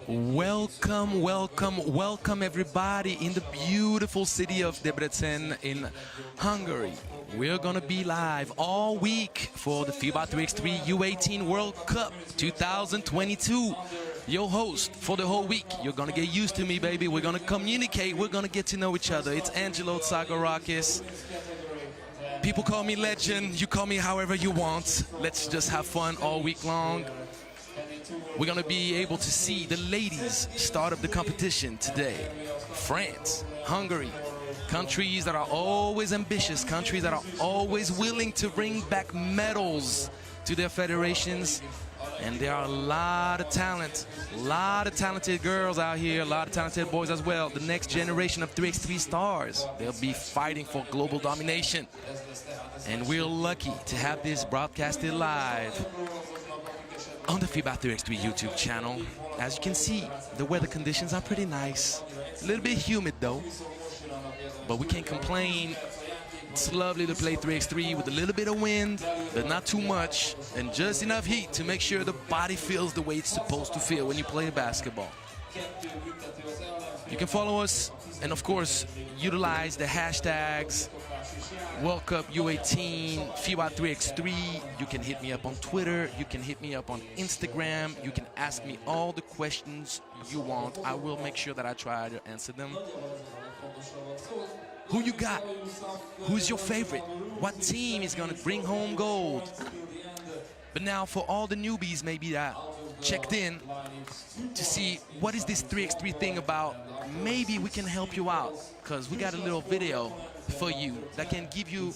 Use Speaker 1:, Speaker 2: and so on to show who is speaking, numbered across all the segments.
Speaker 1: Welcome, welcome, welcome everybody in the beautiful city of Debrecen in Hungary. We're gonna be live all week for the FIBA 3x3 U18 World Cup 2022. Your host for the whole week. You're gonna get used to me, baby. We're gonna communicate. We're gonna get to know each other. It's Angelo Tsagorakis. People call me legend. You call me however you want. Let's just have fun all week long. We're gonna be able to see the ladies start up the competition today. France, Hungary, countries that are always ambitious, countries that are always willing to bring back medals to their federations. And there are a lot of talent, a lot of talented girls out here, a lot of talented boys as well. The next generation of 3x3 stars. They'll be fighting for global domination. And we're lucky to have this broadcasted live on the FIBA 3x3 YouTube channel. As you can see, the weather conditions are pretty nice. A little bit humid though, but we can't complain. It's lovely to play 3x3 with a little bit of wind, but not too much, and just enough heat to make sure the body feels the way it's supposed to feel when you play basketball. You can follow us and of course utilize the hashtags World Cup U18, FIBA 3x3. You can hit me up on Twitter, you can hit me up on Instagram, you can ask me all the questions you want. I will make sure that I try to answer them. Who you got? Who's your favorite? What team is gonna bring home gold? But now for all the newbies maybe that checked in to see what is this 3x3 thing about, maybe we can help you out, because we got a little video for you that can give you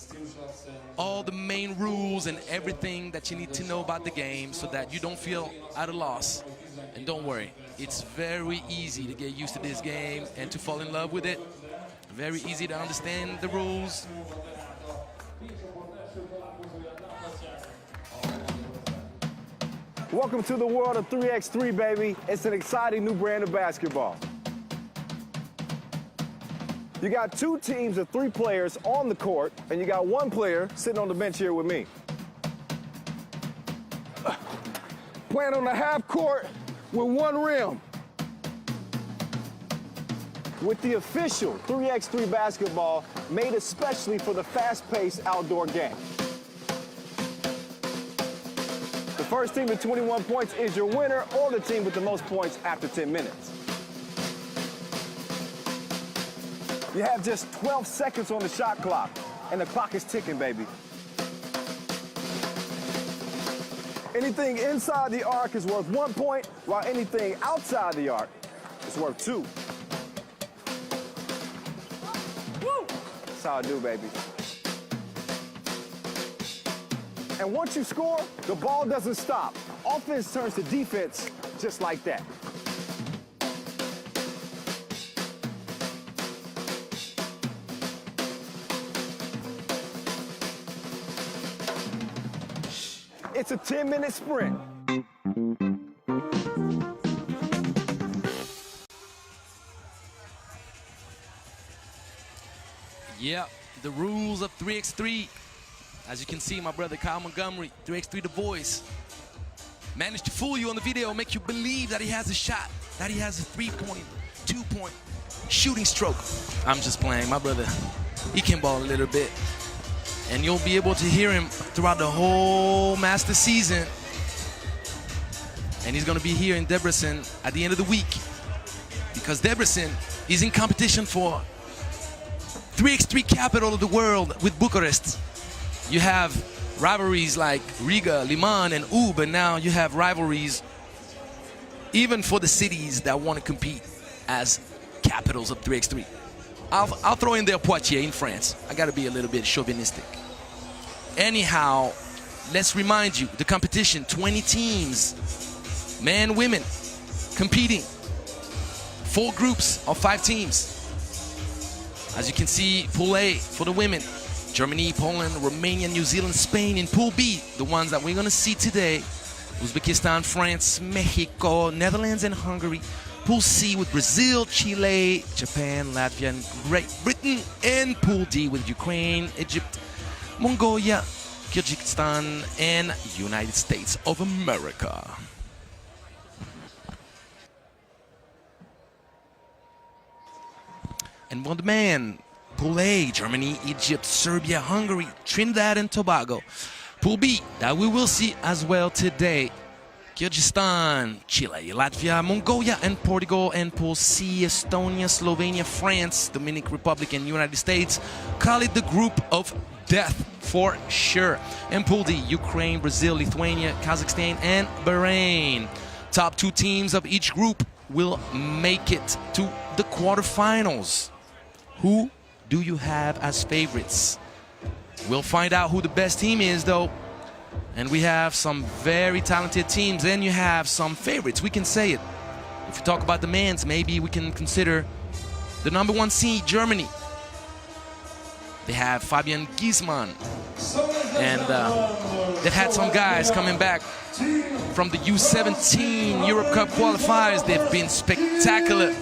Speaker 1: all the main rules and everything that you need to know about the game so that you don't feel at a loss. And don't worry, it's very easy to get used to this game and to fall in love with it. Very easy to understand the rules.
Speaker 2: Welcome to the world of 3x3, baby. It's an exciting new brand of basketball. You got two teams of 3 players on the court, and you got 1 player sitting on the bench here with me. Playing on the half court with 1 rim. With the official 3x3 basketball made especially for the fast-paced outdoor game. The first team with 21 points is your winner, or the team with the most points after 10 minutes. You have just 12 seconds on the shot clock, and the clock is ticking, baby. Anything inside the arc is worth 1 point, while anything outside the arc is worth 2. That's how I do, baby. And once you score, the ball doesn't stop. Offense turns to defense just like that. It's a 10-minute sprint.
Speaker 1: Yeah, the rules of 3x3. As you can see, my brother Kyle Montgomery, 3x3 The Voice, managed to fool you on the video, make you believe that he has a shot, that he has a 3-point, 2-point shooting stroke. I'm just playing, my brother. He can ball a little bit. And you'll be able to hear him throughout the whole Master season. And he's gonna be here in Debrecen at the end of the week, because Debrecen is in competition for 3x3 capital of the world with Bucharest. You have rivalries like Riga, Liman, and Ub, and now you have rivalries even for the cities that want to compete as capitals of 3x3. I'll throw in there Poitiers in France. I gotta be a little bit chauvinistic. Anyhow, let's remind you, the competition, 20 teams, men, women, competing. 4 groups of 5 teams. As you can see, Pool A for the women. Germany, Poland, Romania, New Zealand, Spain. In Pool B, the ones that we're gonna see today, Uzbekistan, France, Mexico, Netherlands, and Hungary. Pool C with Brazil, Chile, Japan, Latvia, and Great Britain. And Pool D with Ukraine, Egypt, Mongolia, Kyrgyzstan, and United States of America. And one man, Pool A, Germany, Egypt, Serbia, Hungary, Trinidad and Tobago. Pool B, that we will see as well today. Kyrgyzstan, Chile, Latvia, Mongolia, and Portugal. And Pool C, Estonia, Slovenia, France, Dominican Republic, and United States. Call it the group of death for sure. And Pool D, Ukraine, Brazil, Lithuania, Kazakhstan, and Bahrain. Top 2 teams of each group will make it to the quarterfinals. Who do you have as favorites? We'll find out who the best team is, though. And we have some very talented teams, and you have some favorites. We can say it. If we talk about the men's, maybe we can consider the #1 seed, Germany. They have Fabian Giesmann. And they've had some guys coming back from the U17 Europe Cup qualifiers. They've been spectacular.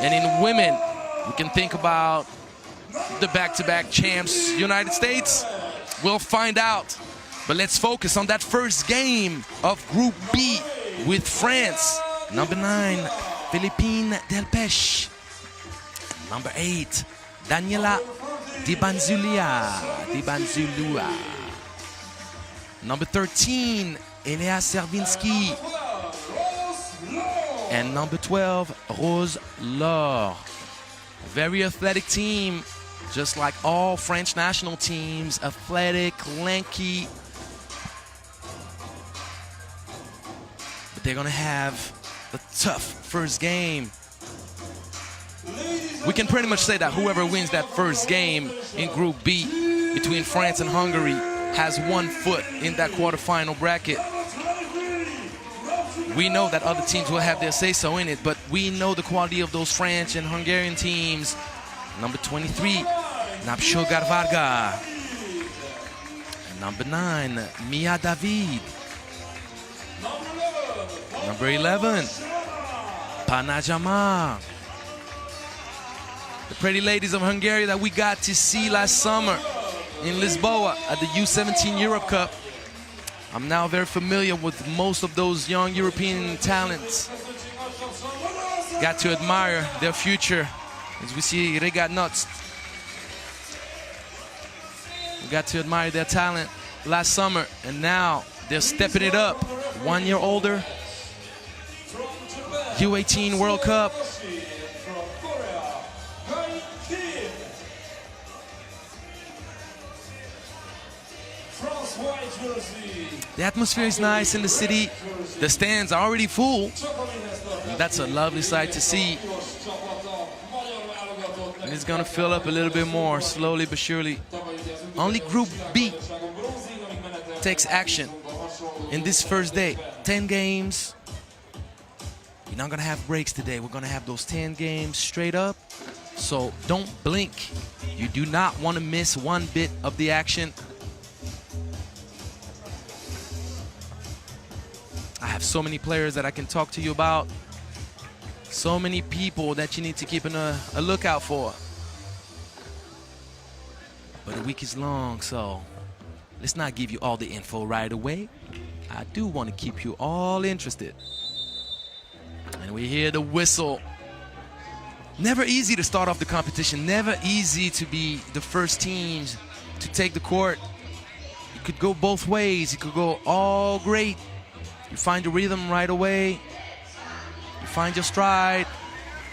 Speaker 1: And in women, we can think about the back-to-back champs, United States. We'll find out. But let's focus on that first game of Group B with France. #9, Philippine Delpech. #8, Daniela Dibanzulua. #13, Elea Servinsky. And #12, Rose Laure. Very athletic team, just like all French national teams. Athletic, lanky. But they're gonna have a tough first game. We can pretty much say that whoever wins that first game in Group B between France and Hungary has 1 foot in that quarterfinal bracket. We know that other teams will have their say-so in it, but we know the quality of those French and Hungarian teams. #23, Napshogar Varga. And #9, Mia David. #11, Panajama. The pretty ladies of Hungary that we got to see last summer in Lisboa at the U17 Europe Cup. I'm now very familiar with most of those young European talents. Got to admire their future as we see Regat Nuts. We got to admire their talent last summer, and now they're stepping it up. 1 year older. U18 World Cup. The atmosphere is nice in the city. The stands are already full. That's a lovely sight to see. And it's gonna fill up a little bit more, slowly but surely. Only Group B takes action in this first day. 10 games. We're not gonna have breaks today. We're gonna have those 10 games straight up. So don't blink. You do not want to miss one bit of the action. I have so many players that I can talk to you about. So many people that you need to keep a lookout for. But the week is long, so let's not give you all the info right away. I do want to keep you all interested. And we hear the whistle. Never easy to start off the competition. Never easy to be the first teams to take the court. It could go both ways. It could go all great. You find your rhythm right away. You find your stride.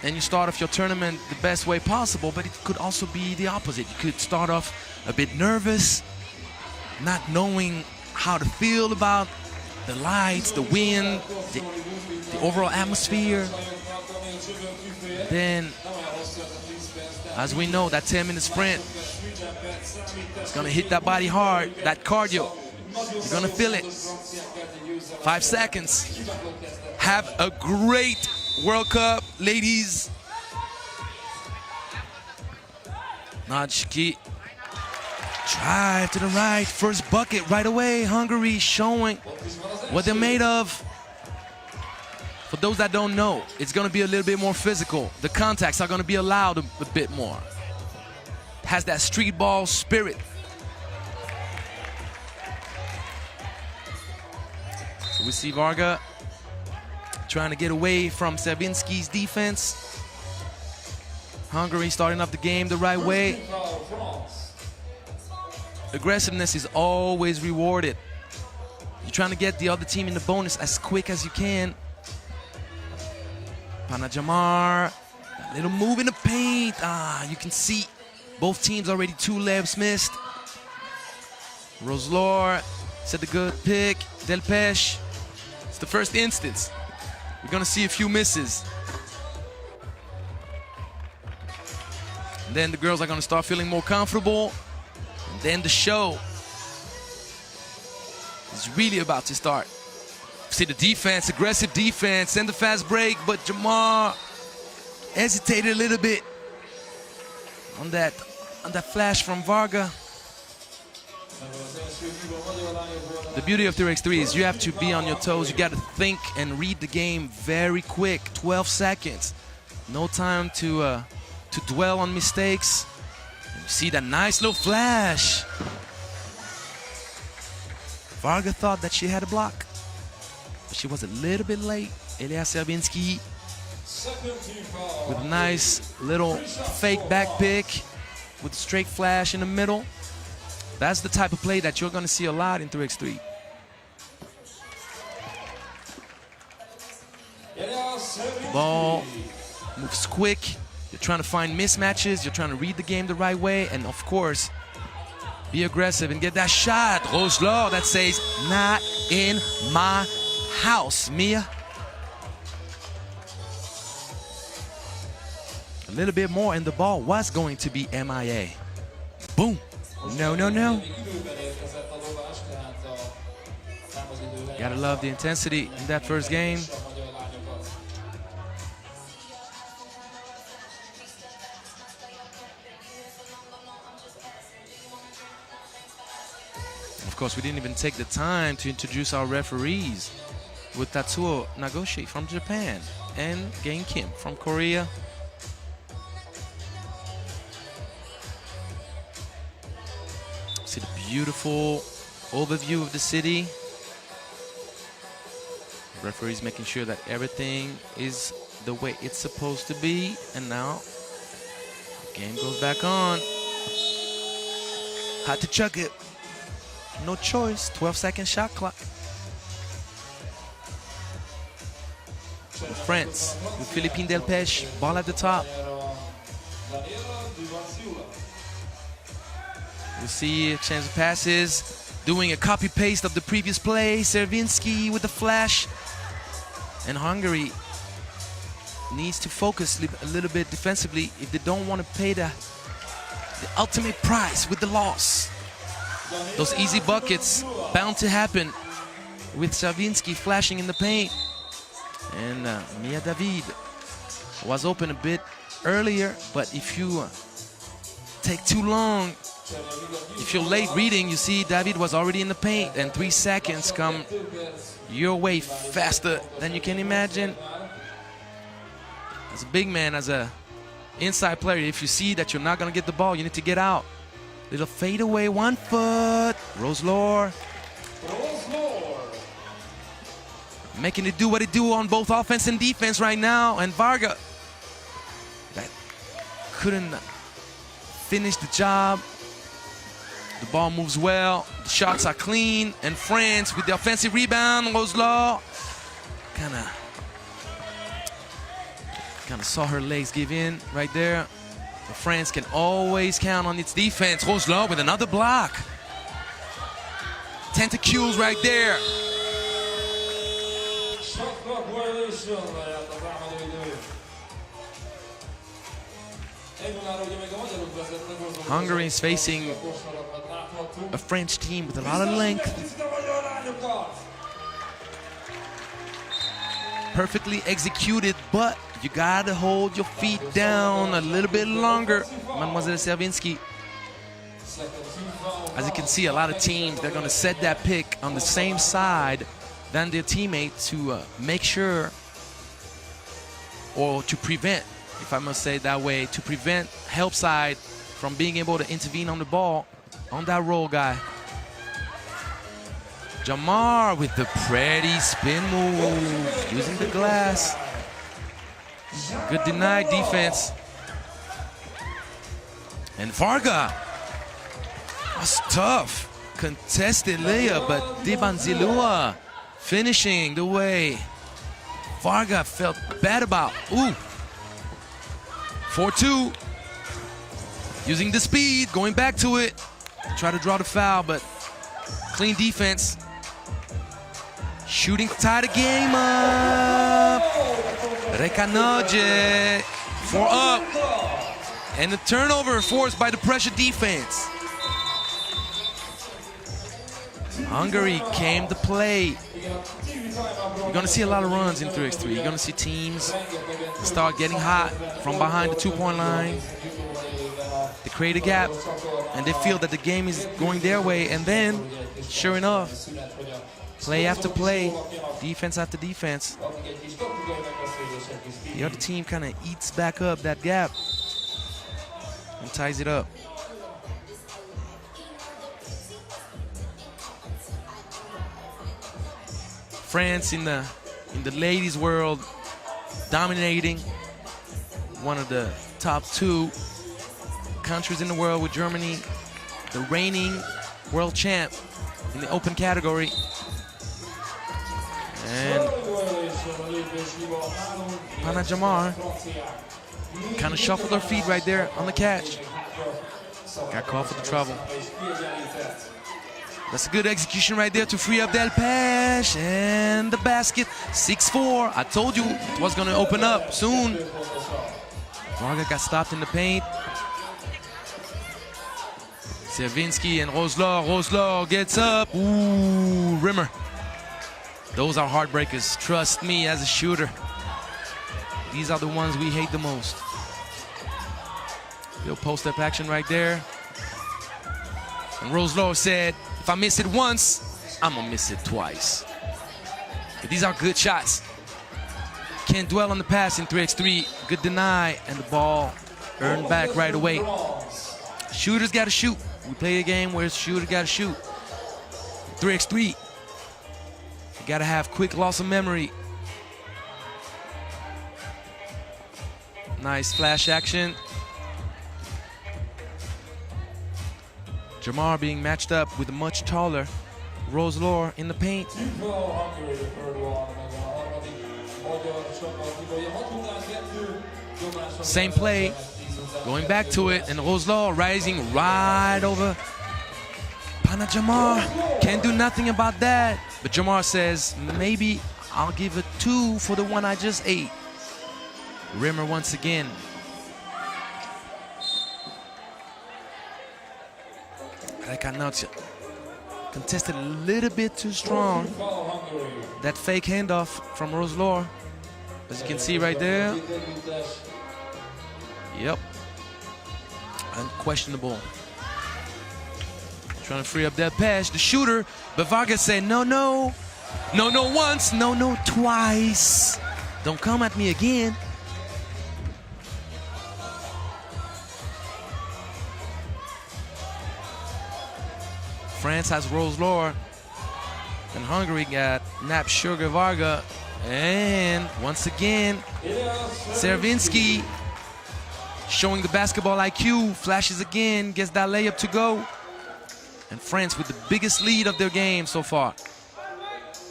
Speaker 1: And you start off your tournament the best way possible. But it could also be the opposite. You could start off a bit nervous, not knowing how to feel about the lights, the wind, the overall atmosphere. Then, as we know, that 10-minute sprint is gonna hit that body hard, that cardio. You're gonna feel it. 5 seconds. Have a great World Cup, ladies. Najki. Drive to the right. First bucket right away. Hungary showing what they're made of. For those that don't know, it's going to be a little bit more physical. The contacts are going to be allowed a bit more. Has that street ball spirit. So we see Varga trying to get away from Savinski's defense. Hungary starting up the game the right way. Aggressiveness is always rewarded. You're trying to get the other team in the bonus as quick as you can. Panajamar, a little move in the paint. You can see both teams already 2 layups missed. Roslor said the good pick. Delpesh, it's the first instance. We're gonna see a few misses. And then the girls are gonna start feeling more comfortable. And then the show is really about to start. See the defense, aggressive defense, and the fast break, but Jamar hesitated a little bit on that flash from Varga. The beauty of 3x3 is you have to be on your toes. You got to think and read the game very quick. 12 seconds. No time to dwell on mistakes. And you see that nice little flash. Varga thought that she had a block, but she was a little bit late. Elia Servinski with a nice little fake back pick with a straight flash in the middle. That's the type of play that you're going to see a lot in 3x3. The ball moves quick. You're trying to find mismatches. You're trying to read the game the right way. And, of course, be aggressive and get that shot. Roslor that says, not in my house, Mia. A little bit more and the ball was going to be MIA. Boom. No, no, no. Gotta love the intensity in that first game. Of course, we didn't even take the time to introduce our referees with Tatsuo Nagoshi from Japan and Gain Kim from Korea. See the beautiful overview of the city. Referees making sure that everything is the way it's supposed to be. And now the game goes back on. Had to chug it. No choice. 12-second shot clock. France with Philippine Delpesh. Ball at the top. You see exchange of passes, doing a copy-paste of the previous play. Servinski with the flash. And Hungary needs to focus a little bit defensively if they don't want to pay the ultimate price with the loss. Those easy buckets bound to happen with Servinski flashing in the paint. And Mia David was open a bit earlier, but if you take too long, if you're late reading, you see David was already in the paint, and 3 seconds come your way faster than you can imagine. As a big man, as a inside player, if you see that you're not gonna get the ball, you need to get out. Little fade away, 1 foot. Roslor. Making it do what it do on both offense and defense right now. And Varga that couldn't finish the job. The ball moves well, the shots are clean, and France with the offensive rebound. Roslor kind of saw her legs give in right there. But France can always count on its defense. Roslor with another block. Tentacles right there. Hungary is facing a French team with a lot of length. Perfectly executed, but you gotta hold your feet down a little bit longer, Mademoiselle Servinski. As you can see, a lot of teams, they're gonna set that pick on the same side than their teammate to make sure, or to prevent, if I must say it that way, to prevent help side from being able to intervene on the ball on that roll guy. Jamar with the pretty spin move, using the glass. Good denied defense. And Varga, that's tough. Contested layup, but Dibanzilua finishing the way Varga felt bad about. Ooh. 4-2. Using the speed, going back to it. Try to draw the foul, but clean defense. Shooting to tie the game up. Rekanoje, 4 up. And the turnover forced by the pressure defense. Hungary came to play. You're gonna see a lot of runs in 3x3. You're gonna see teams start getting hot from behind the 2-point line. They create a gap, and they feel that the game is going their way, and then, sure enough, play after play, defense after defense, the other team kind of eats back up that gap and ties it up. France in the ladies' world, dominating, one of the top 2 countries in the world with Germany, the reigning world champ in the open category. And Panna Jamar kind of shuffled her feet right there on the catch. Got called for the trouble. That's a good execution right there to free up Del Pesh, and the basket, 6-4. I told you it was gonna open up soon. Varga got stopped in the paint. Servinski and Roselor. Roselor gets up. Ooh, Rimmer. Those are heartbreakers. Trust me, as a shooter. These are the ones we hate the most. Little post-up action right there. And Roselor said, if I miss it once, I'm gonna miss it twice. But these are good shots. Can't dwell on the pass in 3x3. Good deny, and the ball earned back right away. Shooters gotta shoot. We play a game where shooter gotta shoot. 3x3, you gotta have quick loss of memory. Nice flash action. Jamar being matched up with a much taller Roselor in the paint. Same play, going back to it, and Roselor rising right over Panna Jamar. Can't do nothing about that, but Jamar says, maybe I'll give it 2 for the one I just ate. Rimmer once again. Rekanoje contested a little bit too strong. That fake handoff from Roselor, as you can see right there. Yep. Unquestionable. Trying to free up that pass. The shooter, but Vargas said, no, no. No, no once, no, no twice. Don't come at me again. France has Roselor, and Hungary got Nap Sugar Varga, and once again, Servinski showing the basketball IQ, flashes again, gets that layup to go, and France with the biggest lead of their game so far,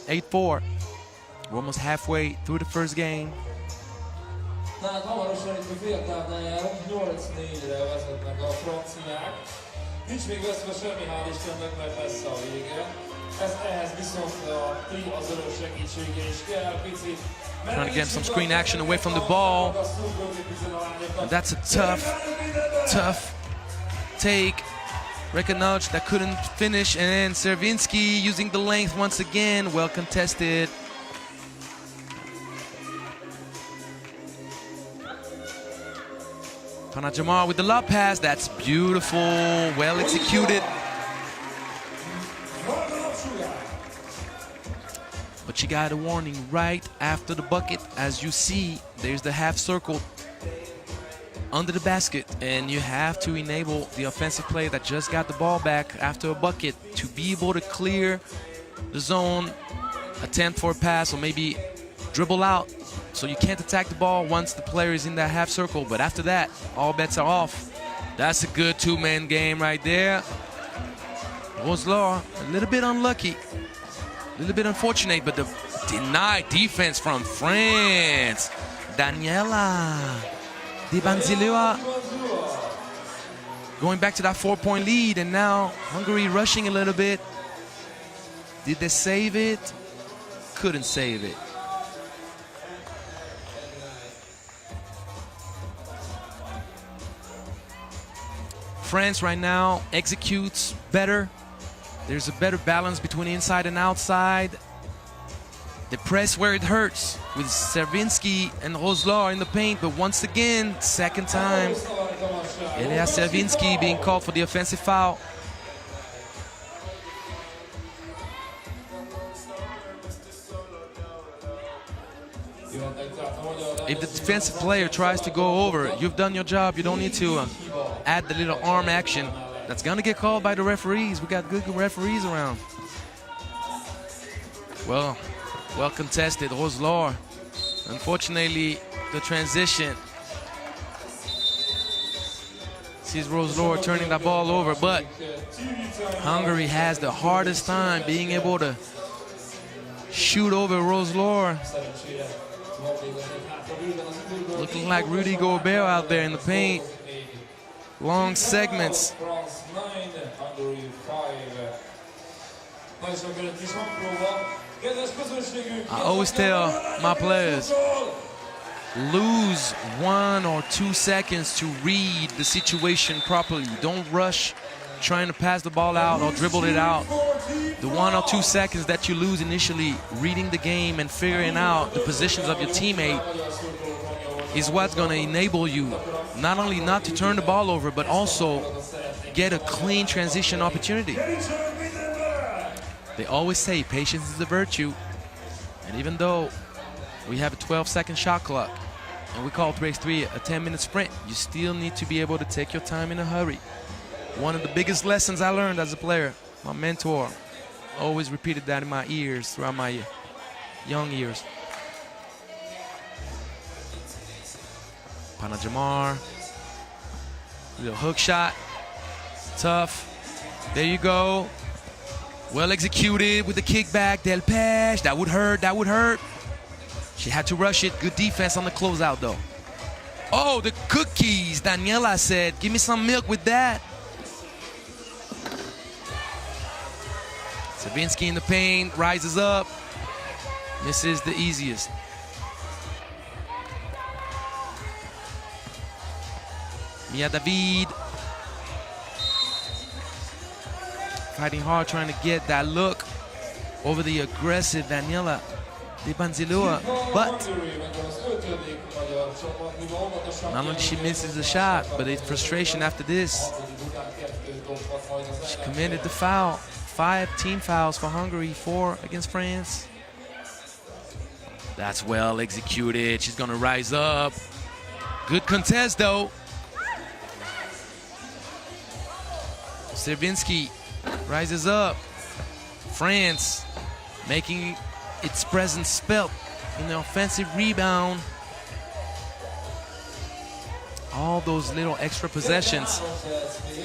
Speaker 1: 8-4. We're almost halfway through the first game.
Speaker 3: Nincs még veszve semmi, hál' Istennek, mert lesz a vége. Ehhez viszont az örök segítsége is kell, picit.
Speaker 1: Trying to get some screen action away from the ball. And that's a tough take. Rekanoje that couldn't finish, and then Servinski using the length once again, well contested. Panna Jamar with the lob pass, that's beautiful, well executed. But she got a warning right after the bucket. As you see, there's the half circle under the basket, and you have to enable the offensive play that just got the ball back after a bucket to be able to clear the zone, attempt for a pass, or maybe dribble out. So you can't attack the ball once the player is in that half circle. But after that, all bets are off. That's a good two-man game right there. Roselor, a little bit unlucky, a little bit unfortunate, but the denied defense from France. Daniela Debrecen going back to that 4-point lead, and now Hungary rushing a little bit. Did they save it? Couldn't save it. France right now executes better. There's a better balance between inside and outside. They press where it hurts with Servinski and Roselor in the paint, but once again, second time, Elias Servinski being called for the offensive foul. If the defensive player tries to go over, you've done your job. You don't need to add the little arm action. That's gonna get called by the referees. We got good referees around. Well contested, Roselor. Unfortunately, the transition sees Roselor turning that ball over, but Hungary has the hardest time being able to shoot over Roselor. Looking like Rudy Gobert out there in the paint. Long segments. I always tell my players, lose 1 or 2 seconds to read the situation properly. Don't rush trying to pass the ball out or dribble it out. The 1 or 2 seconds that you lose initially reading the game and figuring out the positions of your teammate is what's going to enable you not only not to turn the ball over, but also get a clean transition opportunity. They always say patience is a virtue, and even though we have a 12-second shot clock and we call 3x3 a 10-minute sprint, you still need to be able to take your time in a hurry. One of the biggest lessons I learned as a player, my mentor always repeated that in my ears throughout my young years. Panajamar, little hook shot, tough. There you go. Well executed with the kickback. Delpech, that would hurt, that would hurt. She had to rush it. Good defense on the closeout though. Oh, the cookies, Daniela said. Give me some milk with that. Servinski in the paint, rises up. This is the easiest. Mia David. Fighting hard, trying to get that look over the aggressive Daniela Debrecen. But not only she misses the shot, but the frustration after this. She committed the foul. 5 team fouls for Hungary, 4 against France. That's well executed. She's gonna rise up. Good contest though. Servinski rises up. France making its presence felt in the offensive rebound. All those little extra possessions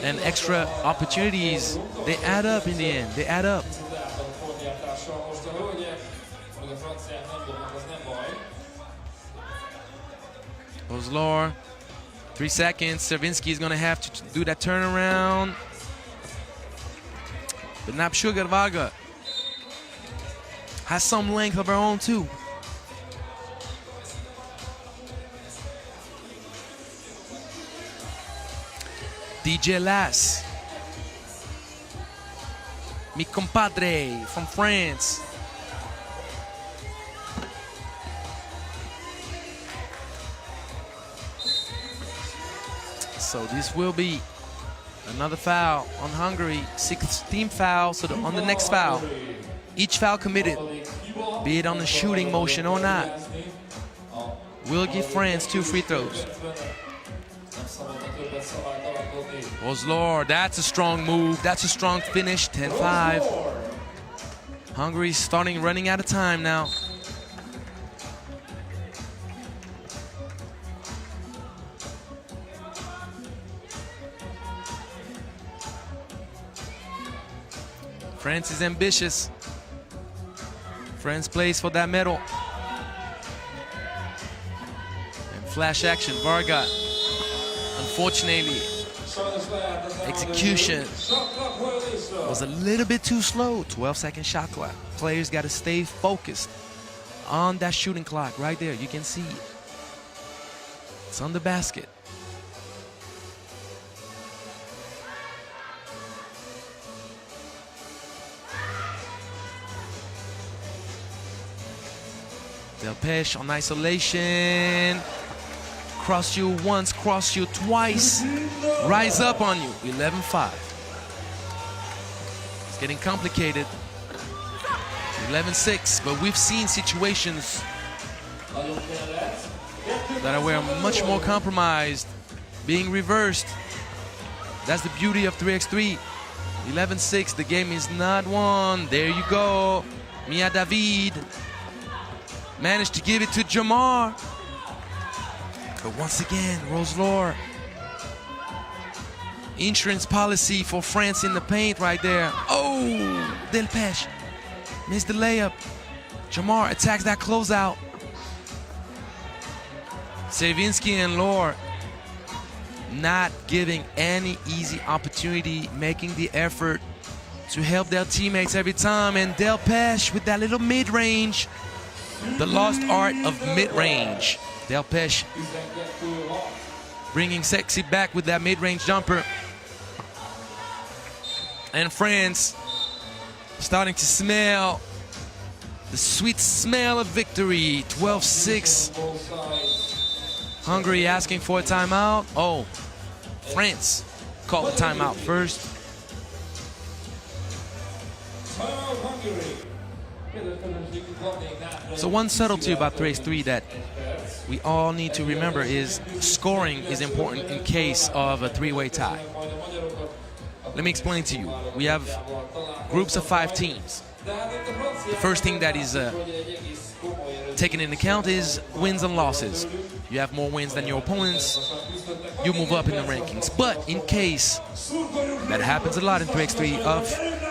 Speaker 1: and extra opportunities, they add up in the end. They add up. Roselor, 3 seconds. Servinski is going to have to do that turnaround. But Napsugar Varga has some length of her own too. DJ Lass, mi compadre from France. So this will be another foul on Hungary, 6th team foul. So on the next foul, each foul committed, be it on the shooting motion or not, will give France 2 free throws. Roselor, that's a strong move. That's a strong finish, 10-5. Hungary's running out of time now. France is ambitious. France plays for that medal. And flash action, Varga. Unfortunately, execution was a little bit too slow. 12-second shot clock. Players got to stay focused on that shooting clock right there. You can see it. It's on the basket. Delpesh on isolation. Cross you once, cross you twice. Rise up on you. 11-5. It's getting complicated. 11-6, but we've seen situations that were much more compromised, being reversed. That's the beauty of 3x3. 11-6, the game is not won. There you go. Mia David managed to give it to Jamar. But once again, Roselor. Insurance policy for France in the paint right there. Oh, Delpesh missed the layup. Jamar attacks that closeout. Savinsky and Lore not giving any easy opportunity, making the effort to help their teammates every time. And Delpesh with that little mid-range. The lost art of mid-range. Delpesh bringing sexy back with that mid-range jumper. And France starting to smell the sweet smell of victory. 12-6. Hungary asking for a timeout. Oh, France called the timeout first. So one subtlety about 3x3 that we all need to remember is scoring is important in case of a three-way tie. Let me explain to you. We have groups of 5 teams. The first thing that is taken into account is wins and losses. You have more wins than your opponents, you move up in the rankings. But in case, that happens a lot in 3x3, of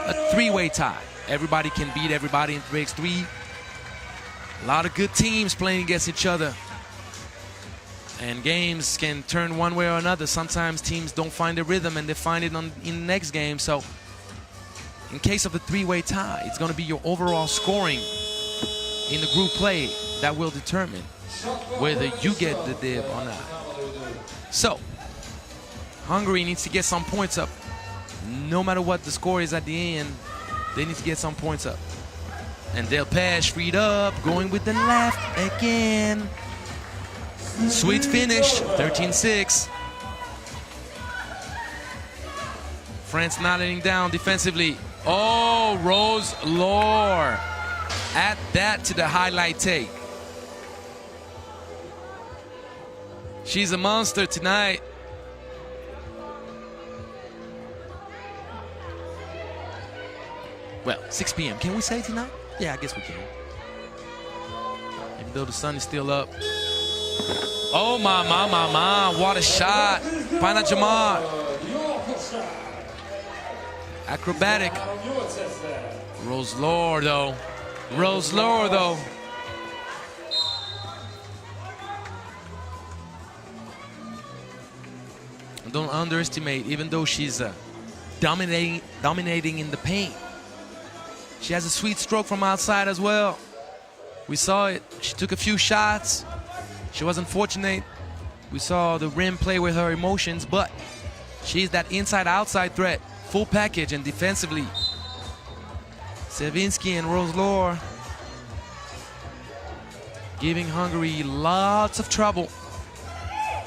Speaker 1: a three-way tie. Everybody can beat everybody in 3x3. A lot of good teams playing against each other. And games can turn one way or another. Sometimes teams don't find the rhythm and they find it in the next game. So in case of a three-way tie, it's going to be your overall scoring in the group play that will determine whether you get the dib or not. So Hungary needs to get some points up. No matter what the score is at the end, they need to get some points up. And Delpesh freed up, going with the left again. Sweet finish, 13-6. France not letting down defensively. Oh, Roselor. Add that to the highlight tape. She's a monster tonight. Well, 6 p.m. Can we say tonight? Yeah, I guess we can. Even though the sun is still up. Oh, my. What a shot. Pana Jamar. Acrobatic. Roselor, though. Roselor, though. Don't underestimate, even though she's dominating in the paint. She has a sweet stroke from outside as well. We saw it. She took a few shots. She wasn't fortunate. We saw the rim play with her emotions, but she's that inside-outside threat, full package, and defensively. Savinsky and Roselor giving Hungary lots of trouble.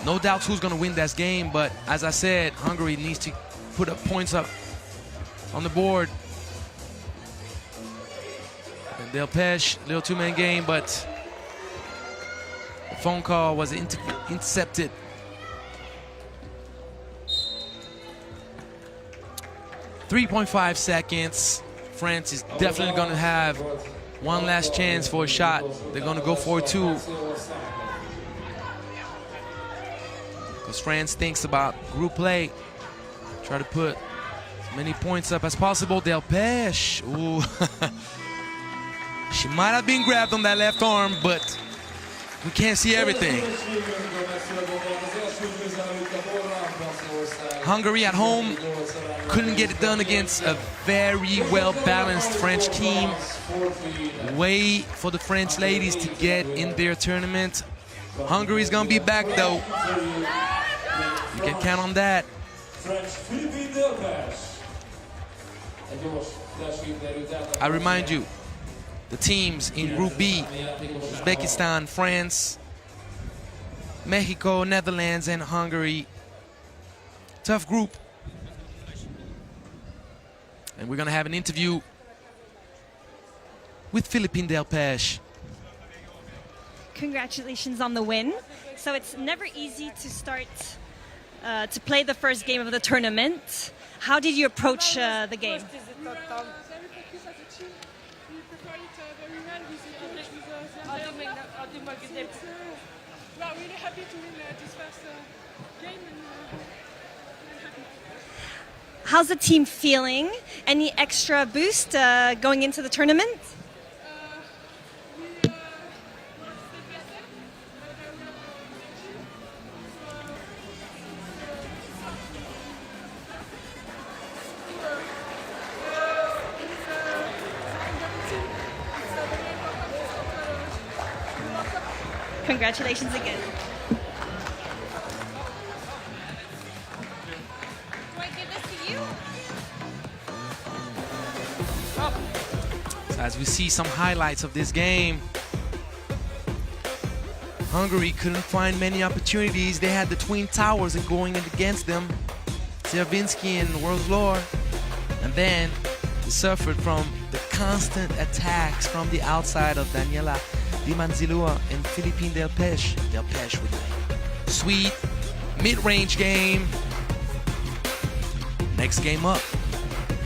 Speaker 1: No doubt who's going to win this game, but as I said, Hungary needs to put up points up on the board. And Delpesh, little two-man game, but the phone call was intercepted. .5 seconds. France is definitely going to have one last chance for a shot. They're going to go for it too. Because France thinks about group play. Try to put as many points up as possible. Delpech. Ooh. She might have been grabbed on that left arm, but we can't see everything. Hungary at home couldn't get it done against a very well-balanced French team. Wait for the French ladies to get in their tournament. Hungary's gonna be back though. You can count on that. I remind you, the teams in Group B, Uzbekistan, France, Mexico, Netherlands, and Hungary. Tough group. And we're gonna have an interview with Philippine Delpech.
Speaker 4: Congratulations on the win. So it's never easy to start to play the first game of the tournament. How did you approach the game?
Speaker 5: Well, really happy to win this first game. I'm happy.
Speaker 4: How's the team feeling? Any extra boost going into the tournament? Congratulations again.
Speaker 5: Do I give this to you?
Speaker 1: So as we see some highlights of this game, Hungary couldn't find many opportunities. They had the Twin Towers and going against them, Sierwinski and World's and then they suffered from the constant attacks from the outside of Daniela Dimanzilua and Philippine Delpech. Delpech with a sweet mid-range game. Next game up,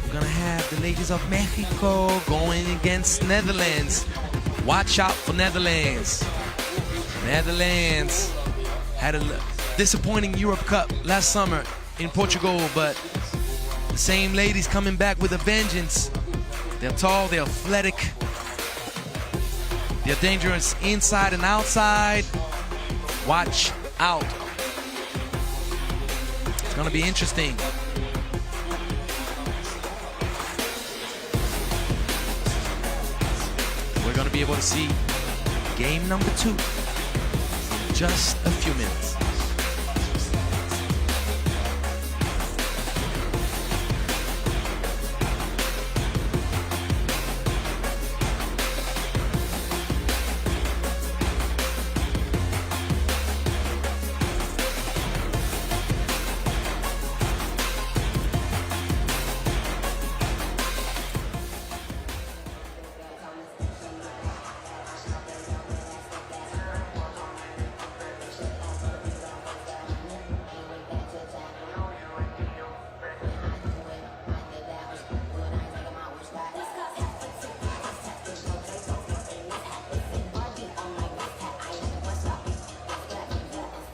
Speaker 1: we're gonna have the ladies of Mexico going against Netherlands. Watch out for Netherlands. Netherlands had a disappointing Europe Cup last summer in Portugal, but the same ladies coming back with a vengeance. They're tall, they're athletic, they're dangerous inside and outside. Watch out. It's gonna be interesting. We're gonna be able to see game number 2 in just a few minutes.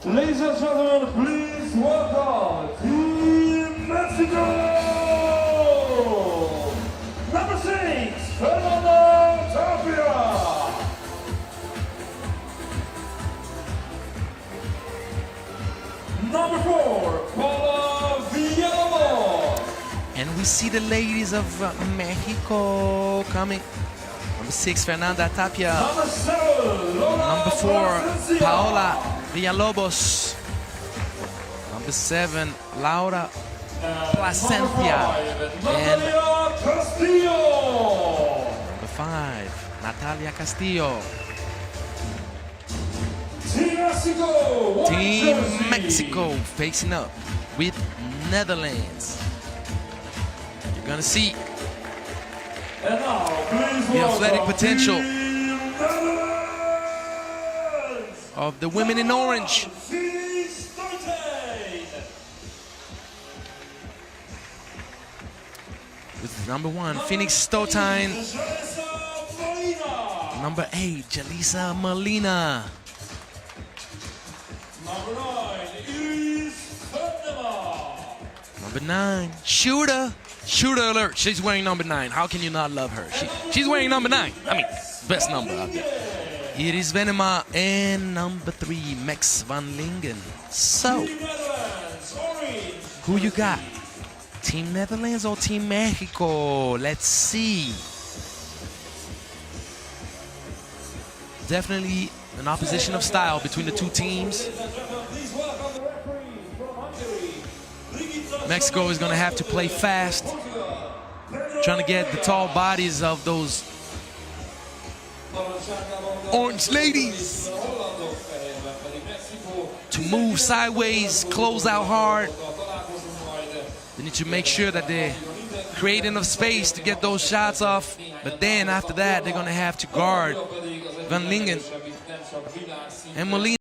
Speaker 3: Ladies and gentlemen, please welcome Team Mexico! Number 6, Tapia! Number 4, Paula Villalobos!
Speaker 1: And we see the ladies of Mexico coming. Number 6, Fernanda Tapia.
Speaker 3: Number 7,
Speaker 1: Number 4, Paola Villalobos. Number 7, Laura Placencia. And number 5, Natalia Castillo. Team Mexico facing up with Netherlands. You're gonna see the athletic potential of the women in orange. With Number 1, Phoenix Stotyne. Number 8, Jalisa Molina. Number 9, Shooter. Shooter alert. She's wearing number 9. How can you not love her? She's wearing number 9. I mean, best number out there. Iris Venema and number 3, Max van Lingen. So, who you got? Team Netherlands or Team Mexico? Let's see. Definitely an opposition of style between the two teams. Mexico is going to have to play fast, trying to get the tall bodies of those orange ladies to move sideways, close out hard. They need to make sure that they create enough space to get those shots off. But then after that, they're going to have to guard Van Lingen and Molina.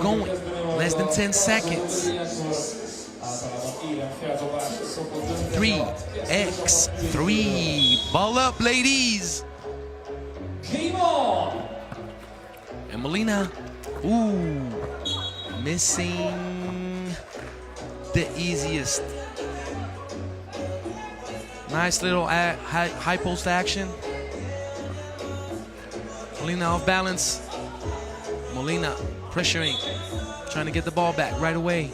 Speaker 1: Going, less than 10 seconds. 3x3. Ball up, ladies. And Molina, ooh, missing the easiest. Nice little high post action. Molina off balance. Molina pressuring, trying to get the ball back right away.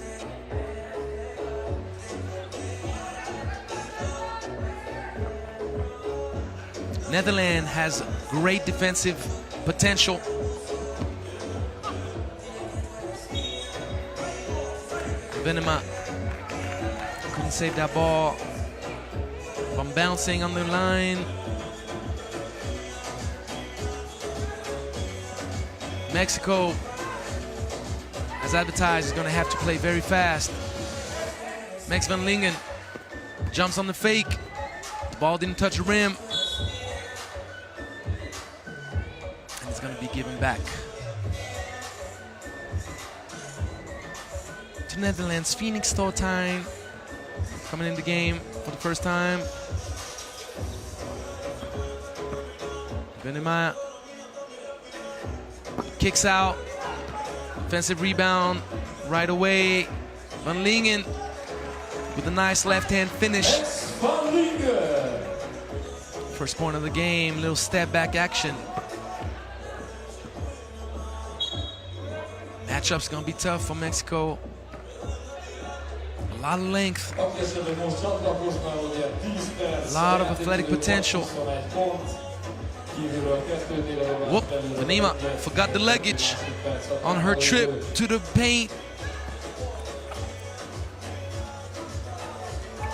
Speaker 1: Netherlands has great defensive potential. Venema couldn't save that ball from bouncing on the line. Mexico, as advertised, is going to have to play very fast. Max van Lingen jumps on the fake. The ball didn't touch the rim. And it's going to be given back to Netherlands. Phoenix Stotyne coming in the game for the first time. Venema kicks out. Offensive rebound right away. Van Lingen with a nice left-hand finish. First point of the game, little step back action. Matchup's gonna be tough for Mexico. A lot of length. A lot of athletic potential. Whoop, Venema forgot the luggage on her trip to the paint.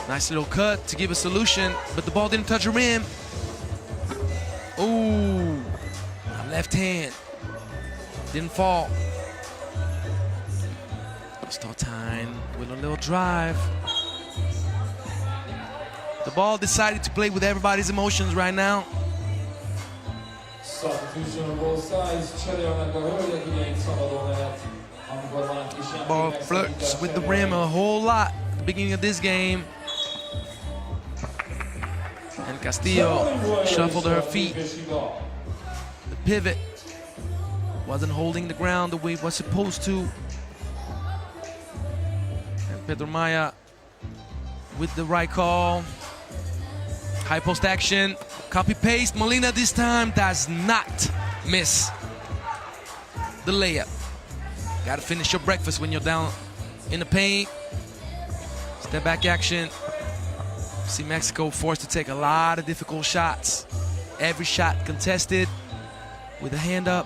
Speaker 1: Nice little cut to give a solution, but the ball didn't touch the rim. Ooh, left hand, didn't fall. Stotyne with a little drive. The ball decided to play with everybody's emotions right now. Ball flirts with the rim a whole lot at the beginning of this game. And Castillo shuffled her feet. The pivot wasn't holding the ground the way it was supposed to. And Pedro Maya with the right call. High post action, copy paste. Molina this time does not miss the layup. Got to finish your breakfast when you're down in the paint. Step back action. See Mexico forced to take a lot of difficult shots. Every shot contested with a hand up.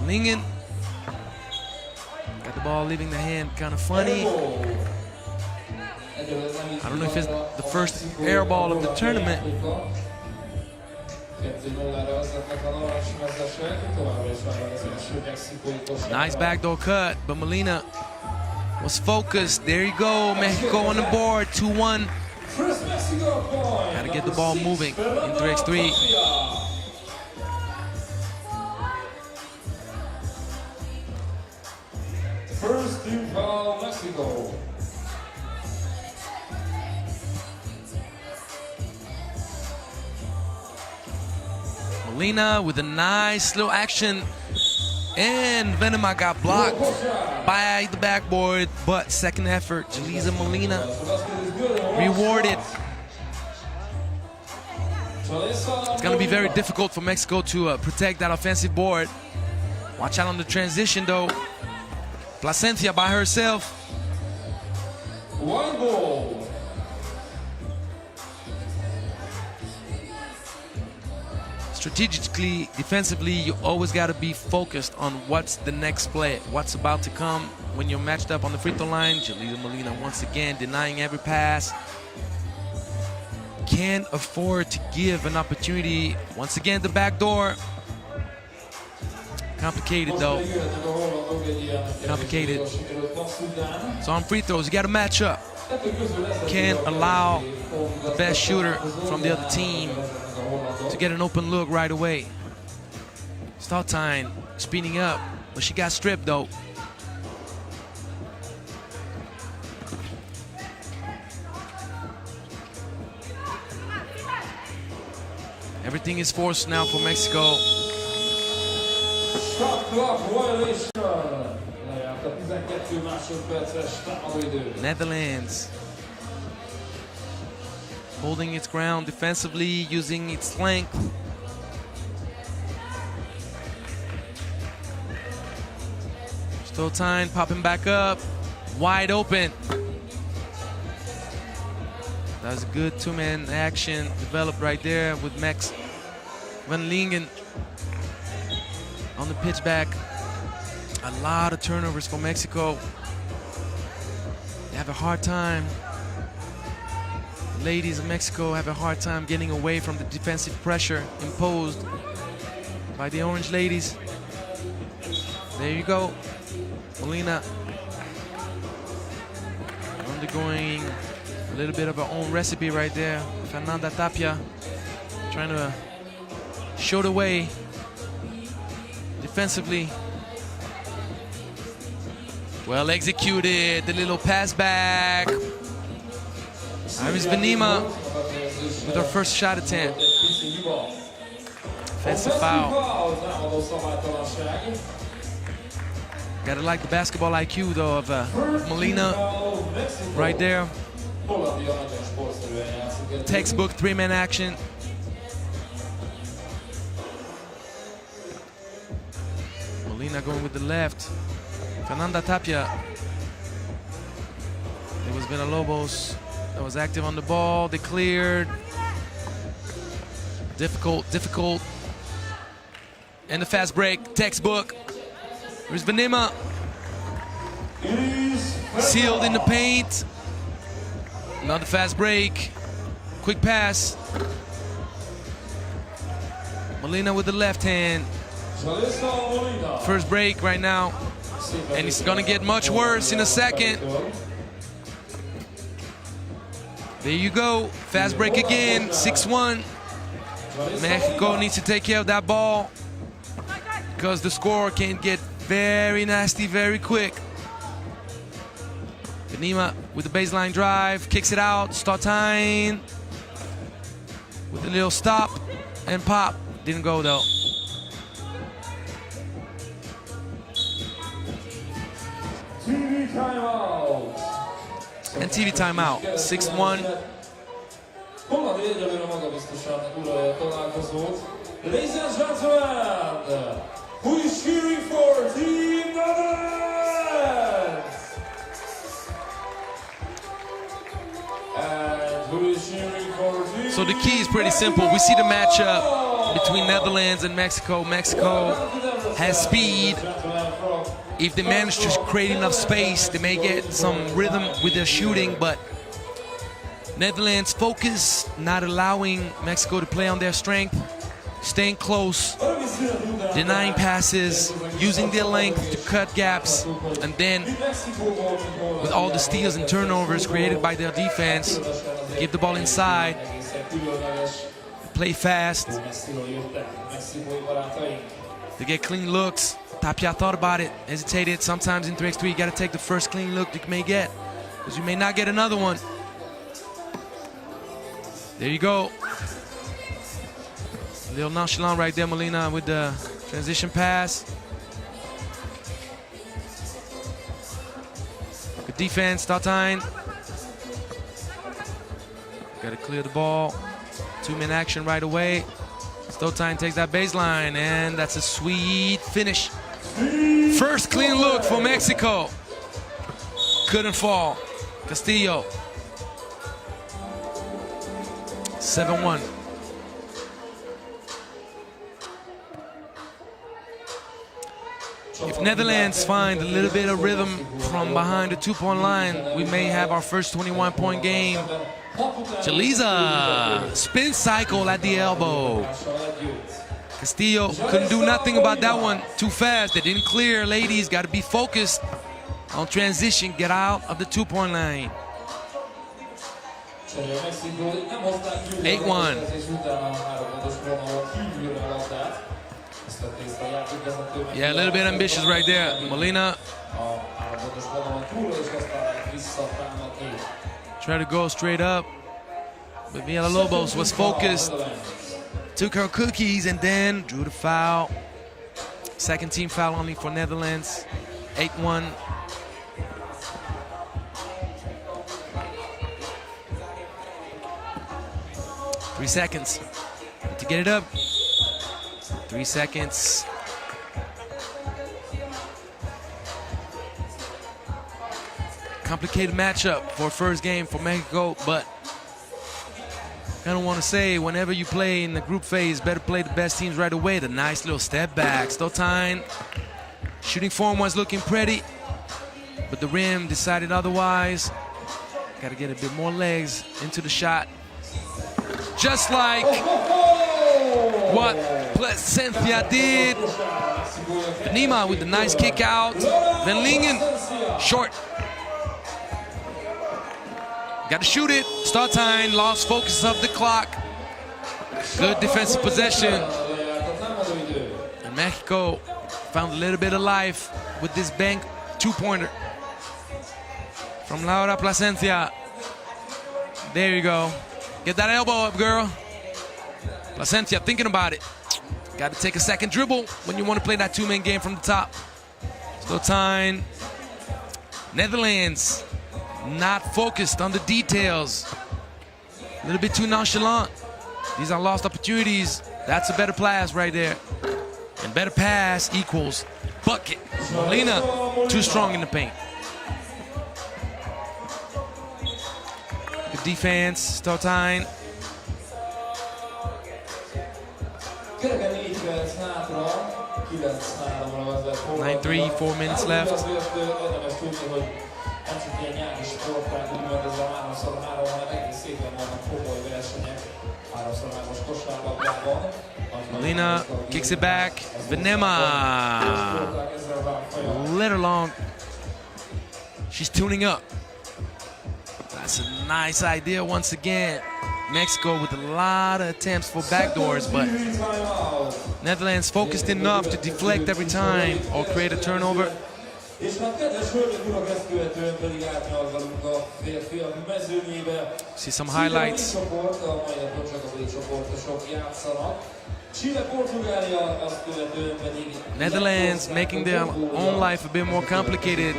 Speaker 1: Lingen got the ball leaving the hand, kind of funny. I don't know if it's the first air ball of the tournament. Nice backdoor cut, but Molina was focused. There you go, Mexico on the board, 2-1. Got to get the ball moving in 3x3.
Speaker 3: First team foul, Mexico.
Speaker 1: Molina with a nice little action, and Venema got blocked by the backboard, but second effort, Jaliza Molina rewarded. It's going to be very difficult for Mexico to protect that offensive board. Watch out on the transition though. Placencia by herself.
Speaker 3: One goal.
Speaker 1: Strategically, defensively, you always got to be focused on what's the next play, what's about to come when you're matched up on the free throw line. Jaliza Molina once again denying every pass. Can't afford to give an opportunity. Once again, the back door. Complicated though. Complicated. So on free throws, you got to match up. Can't allow the best shooter from the other team to get an open look right away. Staltine speeding up, but she got stripped though. Everything is forced now for Mexico.
Speaker 3: Shot clock violation. Lejárt a 12 másodperces támadóidő.
Speaker 1: Netherlands holding its ground defensively, using its length. Stoltine popping back up, wide open. That was a good two-man action developed right there with Max Van Lingen on the pitch back. A lot of turnovers for Mexico. They have a hard time. The ladies of Mexico have a hard time getting away from the defensive pressure imposed by the orange ladies. There you go. Molina undergoing a little bit of her own recipe right there. Fernanda Tapia trying to show the way defensively. Well executed, the little pass back. Iris Venema with her first shot attempt. Offensive foul. Gotta like the basketball IQ though of Molina right there. Textbook three-man action. Molina going with the left. Fernanda Tapia. It was Villalobos that was active on the ball. They cleared. Difficult. And the fast break, textbook. Here's Venema. Sealed in the paint. Another fast break. Quick pass. Molina with the left hand. First break right now. And it's gonna get much worse in a second. There you go. Fast break again. 6-1. Mexico needs to take care of that ball because the score can get very nasty very quick. Benima with the baseline drive, kicks it out, start time with a little stop and pop. Didn't go though.
Speaker 3: TV timeout.
Speaker 1: And TV timeout, 6-1.
Speaker 3: Holland egyelőre magabiztosan uralja a találkozót. Ladies and gentlemen, who is cheering for Team Netherlands? And who is cheering for Team
Speaker 1: So the key is pretty simple. We see the matchup between Netherlands and Mexico. Mexico has speed. If they manage to create enough space, they may get some rhythm with their shooting, but Netherlands focus, not allowing Mexico to play on their strength, staying close, denying passes, using their length to cut gaps, and then with all the steals and turnovers created by their defense, give the ball inside, play fast, they get clean looks. Tapia thought about it, hesitated. Sometimes in 3x3 you gotta take the first clean look you may get, because you may not get another one. There you go. A little nonchalant right there, Molina, with the transition pass. Good defense, start time. Gotta clear the ball. 2-man action right away. Stotine takes that baseline, and that's a sweet finish. First clean look for Mexico. Couldn't fall. Castillo. 7-1. If Netherlands find a little bit of rhythm from behind the 2-point line, we may have our first 21-point game. Chaliza, spin cycle at the elbow. Castillo couldn't do nothing about that one. Too fast, they didn't clear. Ladies, got to be focused on transition. Get out of the 2-point line. 8-1. Yeah, a little bit ambitious right there. Molina. Try to go straight up, but Villalobos was focused, took her cookies, and then drew the foul. Second team foul only for Netherlands. 8-1. Three seconds to get it up. 3 seconds. Complicated matchup for first game for Mexico, but I don't want to say whenever you play in the group phase, better play the best teams right away. The nice little step back. Stotine. Shooting form was looking pretty, but the rim decided otherwise. Got to get a bit more legs into the shot. Just like what Placencia did. Nima with the nice kick out. Van Lingen, short. Got to shoot it. Start time, lost focus of the clock. Good defensive possession. And Mexico found a little bit of life with this bank 2-pointer from Laura Placencia. There you go. Get that elbow up, girl. Placencia thinking about it. Got to take a second dribble when you want to play that 2-man game from the top. Still time. Netherlands not focused on the details. A little bit too nonchalant. These are lost opportunities. That's a better pass right there. And better pass equals bucket. Molina too strong in the paint. Good defense, Stotine. 9-3, 4 minutes left. Molina kicks it back. Venema. Let her long. She's tuning up. That's a nice idea once again. Mexico with a lot of attempts for backdoors, but Netherlands focused enough to deflect every time or create a turnover.
Speaker 3: És hát kedves hölgyek, urak, ezt követően pedig átnyalgalunk a férfiak mezőnyébe.
Speaker 1: See some highlights.
Speaker 3: Chile csoport, a mai napon csak a B csoportosok játszanak. Chile, Portugália, azt követően pedig
Speaker 1: Netherlands making their own life a bit more complicated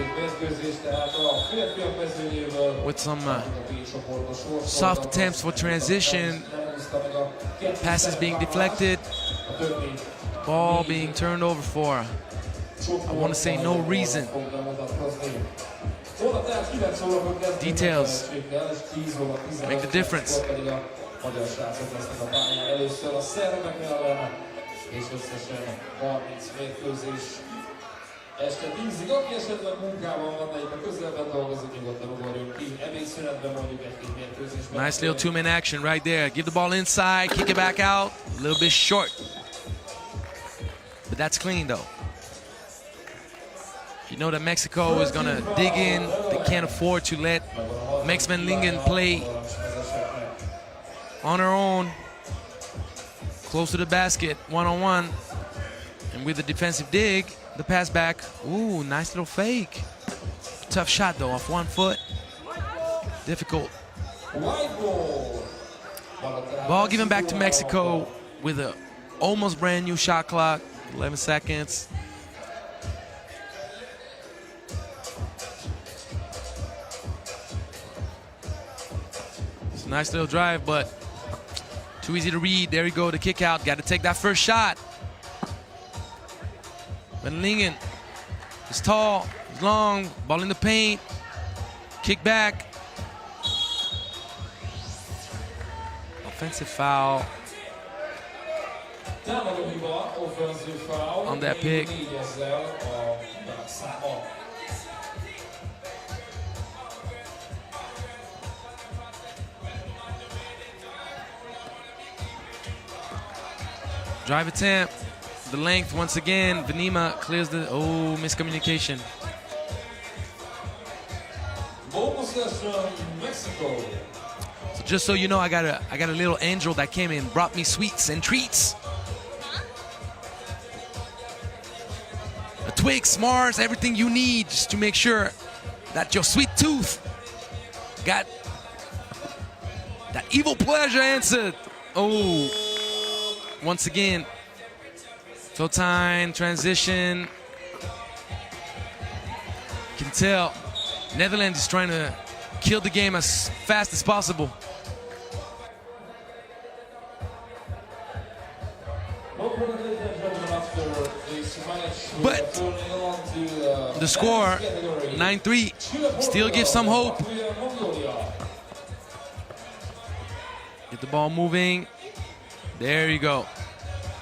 Speaker 1: with some soft attempts for transition, passes being deflected, ball being turned over for, I want to say, no reason. Details make the difference.
Speaker 3: Magyar srácok lesznek a pályán először a szerbek ellen, és összesen 30 mérkőzés este 10-ig. Aki esetleg munkában van, de itt a közelben dolgozik, nyugodtan ugorjon ki. Ebédszünetben mondjuk egy-két mérkőzésben.
Speaker 1: Nice little two-man action right there. Give the ball inside, kick it back out. A little bit short. But that's clean though. You know that Mexico is gonna dig in. They can't afford to let Max van Lingen play on her own, close to the basket, one-on-one. And with the defensive dig, the pass back. Ooh, nice little fake. Tough shot though, off 1 foot. Difficult. Ball given back to Mexico with a almost brand new shot clock, 11 seconds. It's a nice little drive, but too easy to read. There you go, the kick out. Got to take that first shot. Van Lingen is tall, is long, ball in the paint, kick back. Offensive foul on that pick. Drive attempt, the length once again. Venima clears the, oh, miscommunication. So just so you know, I got a little angel that came in, brought me sweets and treats. A Twix, Mars, everything you need just to make sure that your sweet tooth got that evil pleasure answered. Oh. Once again, toe time, transition. You can tell Netherlands is trying to kill the game as fast as possible. But the score, 9-3, still gives some hope. Get the ball moving. There you go.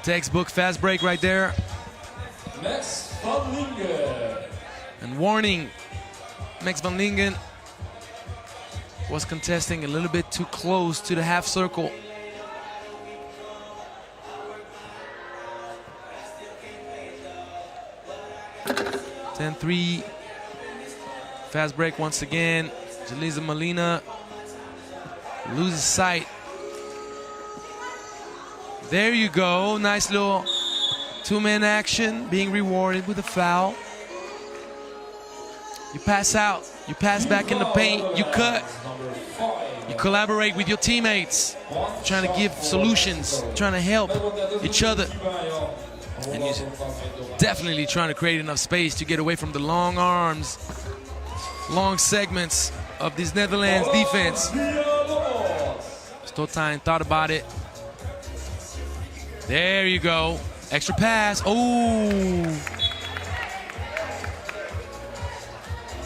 Speaker 1: Textbook fast break right there.
Speaker 3: Max van Lingen.
Speaker 1: And warning, Max van Lingen was contesting a little bit too close to the half circle. (10-3). Fast break once again. Jaliza Molina loses sight. There you go, nice little two-man action, being rewarded with a foul. You pass out, you pass back in the paint, you cut, you collaborate with your teammates, trying to give solutions, trying to help each other. And you're definitely trying to create enough space to get away from the long arms, long segments of this Netherlands defense. Stotain thought about it. There you go. Extra pass. Oh.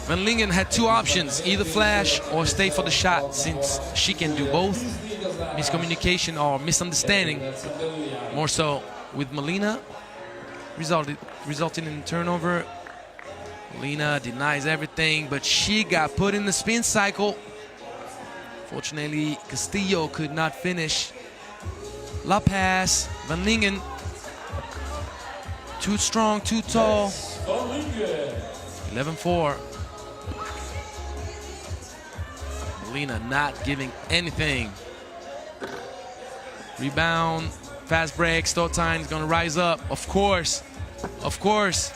Speaker 1: Van Lingen had two options, either flash or stay for the shot, since she can do both. Miscommunication or misunderstanding, more so with Molina, resulting in a turnover. Molina denies everything, but she got put in the spin cycle. Fortunately, Castillo could not finish. La pass, Van Lingen. Too strong, too tall. 11-4. Molina not giving anything. Rebound, fast break, Stottine is gonna rise up, of course. Of course.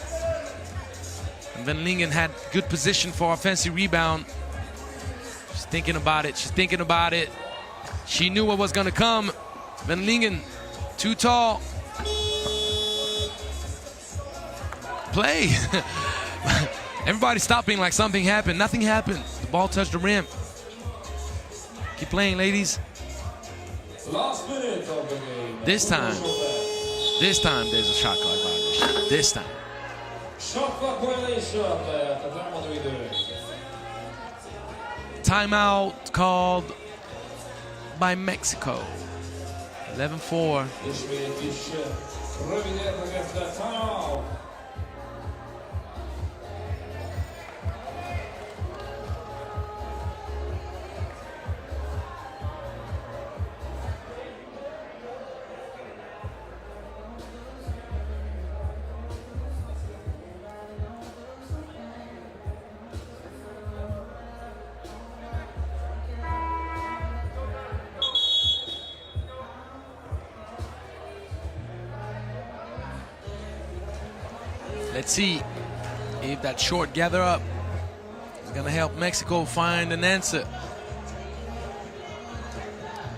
Speaker 1: And Van Lingen had good position for offensive rebound. She's thinking about it, she's thinking about it. She knew what was gonna come. Van Lingen, too tall. Play. Everybody stopping like something happened. Nothing happened. The ball touched the rim. Keep playing, ladies.
Speaker 3: Last minute of the game.
Speaker 1: This time there's a shot clock violation. This time.
Speaker 3: Shot clock violation tehát elmondó idő.
Speaker 1: Timeout called by Mexico. 11-4.
Speaker 3: Ismét is rövid értekezve timeout.
Speaker 1: Let's see if that short gather up is gonna help Mexico find an answer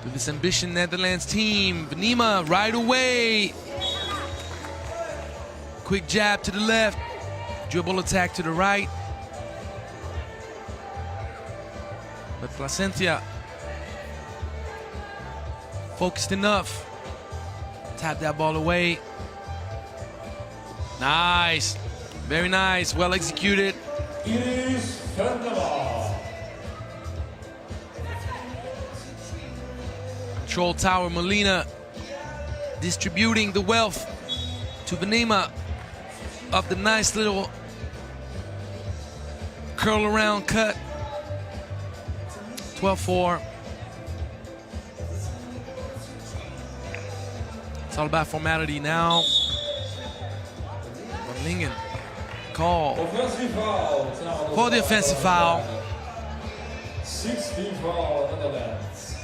Speaker 1: to this ambitious Netherlands team. Venema right away. Quick jab to the left, dribble attack to the right. But Placentia focused enough. Tap that ball away. Nice, very nice, well executed. Control tower, Molina distributing the wealth to Venema of the nice little curl around cut. 12-4. It's all about formality now. Lingen call for the offensive foul.
Speaker 3: 16 foul Netherlands.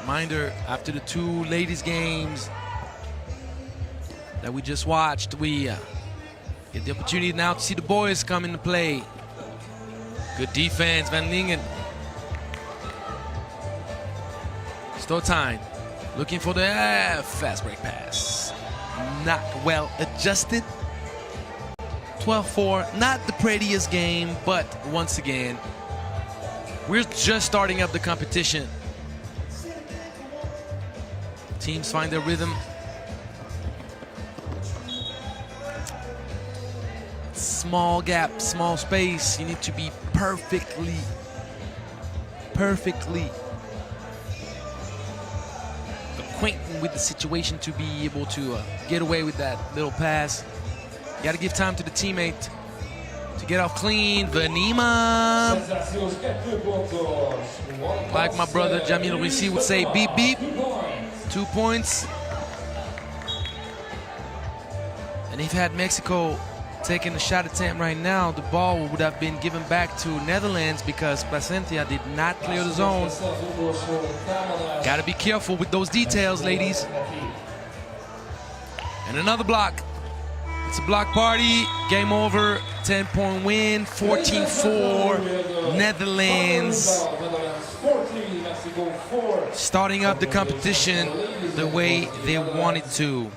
Speaker 1: Reminder, after the two ladies games that we just watched, we get the opportunity now to see the boys come into play. Good defense, Van Lingen. Stottine looking for the fast break pass. Not well adjusted. 12-4, not the prettiest game, but once again, we're just starting up the competition. Teams find their rhythm. Small gap, small space. You need to be perfectly acquainted with the situation to be able to get away with that little pass. You got to give time to the teammate to get off clean. Venema, like my brother Jamil Risi would say, beep beep. 2 points. And if had Mexico taking a shot attempt right now, the ball would have been given back to Netherlands because Placentia did not clear the zone. Gotta be careful with those details, ladies. And another block. It's a block party. Game over. 10-point win. 14-4. Netherlands starting up the competition the way they wanted to.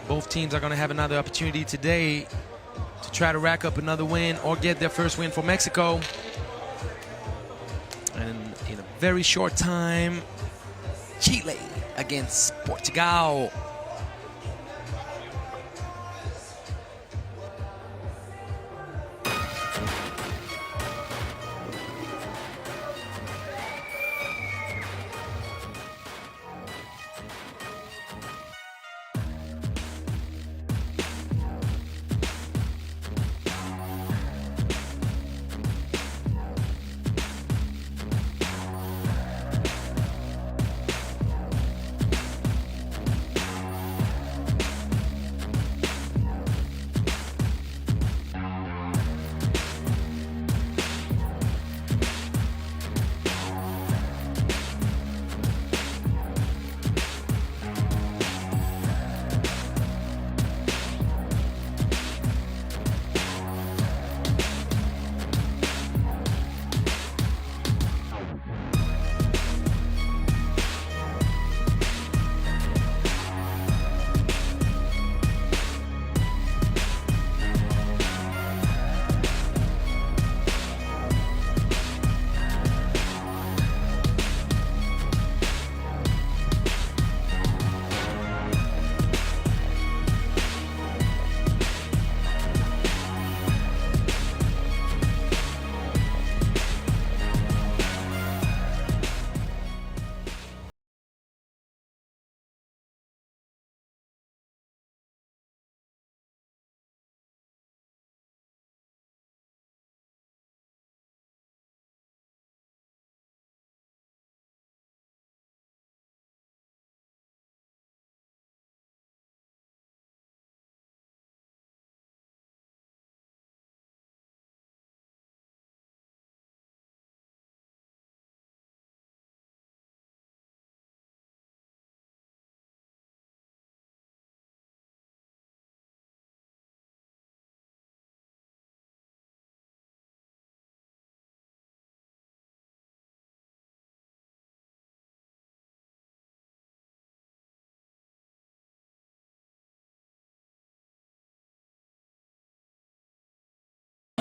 Speaker 1: Both teams are going to have another opportunity today to try to rack up another win or get their first win for Mexico. And in a very short time, Chile against Portugal.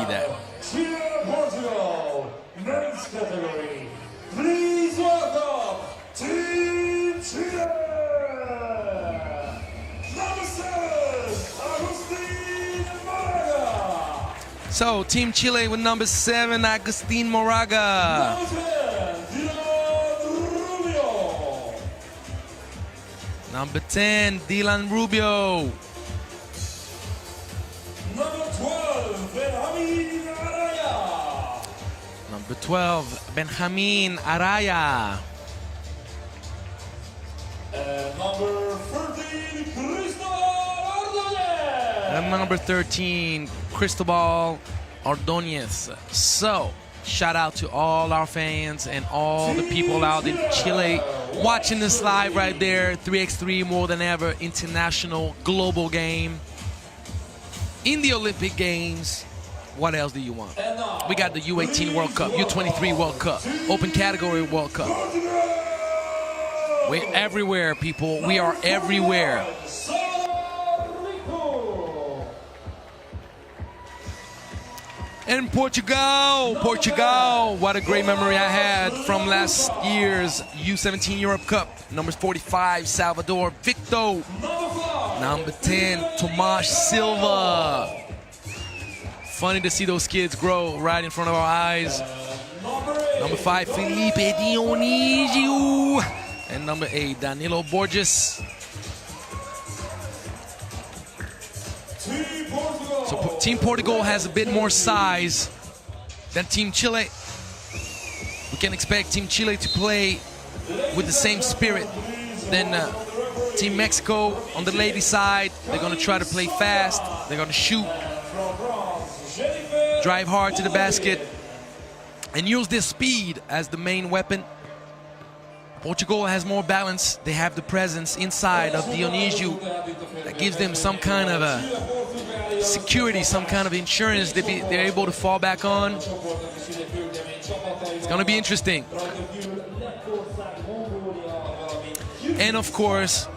Speaker 1: that.
Speaker 3: Chile, Portugal, men's category. Please welcome Team Chile. Number 7, Agustin Moraga.
Speaker 1: So, Team Chile with number 7, Agustin Moraga.
Speaker 3: Number 10, Dylan Rubio.
Speaker 1: Number 10, Dylan Rubio.
Speaker 3: Number 12, Benjamin Araya.
Speaker 1: Number 12, Benjamin Araya.
Speaker 3: And number 13, Cristobal Ordonez.
Speaker 1: And number 13, Cristobal Ordonez. So, shout out to all our fans and all the people out in Chile watching this live right there. 3x3 more than ever, international global game. In the Olympic Games, what else do you want? We got the U18 World Cup, U23 World Cup, Open Category World Cup. We're everywhere, people. We are everywhere. And Portugal, what a great memory I had from last year's U17 Europe Cup. Number 45, Salvador Victo. Number 10, Tomas Silva. Funny to see those kids grow right in front of our eyes. Number 5, Felipe Dionisio. And number 8, Danilo Borges. So Team Portugal has a bit more size than Team Chile. We can expect Team Chile to play with the same spirit than Team Mexico on the ladies' side. They're going to try to play fast. They're going to shoot, drive hard to the basket, and use their speed as the main weapon. Portugal has more balance. They have the presence inside of Dionisio that gives them some kind of a security, some kind of insurance they're able to fall back on. It's going to be interesting. And of course,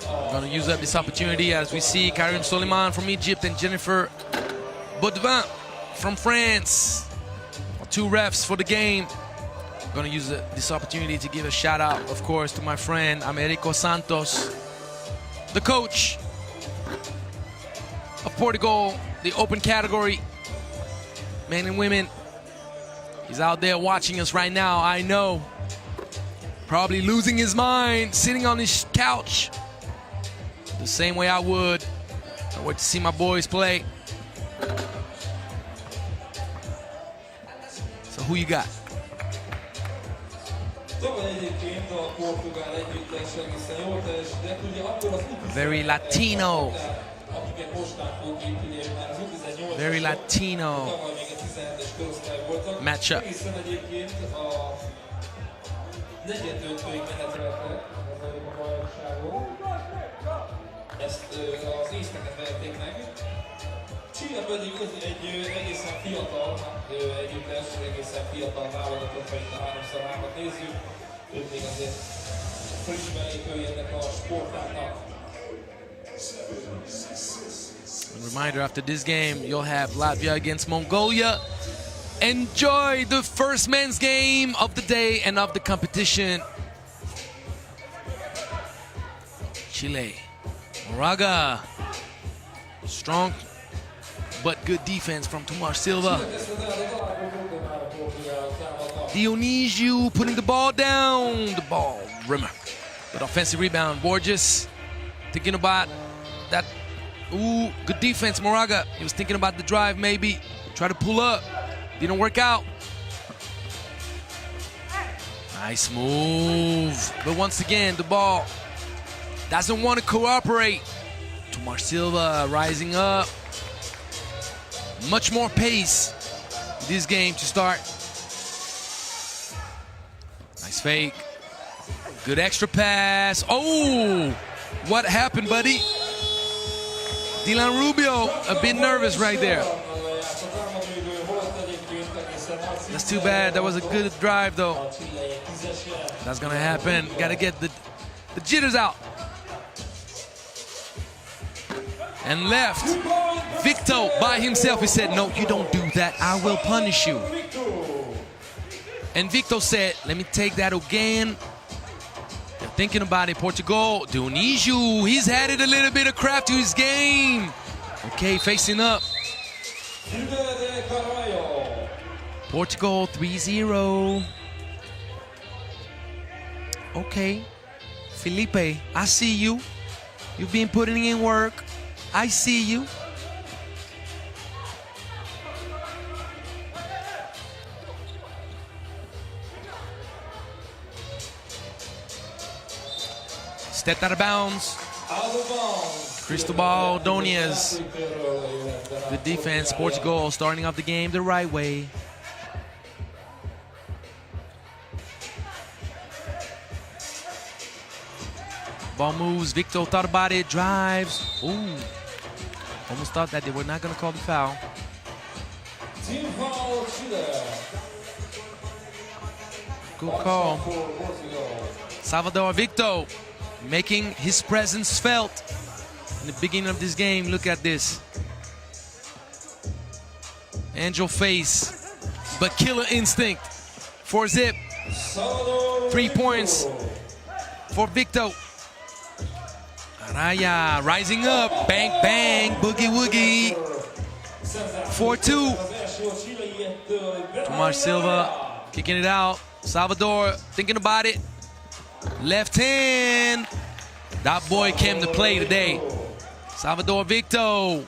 Speaker 1: I'm going to use up this opportunity as we see Karim Soliman from Egypt and Jennifer Baudouin from France, 2 refs for the game. I'm going to use this opportunity to give a shout out, of course, to my friend Americo Santos, the coach of Portugal, the open category, men and women. He's out there watching us right now, I know. Probably losing his mind, sitting on his couch, the same way I would. I wait to see my boys play. So who you got? Very Latino. Very Latino matchup.
Speaker 3: Chile pedig egy egészen fiatal együttes, egészen fiatal válogatott, ha itt a 3x3-at nézzük. Ők még azért friss belépői ennek a sportágnak.
Speaker 1: Reminder, after this game, you'll have Latvia against Mongolia. Enjoy the first men's game of the day and of the competition. Chile, Moraga, strong but good defense from Tomas Silva. Dionisio putting the ball down, the ball rimmer. Good offensive rebound, Borges thinking about that. Ooh, good defense, Moraga. He was thinking about the drive maybe, try to pull up, didn't work out. Nice move, but once again, the ball doesn't want to cooperate. Tomas Silva rising up. Much more pace this game to start. Nice fake. Good extra pass. Oh, what happened, buddy? Dylan Rubio a bit nervous right there. That's too bad. That was a good drive, though. That's gonna happen. Gotta get the jitters out. and left. Victor by himself, he said, no, you don't do that, I will punish you. And Victor said, let me take that again. They're thinking about it, Portugal. Dionísio, he's added a little bit of crap to his game. Okay, facing up. Portugal 3-0. Okay, Felipe, I see you. You've been putting in work. I see you. Stepped out of bounds. Cristobal Donias. Good defense. Portugal starting off the game the right way. Ball moves. Victor thought about it. Drives. Ooh. Almost thought that they were not going to call the foul. Good call. Salvador Victor making his presence felt in the beginning of this game. Look at this. Angel face, but killer instinct for Zip. 3 points for Victor. Araya rising up, bang bang, boogie woogie. 4-2. Tomás Silva kicking it out. Salvador thinking about it. Left hand. That boy came to play today. Salvador Victor.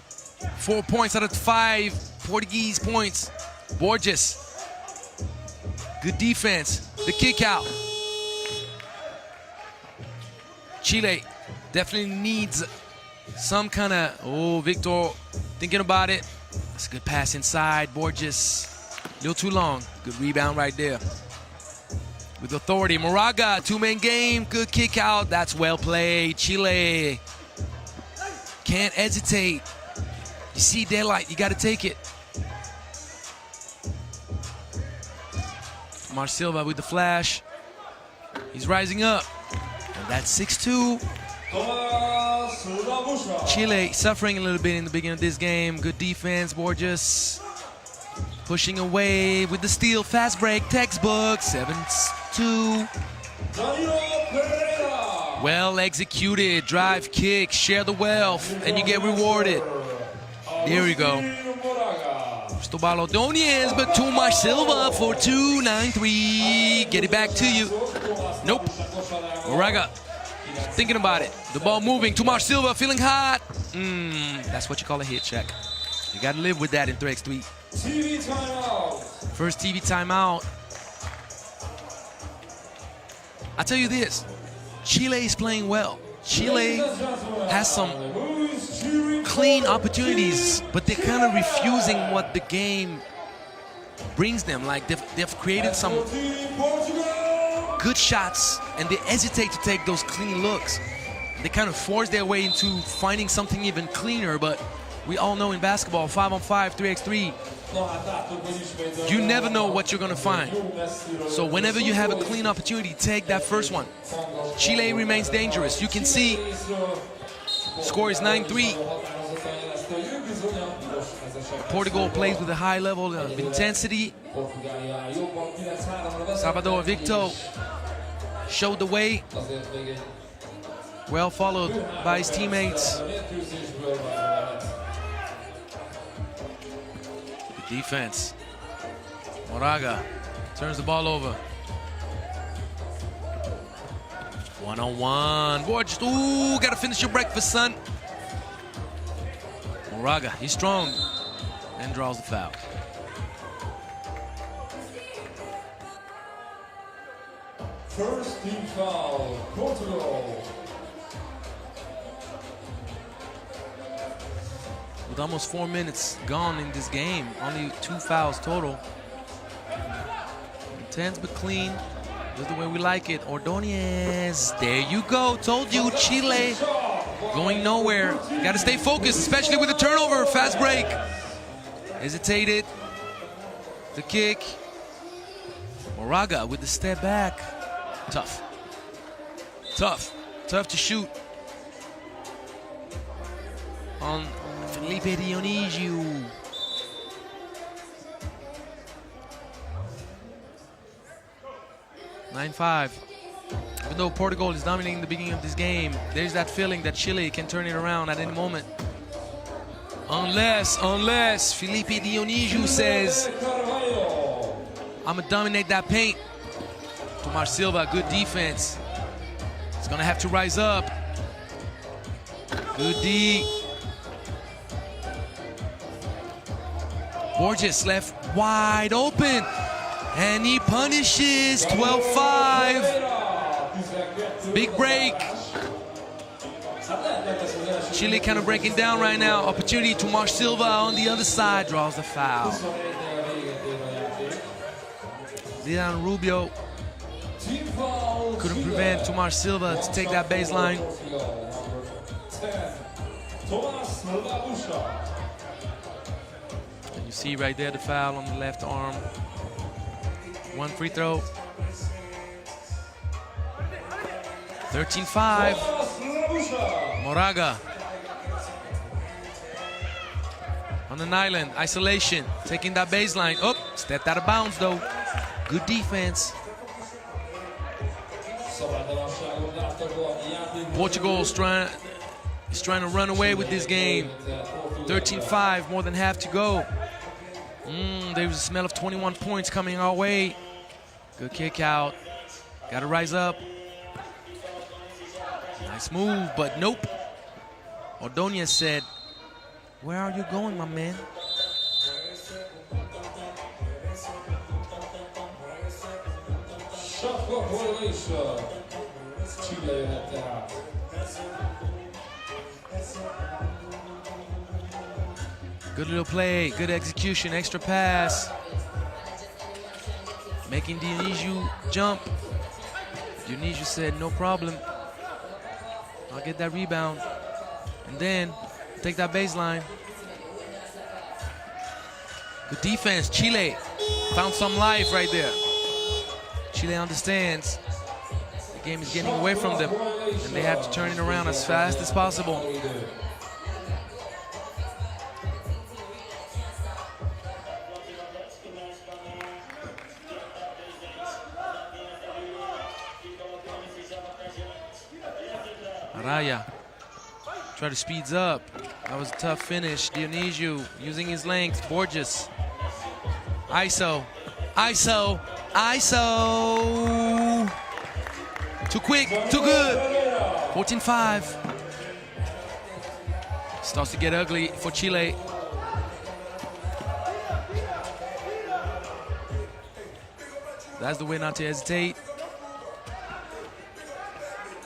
Speaker 1: 4 points out of 5 Portuguese points. Borges. Good defense. The kick out. Chile definitely needs some kind of... Oh, Victor thinking about it. That's a good pass inside. Borges. A little too long. Good rebound right there. With authority. Moraga, two-man game. Good kick out. That's well played. Chile can't hesitate. You see daylight, you got to take it. Tomás Silva with the flash. He's rising up. And that's 6-2. Chile suffering a little bit in the beginning of this game. Good defense. Borges pushing away with the steal. Fast break. Textbook. 7-2. Well executed. Drive kick. Share the wealth. And you get rewarded. There we go. Cristobal Donias, but Tomás Silva for 2-9-3. Get it back to you. Nope. Moraga thinking about it. The ball moving. Tomás Silva feeling hot. That's what you call a hit check. You got to live with that in 3x3. First TV timeout. I tell you this, Chile is playing well. Chile has some clean opportunities, but they're kind of refusing what the game brings them. Like they've created some good shots and they hesitate to take those clean looks. They kind of force their way into finding something even cleaner, but we all know in basketball, 5-on-5, 3x3, you never know what you're gonna find. So whenever you have a clean opportunity, take that first one. Chile remains dangerous. You can see score is 9-3. Portugal plays with a high level of intensity. Salvador Victor showed the way. Well followed by his teammates. Good defense. Moraga turns the ball over. One-on-one. Borges, ooh, gotta finish your breakfast, son. Moraga, he's strong. And draws the foul.
Speaker 3: First team foul, Portugal.
Speaker 1: With almost 4 minutes gone in this game, only 2 fouls total. Intense but clean. Just the way we like it. Ordóñez, there you go. Told you, Chile going nowhere. Got to stay focused, especially with the turnover. Fast break. Hesitated. The kick. Moraga with the step back. Tough. Tough. Tough to shoot. on Felipe Dionisio. (9-5). Even though Portugal is dominating the beginning of this game, there's that feeling that Chile can turn it around at any moment. Unless Felipe Dionisio says, I'm gonna dominate that paint. Tomás Silva, good defense. He's gonna have to rise up. Good D. Borges left wide open. And he punishes 12-5. Big break. Chile kind of breaking down right now. Opportunity to Tomás Silva on the other side. Draws the foul. Leon Rubio couldn't prevent Tomás Silva to take that baseline. And you see right there the foul on the left arm. One free throw. 13-5. Moraga. On an island, isolation, taking that baseline. Oh, stepped out of bounds though. Good defense. Portugal is trying to run away with this game. 13-5, more than half to go. There's a smell of 21 points coming our way. Good kick out. Got to rise up. Nice move, but nope. Ordonez said, where are you going, my man? Good little play, good execution, extra pass. Making Dionisio jump. Dionisio said, no problem. I'll get that rebound. And then take that baseline. Good defense, Chile. Found some life right there. Chile understands the game is getting away from them and they have to turn it around as fast as possible. Araya try to speeds up. That was a tough finish. Dionisio using his length. Borges. ISO. ISO. ISO. Too quick. Too good. 14-5. Starts to get ugly for Chile. That's the way not to hesitate.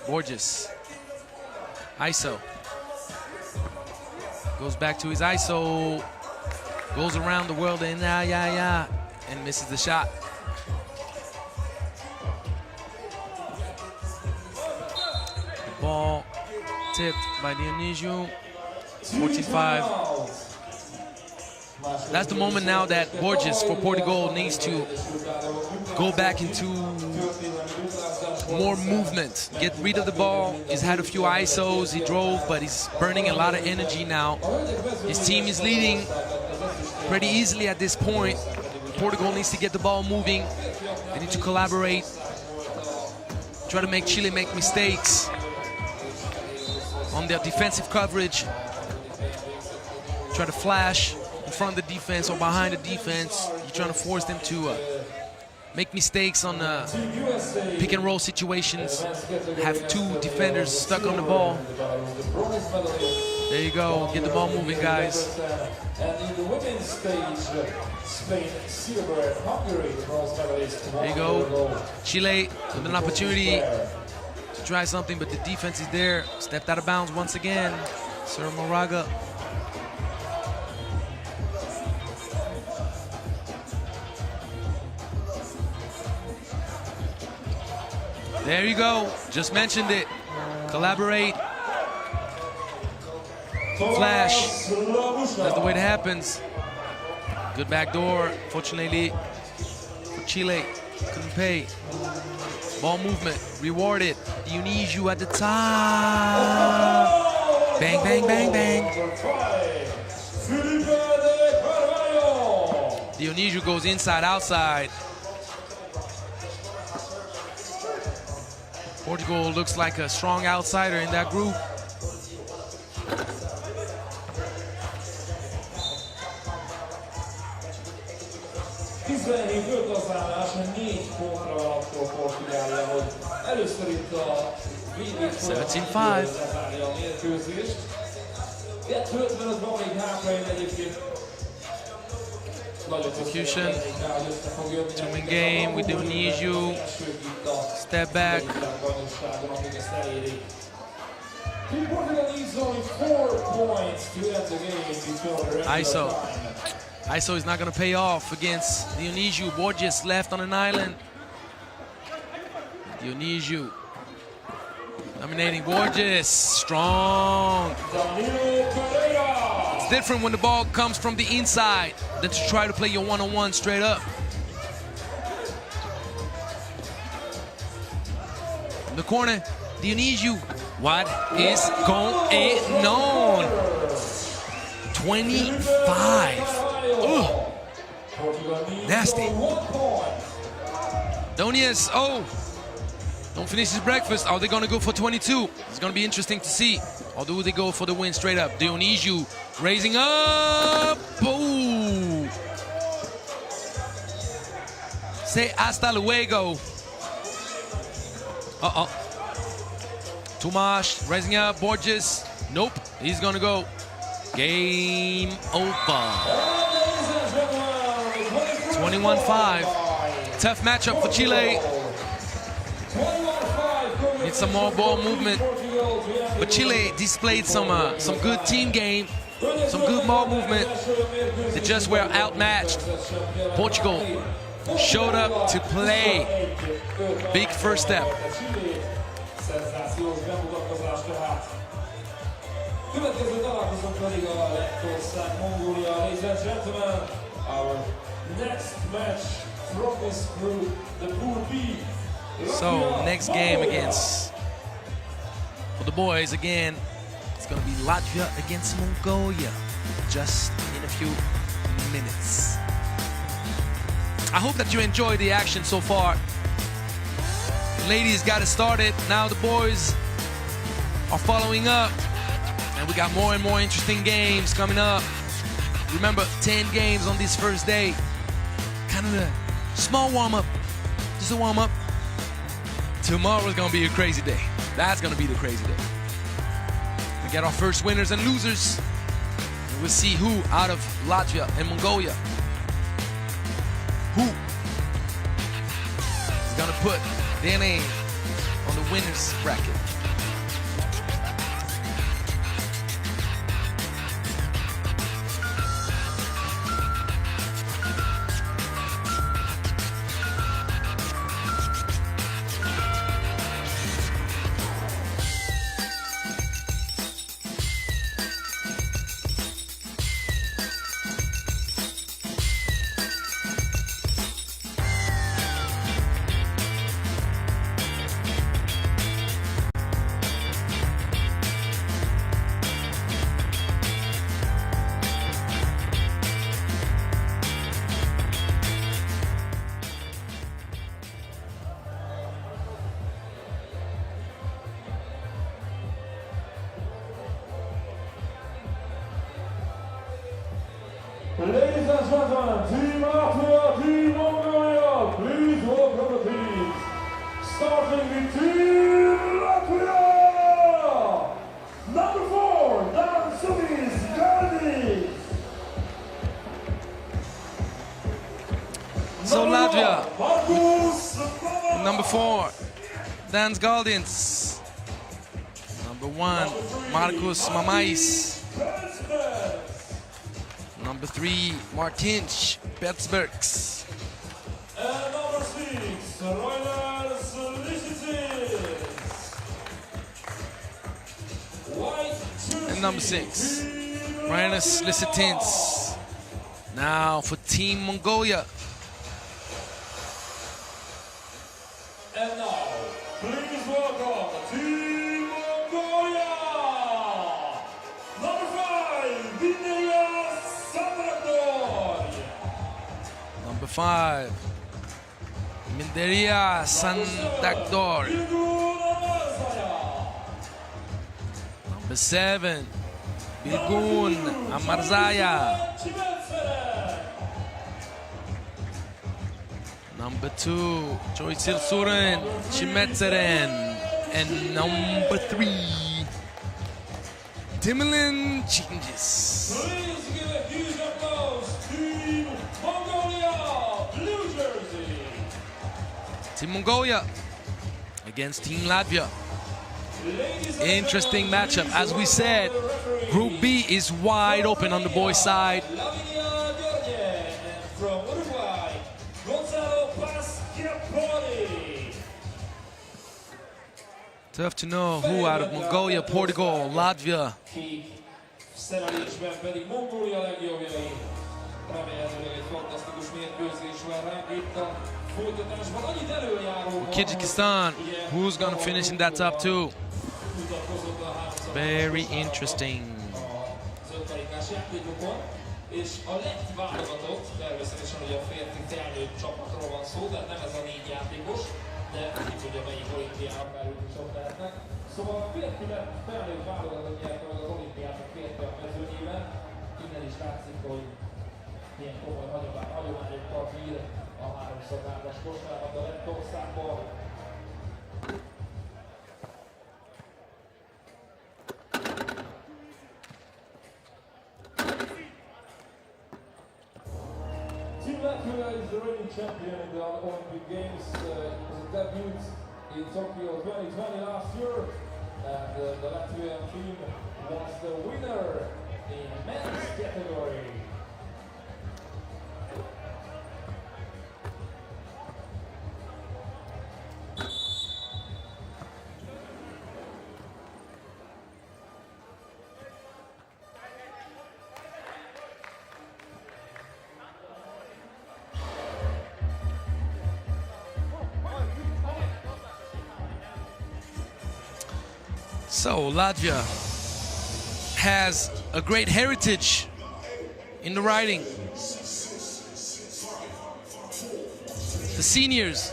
Speaker 1: Borges. ISO. Goes back to his ISO. Goes around the world and and misses the shot. The ball tipped by Dionisio. 14-5. That's the moment now that Borges for Portugal needs to go back into more movement, get rid of the ball. He's had a few ISOs, he drove, but he's burning a lot of energy now. His team is leading pretty easily at this point. Portugal needs to get the ball moving. They need to collaborate, try to make Chile make mistakes on their defensive coverage, try to flash in front of the defense or behind the defense. You're trying to force them to make mistakes on pick and roll situations, have two defenders stuck on the ball. There you go, get the ball moving, guys.
Speaker 3: And in the women's stage, Spain silver, Hungary bronze medalist.
Speaker 1: There you go. Chile with an opportunity to try something, but the defense is there. Stepped out of bounds once again. Sir Moraga. There you go. Just mentioned it. Collaborate. Flash. That's the way it happens. Good backdoor. Fortunately for Chile, couldn't pay. Ball movement rewarded. Dionisio at the top. Bang, bang, bang, bang. Dionisio goes inside, outside. Portugal looks like a strong outsider in that group. Execution. Two-man game with Dionisio. Step back. ISO. ISO is not going to pay off against Dionisio. Borges left on an island. Dionisio dominating Borges. Strong. It's different when the ball comes from the inside than to try to play your one-on-one straight up. In the corner, Dionisio. What is going on? 25. Ugh. Nasty. Donias, oh. Don't finish his breakfast. Are they going to go for 22? It's going to be interesting to see. Or do they go for the win straight up? Dionisio raising up. Ooh. Say hasta luego. Uh-oh. Tomasz raising up. Borges. Nope. He's going to go. Game over. 21-5. Tough matchup for Chile. Need some more ball movement. But Chile displayed some good team game, some good ball movement. They just were outmatched. Portugal showed up to play. Big first step.
Speaker 3: Következő találkozónk pedig a Lettország, Mongolia. Ladies and gentlemen, our next match from this group, the Pool B.
Speaker 1: So next game against, for the boys again, it's going to be Latvia against Mongolia, just in a few minutes. I hope that you enjoyed the action so far. The ladies got it started, now the boys are following up. And we got more and more interesting games coming up. Remember, 10 games on this first day. Kind of a small warm-up, just a warm-up. Tomorrow's gonna be a crazy day. That's gonna be the crazy day. We get our first winners and losers. And we'll see who out of Latvia and Mongolia, who is gonna put their name on the winners bracket.
Speaker 3: Ladies and gentlemen, Team Latvia, Team Mongolia, please welcome the teams. Starting with Team Latvia! Number 4, Dan Sumis Gardis.
Speaker 1: So Latvia, number 4, Dan Galdins. Number 1, Markus Mamais. Number 3, Martins Petzbergs.
Speaker 3: And number 6, Reuters Licitins.
Speaker 1: And number 6, Reuters Licitins. Now for Team Mongolia.
Speaker 3: And now, please welcome Team Mongolia!
Speaker 1: 5. Minderia Sandakdor. Number 7. Bilgun Amarzaya. Number 2, Joycil Suren, Chimetseren. And number 3, Timilin Chinggis.
Speaker 3: Please give a huge applause to Mongolia, Blue Jersey.
Speaker 1: Team Mongolia against Team Latvia. Interesting matchup. As we said, Group B is wide open on the boys' side.
Speaker 3: Latvia, Georgia, and from Uruguay, Gonzalo Paschiapoli.
Speaker 1: Tough to know who out of Mongolia, Portugal, Latvia.
Speaker 3: Szerelésben pedig Mongólia legjobbjai. Remélhetőleg egy fantasztikus mérkőzés vár ránk itt a folytatásban. Annyit előjáróban.
Speaker 1: Kyrgyzstan, who's gonna finish in that top 2?
Speaker 3: Mutatkozott a 300
Speaker 1: Very interesting.
Speaker 3: az ötkarikás játékokon. És a lett válogatott, természetesen ugye a férfi felnőtt csapatról van szó, de nem ez a 4 játékos, de ki tudja melyik olimpián, akár ők is ott lehetnek. Szóval a férfi felnőtt válogatott nyerte meg az olimpiát a férfiak mezőnyében. Innen is látszik, hogy milyen komoly hagyományokkal bír a 3x3-as kosárlabda Lettországban. Team Latvia is the reigning champion in the Olympic Games. It was a debut in Tokyo 2020 last year, and the Latvian team was the winner in men's category.
Speaker 1: So Latvia has a great heritage in the riding. The seniors,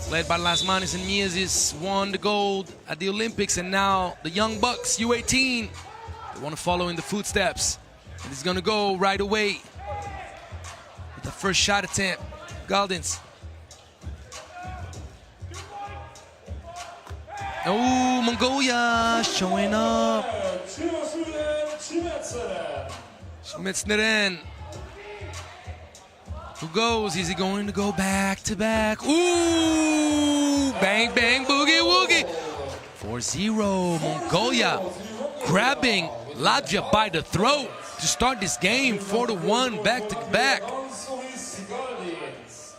Speaker 1: led by Lasmanis and Miezis, won the gold at the Olympics, and now the young bucks, U18, they want to follow in the footsteps. And it's going to go right away with the first shot attempt. Galdins. Oh, Mongolia showing up. Schmitzneren. Who goes? Is he going to go back to back? Ooh! Bang, bang, boogie, woogie. 4-0. Mongolia grabbing Latvia by the throat to start this game. 4-1, back to back.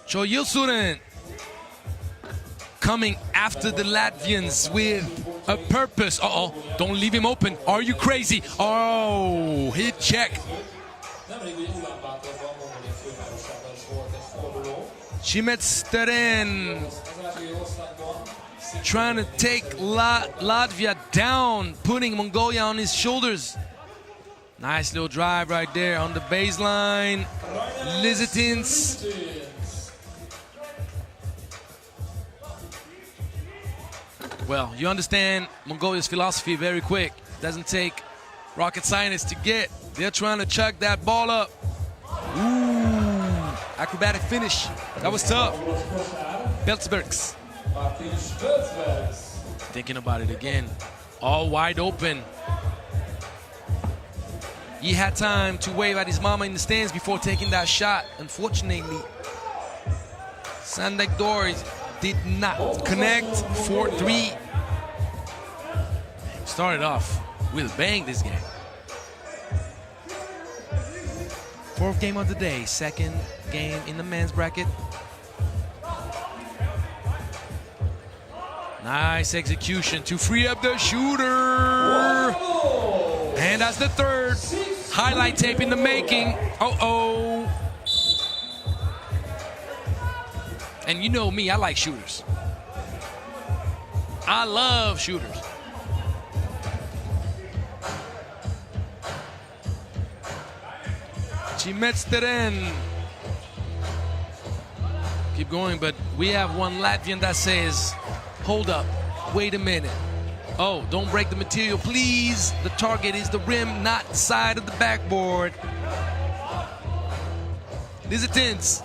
Speaker 1: Choyilsuren coming after the Latvians with a purpose. Uh-oh, don't leave him open. Are you crazy? Oh, hit check. Chimetseren trying to take Latvia down, putting Mongolia on his shoulders. Nice little drive right there on the baseline. Lizitins. Well, you understand Mongolia's philosophy very quick. Doesn't take rocket science to get. They're trying to chuck that ball up. Ooh, acrobatic finish. That was tough. Beltsbergs. Thinking about it again. All wide open. He had time to wave at his mama in the stands before taking that shot. Unfortunately, Sandakdor did not connect. 4-3. Started off with a bang this game. Fourth game of the day, second game in the men's bracket. Nice execution to free up the shooter. And that's the third highlight tape in the making. Uh-oh. And you know me, I like shooters. I love shooters. Chimetseren. keep going, but we have one Latvian that says, hold up, wait a minute. Oh, don't break the material, please. The target is the rim, not the side of the backboard. Visitants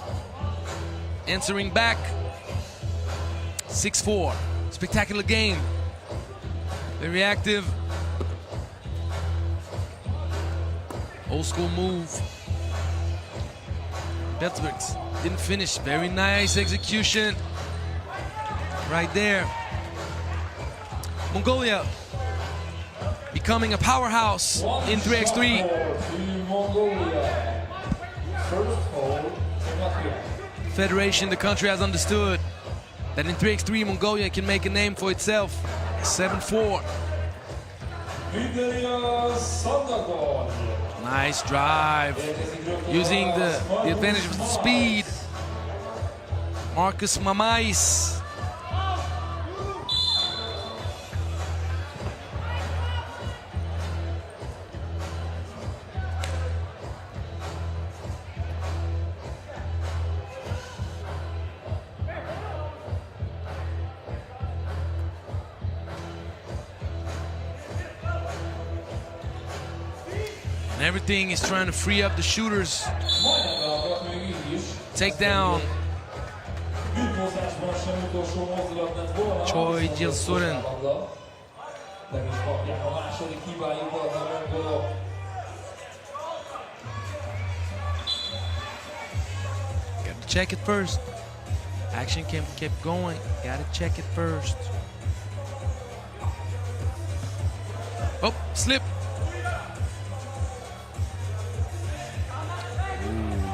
Speaker 1: answering back. 6-4. Spectacular game. Very active. Old school move. Belzbergs didn't finish. Very nice execution. Right there. Mongolia becoming a powerhouse in 3x3. Federation, the country has understood that in 3x3 Mongolia can make a name for itself. 7-4. Nice drive. Using the advantage of the speed. Marcus Mamais. And everything is trying to free up the shooters. Take down Choi Jil-Surin. Got to check it first. Action kept going. Got to check it first. Oh, slip.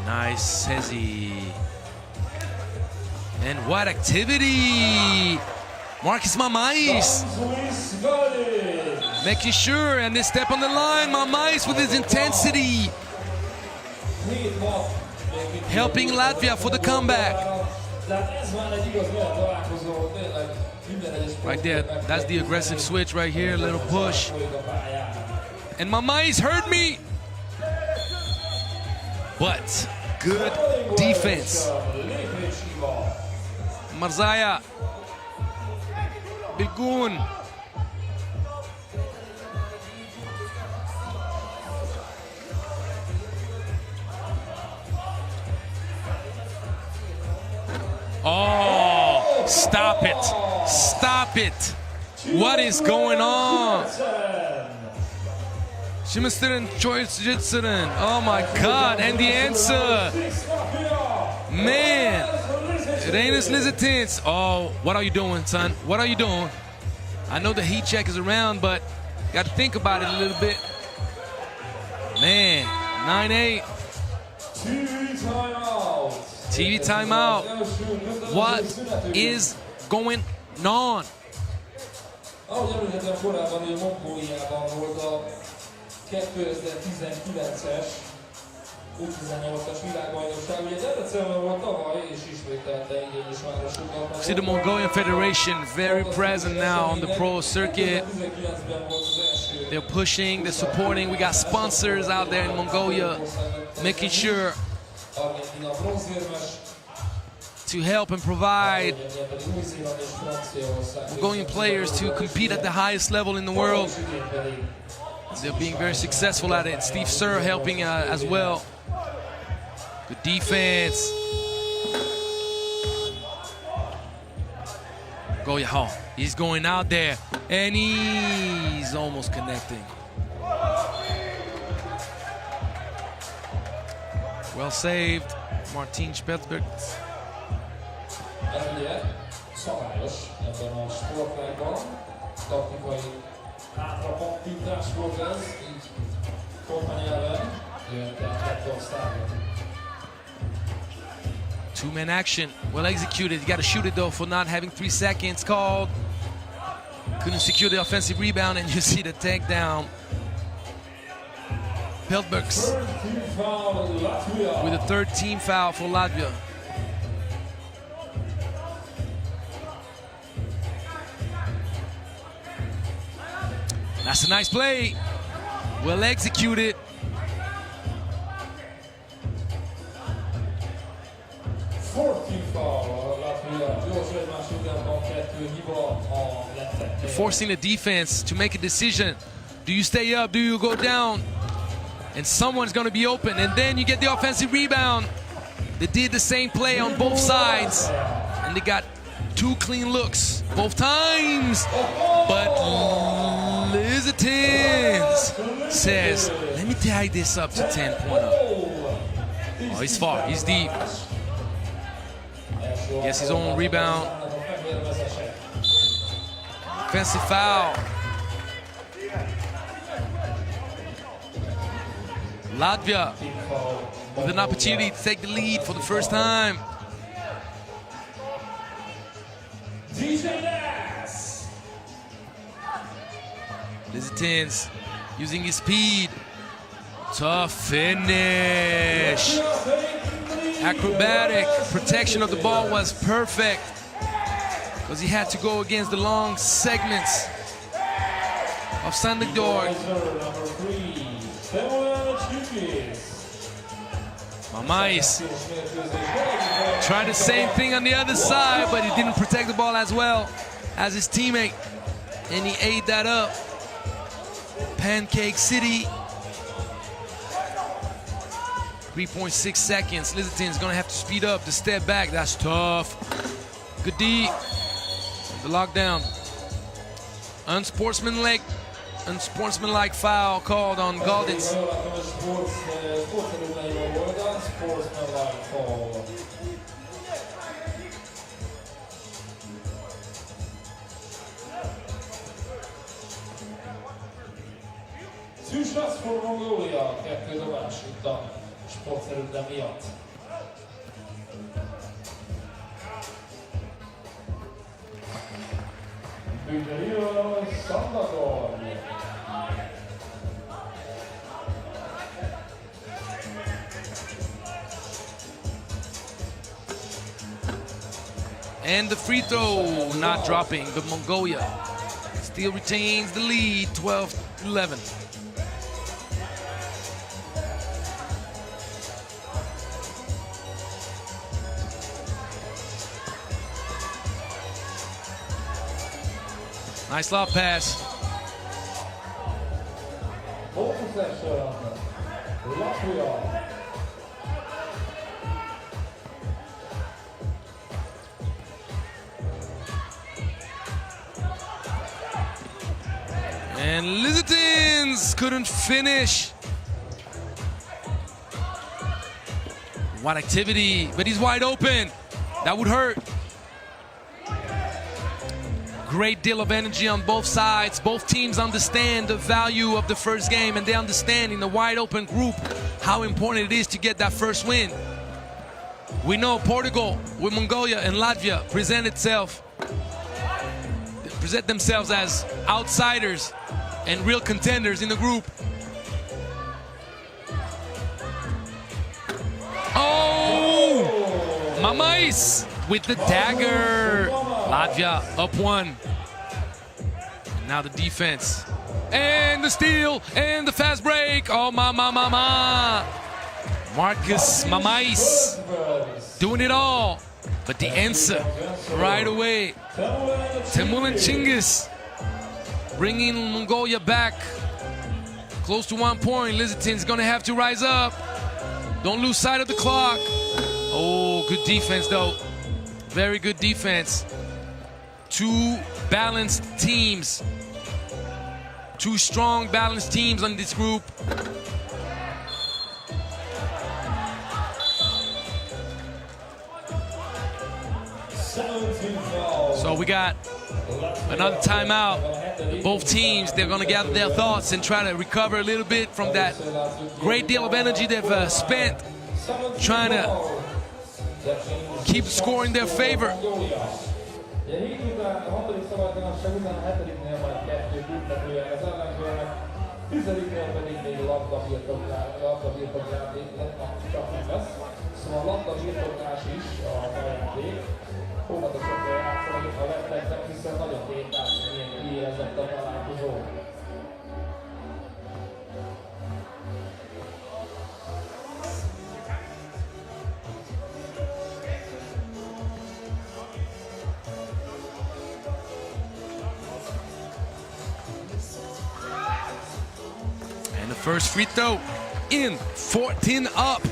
Speaker 1: Nice, Hezi. And what activity! Marcus Mamais making sure, and this step on the line, Mamais with his intensity. Helping Latvia for the comeback. Right there, that's the aggressive switch right here, little push. And Mamais heard me. But good defense. Marzaya. Bilgun. Oh, stop it. Stop it. What is going on? Shimistirin, Choice-Jitsirin. Oh my God, and the answer. Man. Reines Lizitins. Oh, what are you doing, son? What are you doing? I know the heat check is around, but got to think about it a little bit. Man, 9-8. TV timeout. What is going on?
Speaker 3: Ahogy említettem korábban, hogy Mongóliában volt a 2019-es U18-as világbajnokság. Ugye Debrecenben volt tavaly, és ismételte igényes városokat.
Speaker 1: See the Mongolian Federation very present now on the pro circuit. They're pushing, they're supporting. We got sponsors out there in Mongolia making sure to help and provide Mongolian players to compete at the highest level in the world. They're being very successful at it. Steve Sir helping as well. Good defense. Mongolia Hall. He's going out there and he's almost connecting. Well saved, Martin Spetsberg.
Speaker 3: Ez ugye szabályos ebben a sportágban, taktikai hátrapattintás volt ez, így kompanyelven jön tehát osztályban.
Speaker 1: Two-man action, well executed. You got to shoot it though for not having 3 seconds called. Couldn't secure the offensive rebound, and you see the takedown. Peltbergs with a third team foul for Latvia. That's a nice play. Well executed.
Speaker 3: Fourth team foul.
Speaker 1: Forcing the defense to make a decision. Do you stay up? Do you go down? And someone's going to be open, and then you get the offensive rebound. They did the same play on both sides, and they got 2 clean looks both times. But Lizitins says, let me tie this up to 10-pointer. Oh, he's far, he's deep. Gets his own rebound. Offensive foul. Latvia with an opportunity to take the lead for the first time. Lizitins using his speed. Tough finish. Acrobatic protection of the ball was perfect because he had to go against the long segments of Sandegdorf. Mamais tried the same thing on the other side, but he didn't protect the ball as well as his teammate, and he ate that up. Pancake City. 3.6 seconds. Lizitins gonna have to speed up to step back. That's tough. Good D. The lockdown. Unsportsmanlike foul called on Galdins.
Speaker 3: Two shots for Mongolia, 2 dobás itt a sportszerűtlen miatt. Ügyelő Sandagor.
Speaker 1: And the free throw not dropping, but Mongolia still retains the lead, 12-11. Nice lob pass.
Speaker 3: Ball possession. Latvia.
Speaker 1: And Lizitins couldn't finish. What activity, but he's wide open. That would hurt. Great deal of energy on both sides. Both teams understand the value of the first game, and they understand in the wide open group how important it is to get that first win. We know Portugal with Mongolia and Latvia present themselves as outsiders and real contenders in the group. Oh! Mamais with the dagger. Latvia up 1. Now the defense. And the steal and the fast break. Oh, Marcus Mamais doing it all. But the answer right away. Temulen Chingiz bringing Mongolia back close to 1 point. Lizitin's gonna have to rise up. Don't lose sight of the clock. Oh, good defense though. Very good defense. 2 balanced teams. 2 strong, balanced teams on this group. So we got another timeout. Both teams, they're gonna gather their thoughts and try to recover a little bit from that great deal of energy they've spent trying to keep the score in their favor. First free throw in, 14 up.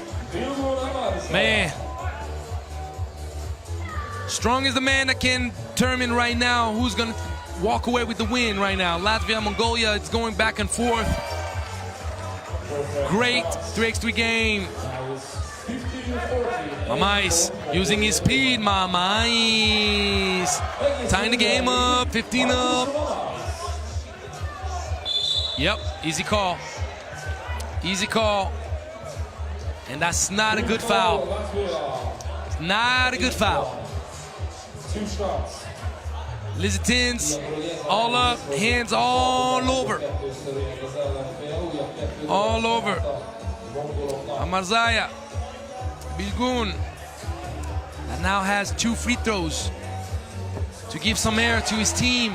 Speaker 1: Man. Strong is the man that can determine right now who's going to walk away with the win right now. Latvia, Mongolia, it's going back and forth. Great 3x3 game. Mamais using his speed, Mamais. Tying the game up, 15 up. Yep, easy call. Easy call. And that's not a good foul. It's not a good foul. Lizitins all up, hands all over. All over. Amarzaya, Bilgun, that now has 2 free throws to give some air to his team.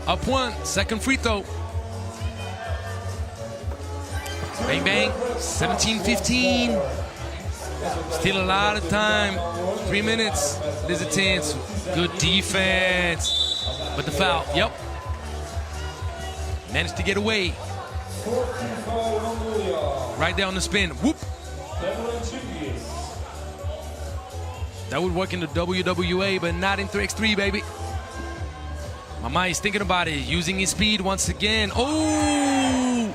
Speaker 1: Up 1, second free throw. Bang, bang, 17-15. Still a lot of time, 3 minutes. Lizitins, good defense. But the foul, yep. Managed to get away. Right there on the spin, whoop. That would work in the WWA, but not in 3x3, baby. Mamai is thinking about it, using his speed once again. Oh!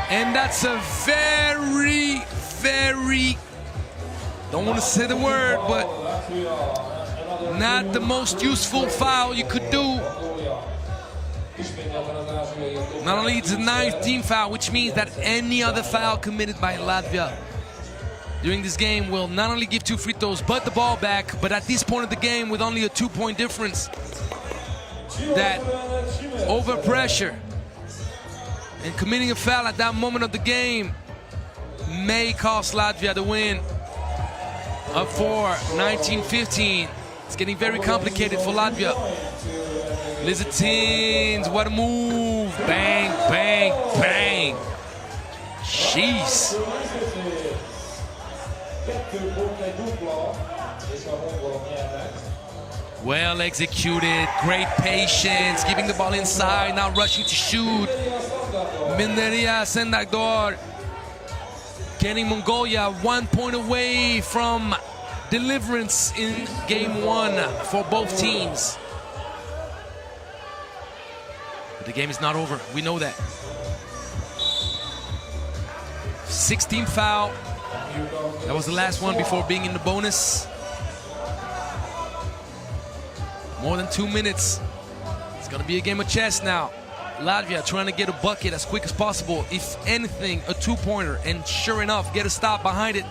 Speaker 1: And that's a very, don't want to say the word, but not the most useful foul you could do. Not only it's a 9th team foul, which means that any other foul committed by Latvia during this game will not only give 2 free throws, but the ball back. But at this point of the game, with only a 2-point difference, that over pressure and committing a foul at that moment of the game may cost Latvia the win. Up 4, 19-15. It's getting very complicated for Latvia. Lizitins, what a move. Bang, bang, bang. Jeez. Well executed, great patience, giving the ball inside, now rushing to shoot. Minderia Sendagdor getting Mongolia 1 point away from deliverance in game 1 for both teams. But the game is not over, we know that. 16th foul. That was the last one before being in the bonus. More than 2 minutes. It's gonna be a game of chess now. Latvia trying to get a bucket as quick as possible. If anything, a 2-pointer, and sure enough, get a stop behind it.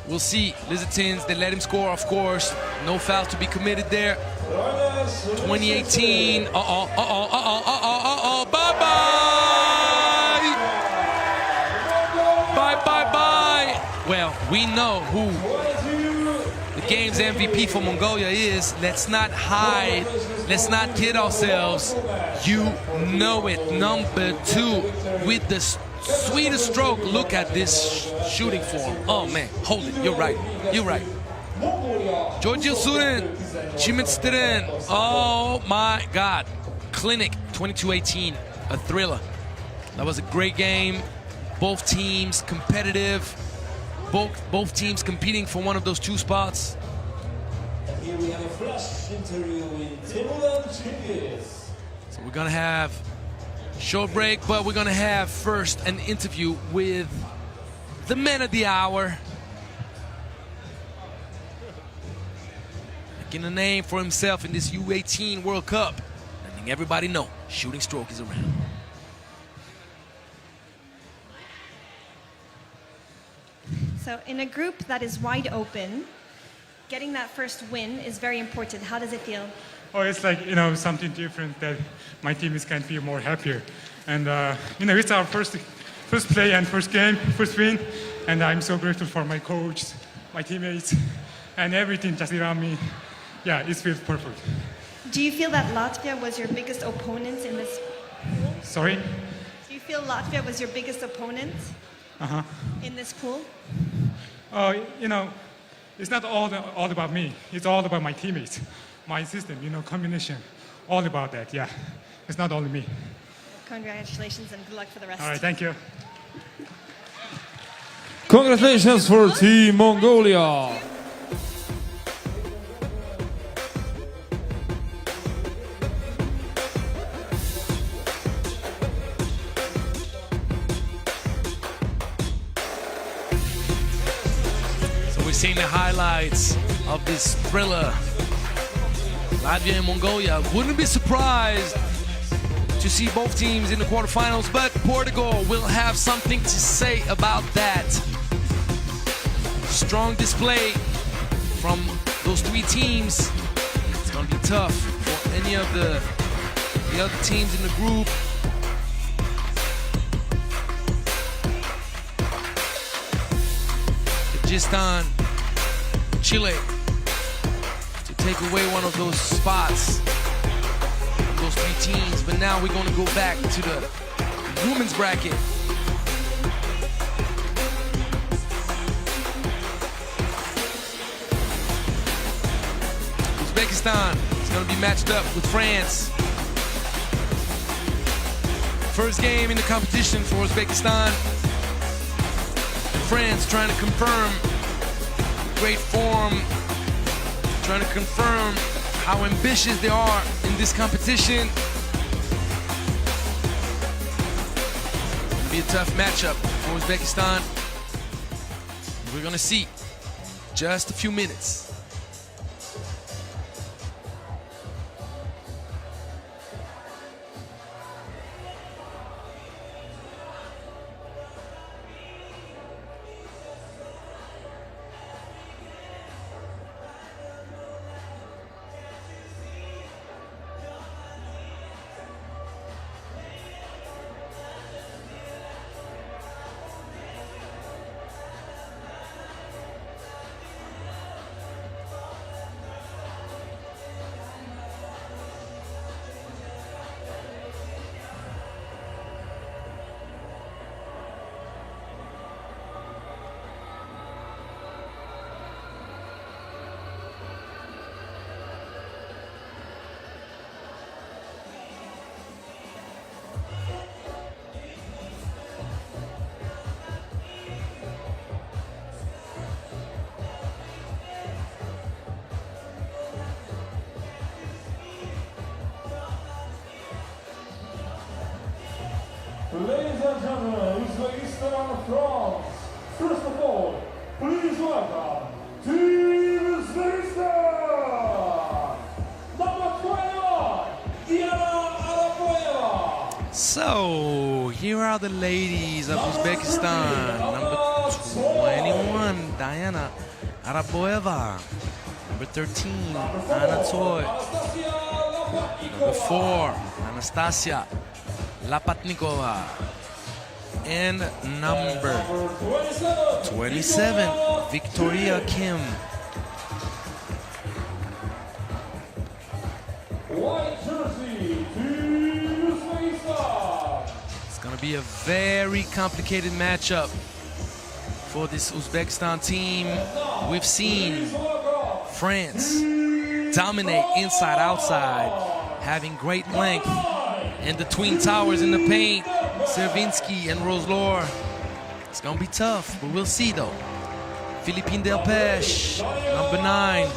Speaker 1: We'll see. Lizitins, they let him score, of course. No fouls to be committed there. 2018. Bye-bye! Bye-bye-bye! Well, we know who the game's MVP for Mongolia is. Let's not hide. Let's not kid ourselves. You know it. Number 2 with the sweetest stroke. Look at this shooting form. Oh man, hold it. You're right. You're right. Georgia Surin, Chimit. Oh my God. Clinic 22-18. A thriller. That was a great game. Both teams competitive. Both teams competing for one of those 2 spots.
Speaker 3: Here we have a flash interview with Timberland Chile.
Speaker 1: So we're gonna have a short break, but we're gonna have first an interview with the man of the hour. Making a name for himself in this U18 World Cup. Letting everybody know shooting stroke is around.
Speaker 4: So in a group that is wide open, getting that first win is very important. How does it feel?
Speaker 6: Oh, it's like, something different that my team is kind of feel more happier. And, it's our first play and first game, first win. And I'm so grateful for my coach, my teammates, and everything just around me. Yeah, it feels perfect.
Speaker 4: Do you feel that Latvia was your biggest opponent in this pool?
Speaker 6: Sorry?
Speaker 4: Do you feel Latvia was your biggest opponent? in this pool?
Speaker 6: You know, it's not all about me. It's all about my teammates, my system, you know, combination. All about that, yeah. It's not only me.
Speaker 4: Congratulations and good luck for the rest.
Speaker 6: All right, thank you.
Speaker 7: Congratulations for Team Mongolia.
Speaker 1: So we're seeing the highlights of this thriller. Latvia and Mongolia. Wouldn't be surprised to see both teams in the quarterfinals, but Portugal will have something to say about that. Strong display from those three teams. It's gonna be tough for any of the other teams in the group. Kyrgyzstan, Chile, to take away one of those spots from those three teams. But now we're gonna go back to the women's bracket. Uzbekistan is going to be matched up with France. First game in the competition for Uzbekistan. France trying to confirm great form, trying to confirm how ambitious they are in this competition. It'll be a tough matchup for Uzbekistan. We're going to see just a few minutes.
Speaker 8: Ladies and gentlemen, Uzbekistan, France. First of all, please welcome Team Uzbekistan! Number 21, Diana Arapoeva.
Speaker 1: So, here are the ladies of Uzbekistan. Number 21, Diana Arapoeva. Number 13, Anatoy. Number 4, Anastasia Lapatnikova. And number 27, Victoria Kim.
Speaker 8: White jersey, Team Uzbekistan.
Speaker 1: It's going to be a very complicated matchup for this Uzbekistan team. We've seen France dominate inside outside, having great length, and the twin towers in the paint, Servinsky and Roselor. It's gonna be tough, but we'll see though. Philippine Delpeche, number 9.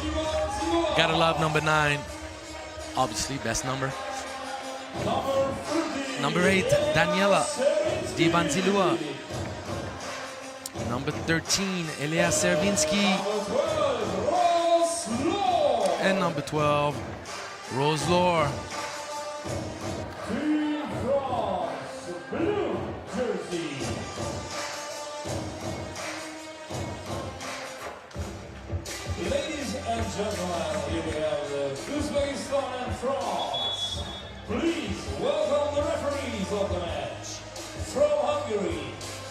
Speaker 1: Gotta love number 9. Obviously, best number. Number 8, Daniela Dibanzilua. Number 13, Elias Servinsky. And number 12, Roselor.
Speaker 8: Blue jersey. Ladies and gentlemen, here we have Uzbekistan and France. Please welcome the referees of the match. From Hungary,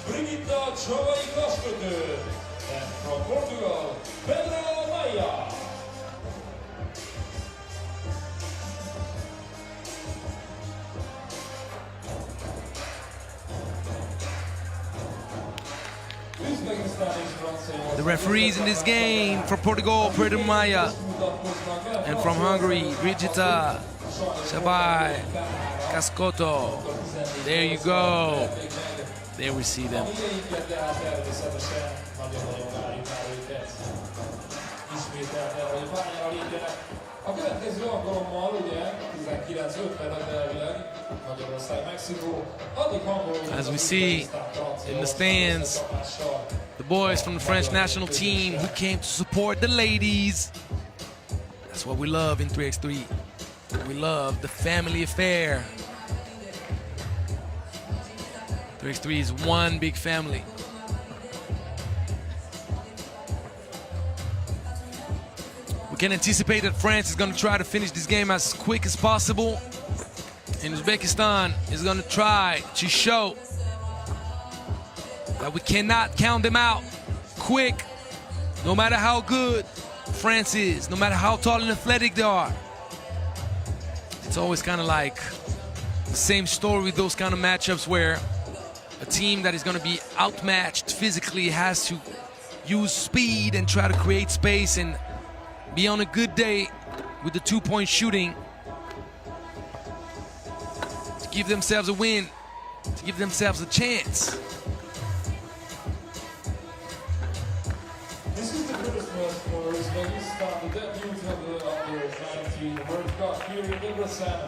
Speaker 8: Brigitta Csavai-Kaskötő, and from Portugal, Pedro Maia.
Speaker 1: The referees in this game from Portugal, Pedro Maia, and from Hungary, Brigita Shabai Cascotto. There you go. There we see them.
Speaker 3: A következő alkalommal, ugye, 19.55 elvileg, Magyarország, Mexikó, addig hangolunk.
Speaker 1: As we see in the stands, the boys from the French national team who came to support the ladies. That's what we love in 3x3. We love the family affair. 3x3 is one big family. We can anticipate that France is going to try to finish this game as quick as possible. And Uzbekistan is going to try to show that we cannot count them out quick, no matter how good France is, no matter how tall and athletic they are. It's always kind of like the same story with those kind of matchups where a team that is going to be outmatched physically has to use speed and try to create space and be on a good day with the two-point shooting to give themselves a win, to give themselves a chance.
Speaker 3: This is the first match for Uzbekistan, the debut of the U18 World Cup here in Debrecen.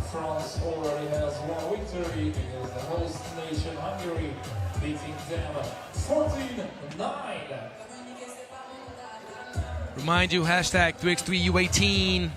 Speaker 3: France already has one victory against the host nation Hungary, beating them 14-9.
Speaker 1: Remind you, hashtag 3x3 U18.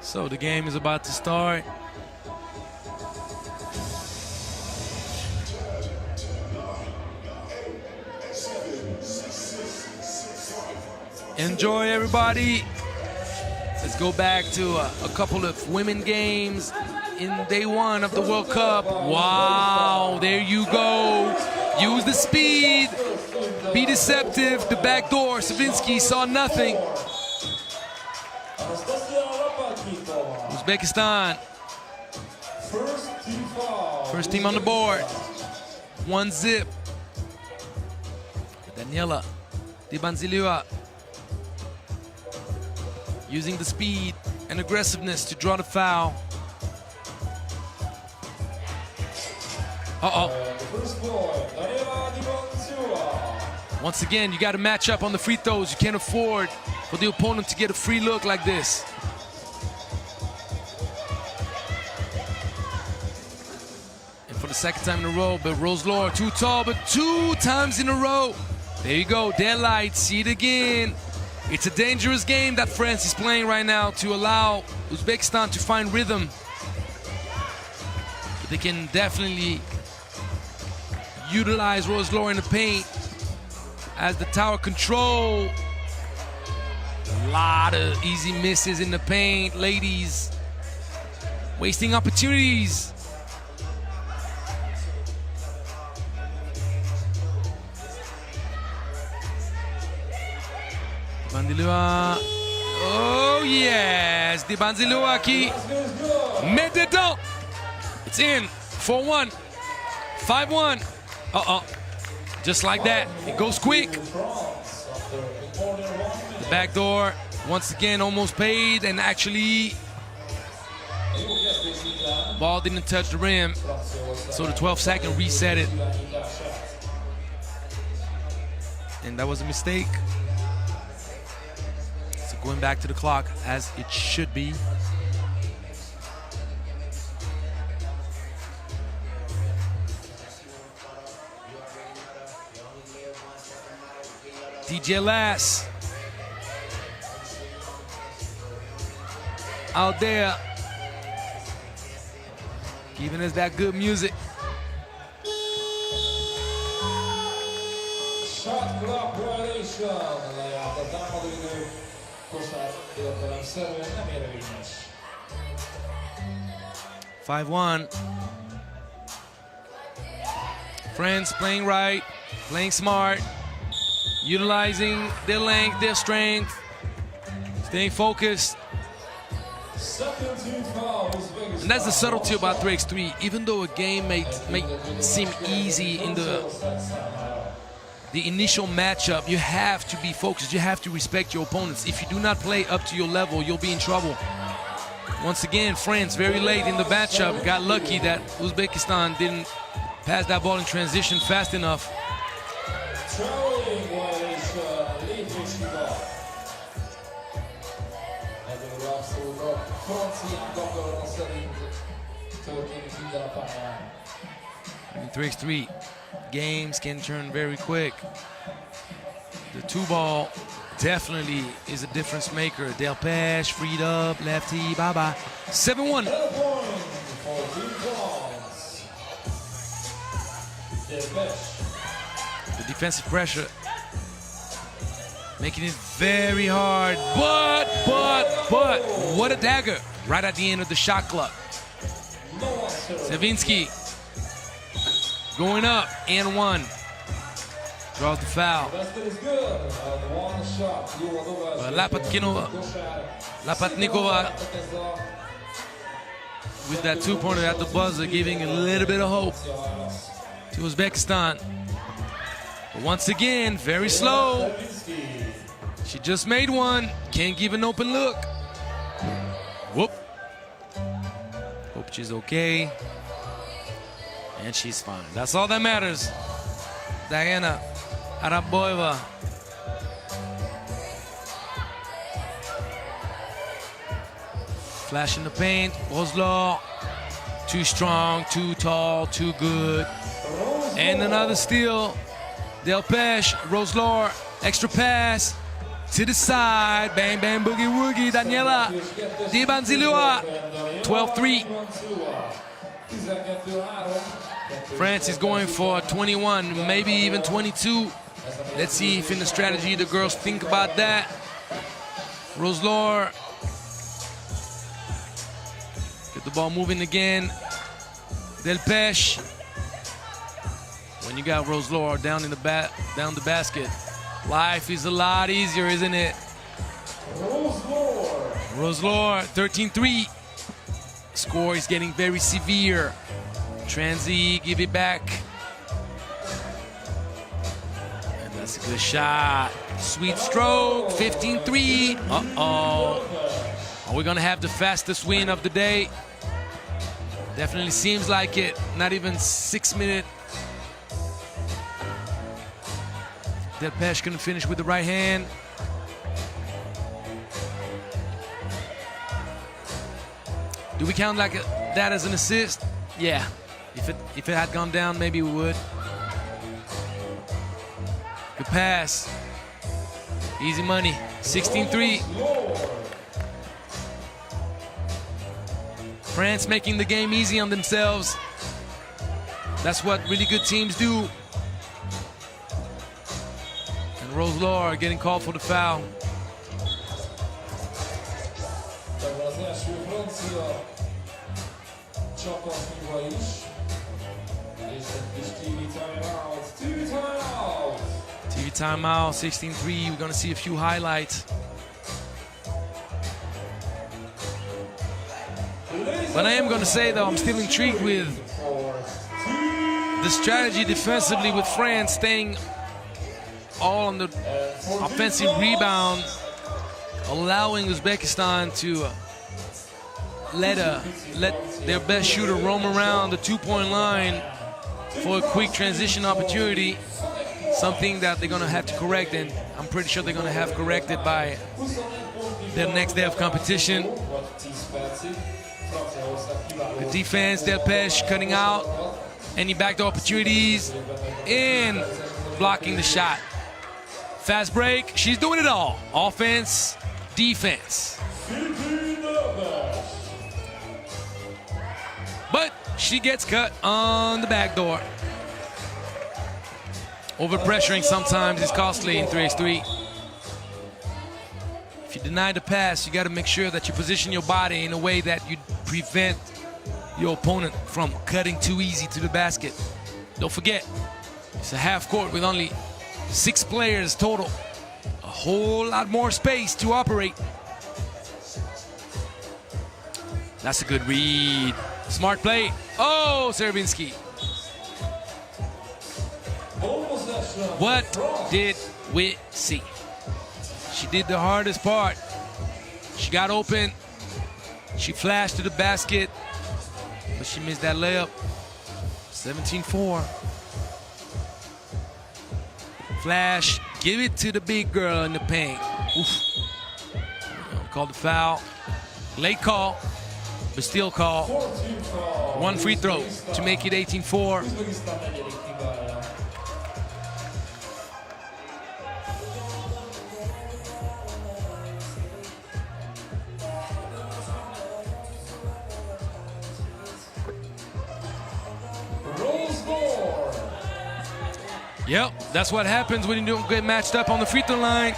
Speaker 1: So the game is about to start. Enjoy, everybody. Let's go back to a couple of women games in day one of the World Cup. Wow, there you go. Use the speed. Be deceptive. The back door. Savinsky saw nothing. Uzbekistan. First team on the board. 1-0. Daniela Dibanziliwa using the speed and aggressiveness to draw the foul. Once again, you got to match up on the free throws. You can't afford for the opponent to get a free look like this. And for the second time in a row, but Rose-Lore too tall, but 2 times in a row. There you go, daylight, see it again. It's a dangerous game that France is playing right now to allow Uzbekistan to find rhythm. But they can definitely utilize Rose-Lore in the paint as the tower control. A lot of easy misses in the paint. Ladies wasting opportunities. Dibanziliwa. Oh yes, Dibanziliwa qui met dedans. It's in. 4-1. 5-1. Just like that. It goes quick. The back door once again almost paid, and actually ball didn't touch the rim, so the 12-second reset it. And that was a mistake. So going back to the clock as it should be. DJ Lass out there Giving us that good music.
Speaker 3: Shot clock violation. Lejárt a támadóidő. Kosár értelemszerűen nem érvényes.
Speaker 1: 5-1. France playing right, playing smart, utilizing their length, their strength, staying focused.
Speaker 3: Second team foul, Uzbekistan.
Speaker 1: And that's the subtlety about 3x3. Even though a game may seem easy in the initial matchup, you have to be focused. You have to respect your opponents. If you do not play up to your level, you'll be in trouble. Once again, France very late in the matchup got lucky that Uzbekistan didn't pass that ball in transition fast enough.
Speaker 3: Traveling violation, lépéshiba. Egyelőre abszolút a franciák akarata szerint történik minden a pályán.
Speaker 1: In 3x3, games can turn very quick. The two ball definitely is a difference maker. Del Pesh freed up, lefty, bye-bye. 7-1. The defensive pressure making it very hard, but what a dagger right at the end of the shot clock. Savinsky going up and one. Draws the foul. Lapatnikova with that two-pointer at the buzzer, giving a little bit of hope to Uzbekistan. But once again, very slow. She just made one. Can't give an open look. Whoop. Hope she's okay. And she's fine. That's all that matters. Diana Araboeva. Flash in the paint. Roslaw. Too strong, too tall, too good. And another steal. Del Pesh, Roslaw, extra pass to the side. Bang, bang, boogie, woogie. Daniela Dibanzilua. 12-3. France is going for 21, maybe even 22. Let's see if in the strategy the girls think about that. Roslaw. Get the ball moving again. Del Pesh. When you got Roslaw down in the down the basket, life is a lot easier, isn't it? Roslaw, 13-3. Score is getting very severe. Transy, give it back. And that's a good shot. Sweet stroke, 15-3. Uh-oh. Are we gonna have the fastest win of the day? Definitely seems like it. Not even 6 minutes. Del Pesh gonna finish with the right hand. Do we count like that as an assist? Yeah. If it had gone down, maybe we would. Good pass. Easy money. 16-3. France making the game easy on themselves. That's what really good teams do. And Roslaw getting called for the foul. TV timeout, 16-3. We're gonna see a few highlights. But I am gonna say though, I'm still intrigued with the strategy defensively with France staying all on the offensive rebound, allowing Uzbekistan to let their best shooter roam around the two-point line for a quick transition opportunity, something that they're gonna have to correct, and I'm pretty sure they're gonna have corrected by their next day of competition. The defense, Del Pesh cutting out any backdoor opportunities and blocking the shot. Fast break, she's doing it all. Offense, defense. But She gets cut on the back door. Overpressuring sometimes is costly in 3x3. If you deny the pass, you got to make sure that you position your body in a way that you prevent your opponent from cutting too easy to the basket. Don't forget, it's a half court with only 6 players total. A whole lot more space to operate. That's a good read. Smart play. Oh, Servinski. What did we see? She did the hardest part. She got open. She flashed to the basket, but she missed that layup. 17-4. Flash. Give it to the big girl in the paint. Oof. Called the foul. Late call, but still call. 1 free throw to make it 18-4. Yep, that's what happens when you don't get matched up on the free throw line.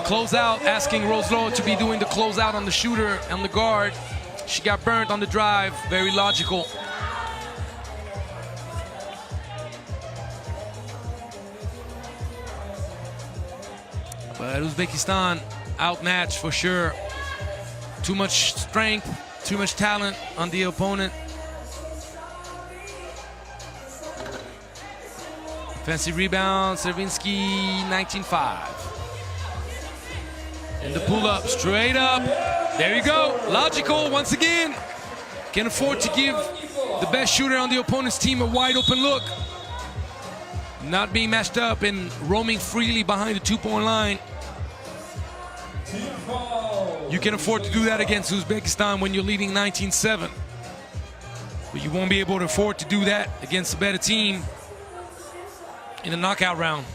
Speaker 1: Close out, asking Roslo to be doing the closeout on the shooter and the guard. She got burnt on the drive, very logical. But Uzbekistan outmatched for sure. Too much strength, too much talent on the opponent. Fancy rebound, Servinski, 19-5. And the pull-up, straight up. There you go, logical once again. Can afford to give the best shooter on the opponent's team a wide open look. Not being matched up and roaming freely behind the 2-point line. You can afford to do that against Uzbekistan when you're leading 19-7. But you won't be able to afford to do that against a better team in the knockout round.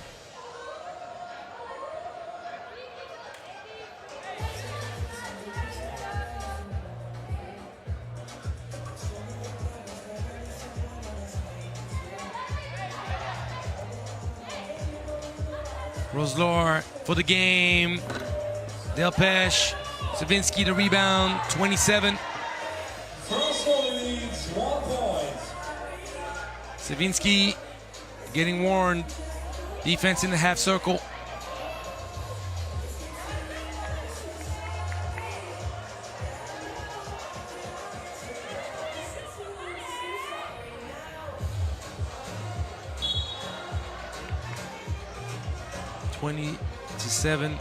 Speaker 1: Roslor for the game. Delpesh, Servinski the rebound, 27. Servinski getting warned. Defense in the half circle. (20-7).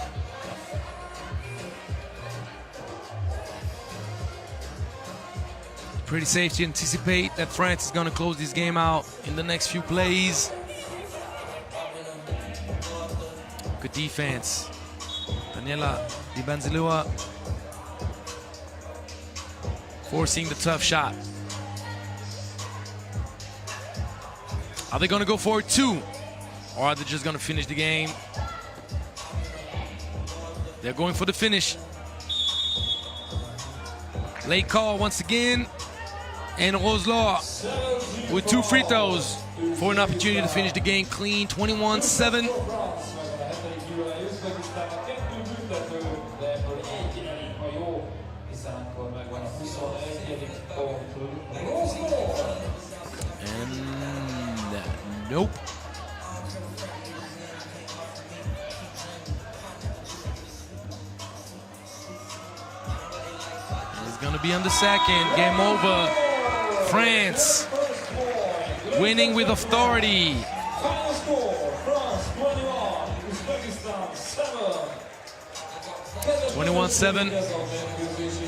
Speaker 1: Pretty safe to anticipate that France is going to close this game out in the next few plays. Good defense. Daniela Di Banzilua forcing the tough shot. Are they going to go for it too? Or are they just going to finish the game? They're going for the finish. Late call once again. And Roslor with 2 free throws for an opportunity to finish the game clean, 21-7. And nope. It's gonna be on the second, game over. France winning with authority. 21-7.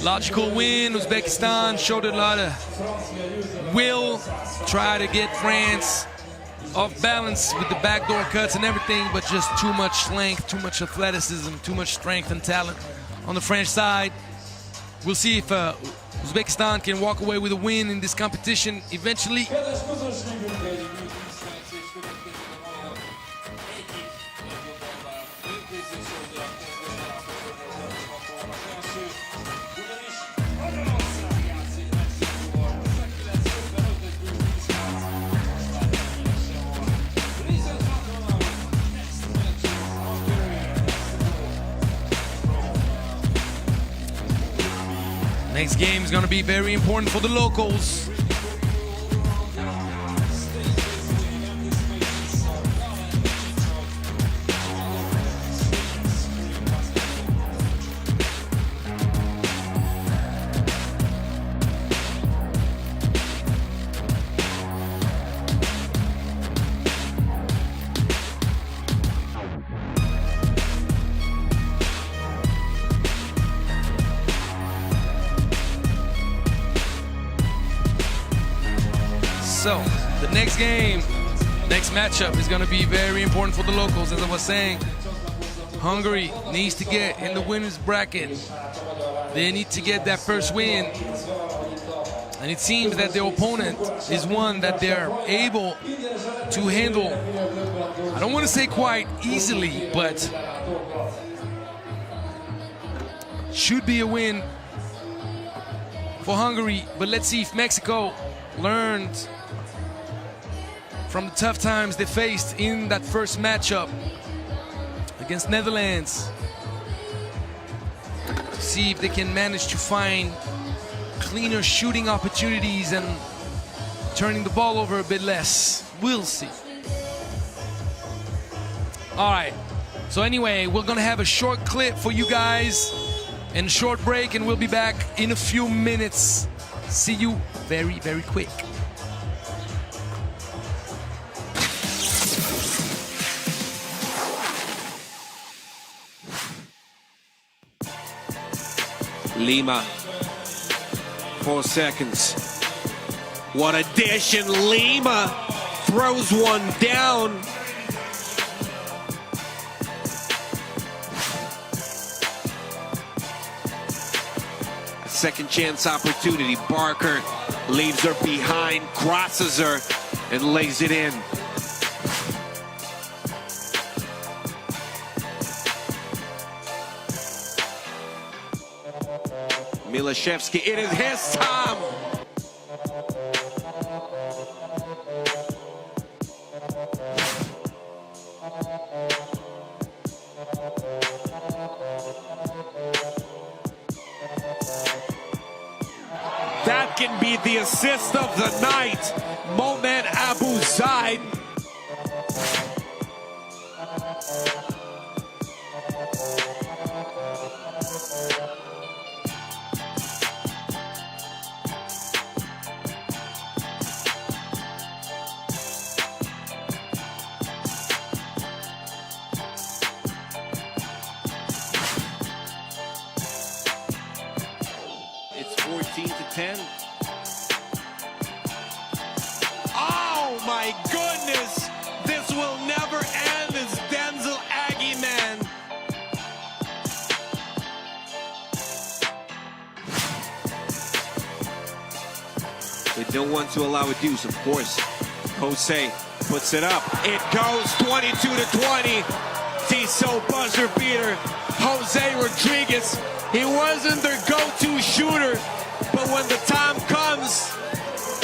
Speaker 1: Logical win. Uzbekistan showed a lot of will, try to get France off balance with the backdoor cuts and everything, but just too much length, too much athleticism, too much strength and talent on the French side. We'll see if Uzbekistan can walk away with a win in this competition eventually. Next game is going to be very important for the locals. So, the next game, next matchup is going to be very important for the locals. As I was saying, Hungary needs to get in the winner's bracket. They need to get that first win. And it seems that their opponent is one that they're able to handle, I don't want to say quite easily, but should be a win for Hungary. But let's see if Mexico learned from the tough times they faced in that first matchup against Netherlands, to see if they can manage to find cleaner shooting opportunities and turning the ball over a bit less. We'll see. All right, so anyway, we're gonna have a short clip for you guys and a short break, and we'll be back in a few minutes. See you very, very quick.
Speaker 9: Lima, 4 seconds. What a dish, and Lima throws one down. Second chance opportunity. Barker leaves her behind, crosses her, and lays it in. Milashevsky, it is his time. That can be the assist of the night. Mohamed Abu Zaid. It's 14-10. Oh my goodness! This will never end. It's Denzel Aggie, man. They don't want to allow a deuce, of course. Jose puts it up. It goes 22-20. Tissot buzzer beater. Jose Rodriguez. He wasn't their go-to shooter, but when the time comes,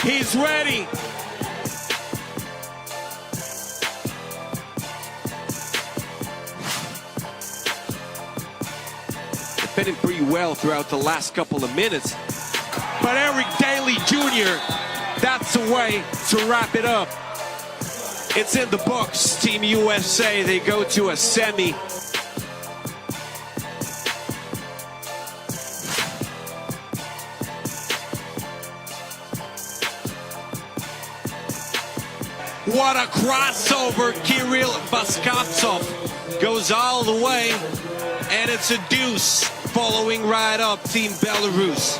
Speaker 9: he's ready. Defending pretty well throughout the last couple of minutes. But Eric Daly Jr., that's the way to wrap it up. It's in the books. Team USA, they go to a semi. What a crossover. Kirill Baskaptsov goes all the way, and it's a deuce following right up Team Belarus.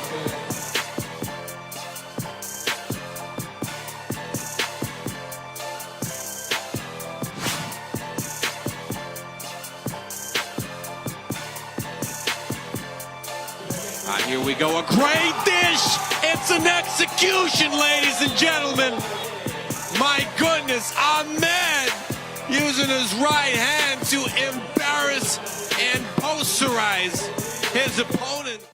Speaker 9: Here we go, a great dish. It's an execution, ladies and gentlemen. My goodness, Ahmed using his right hand to embarrass and posterize his opponent.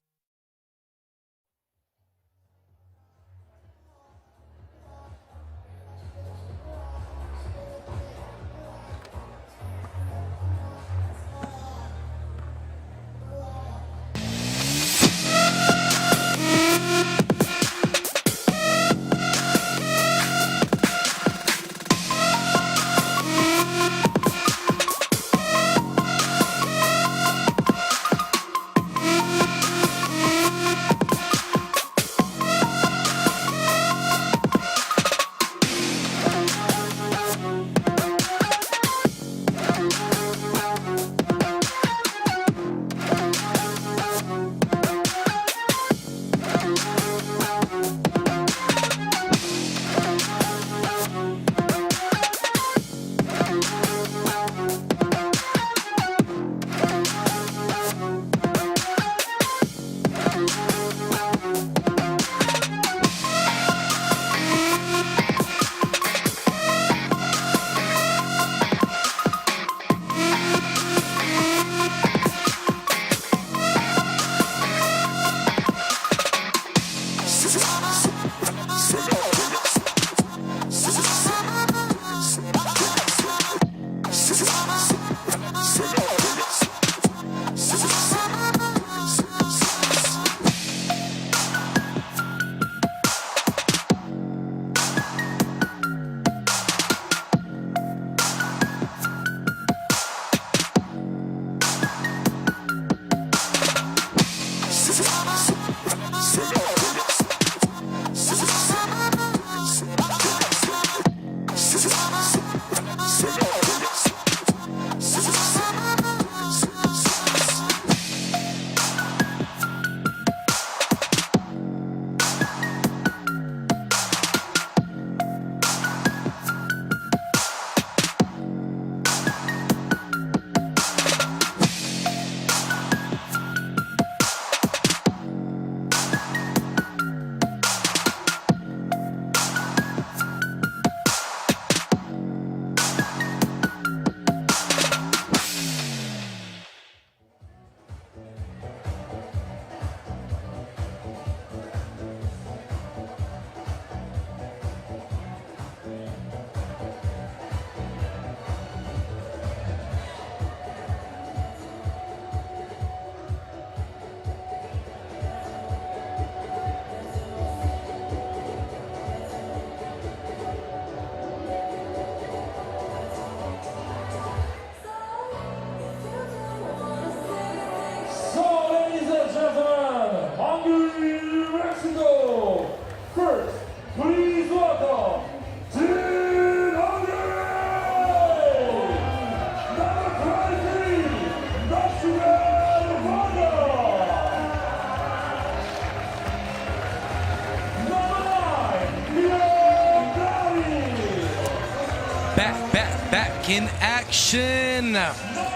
Speaker 1: Back in action.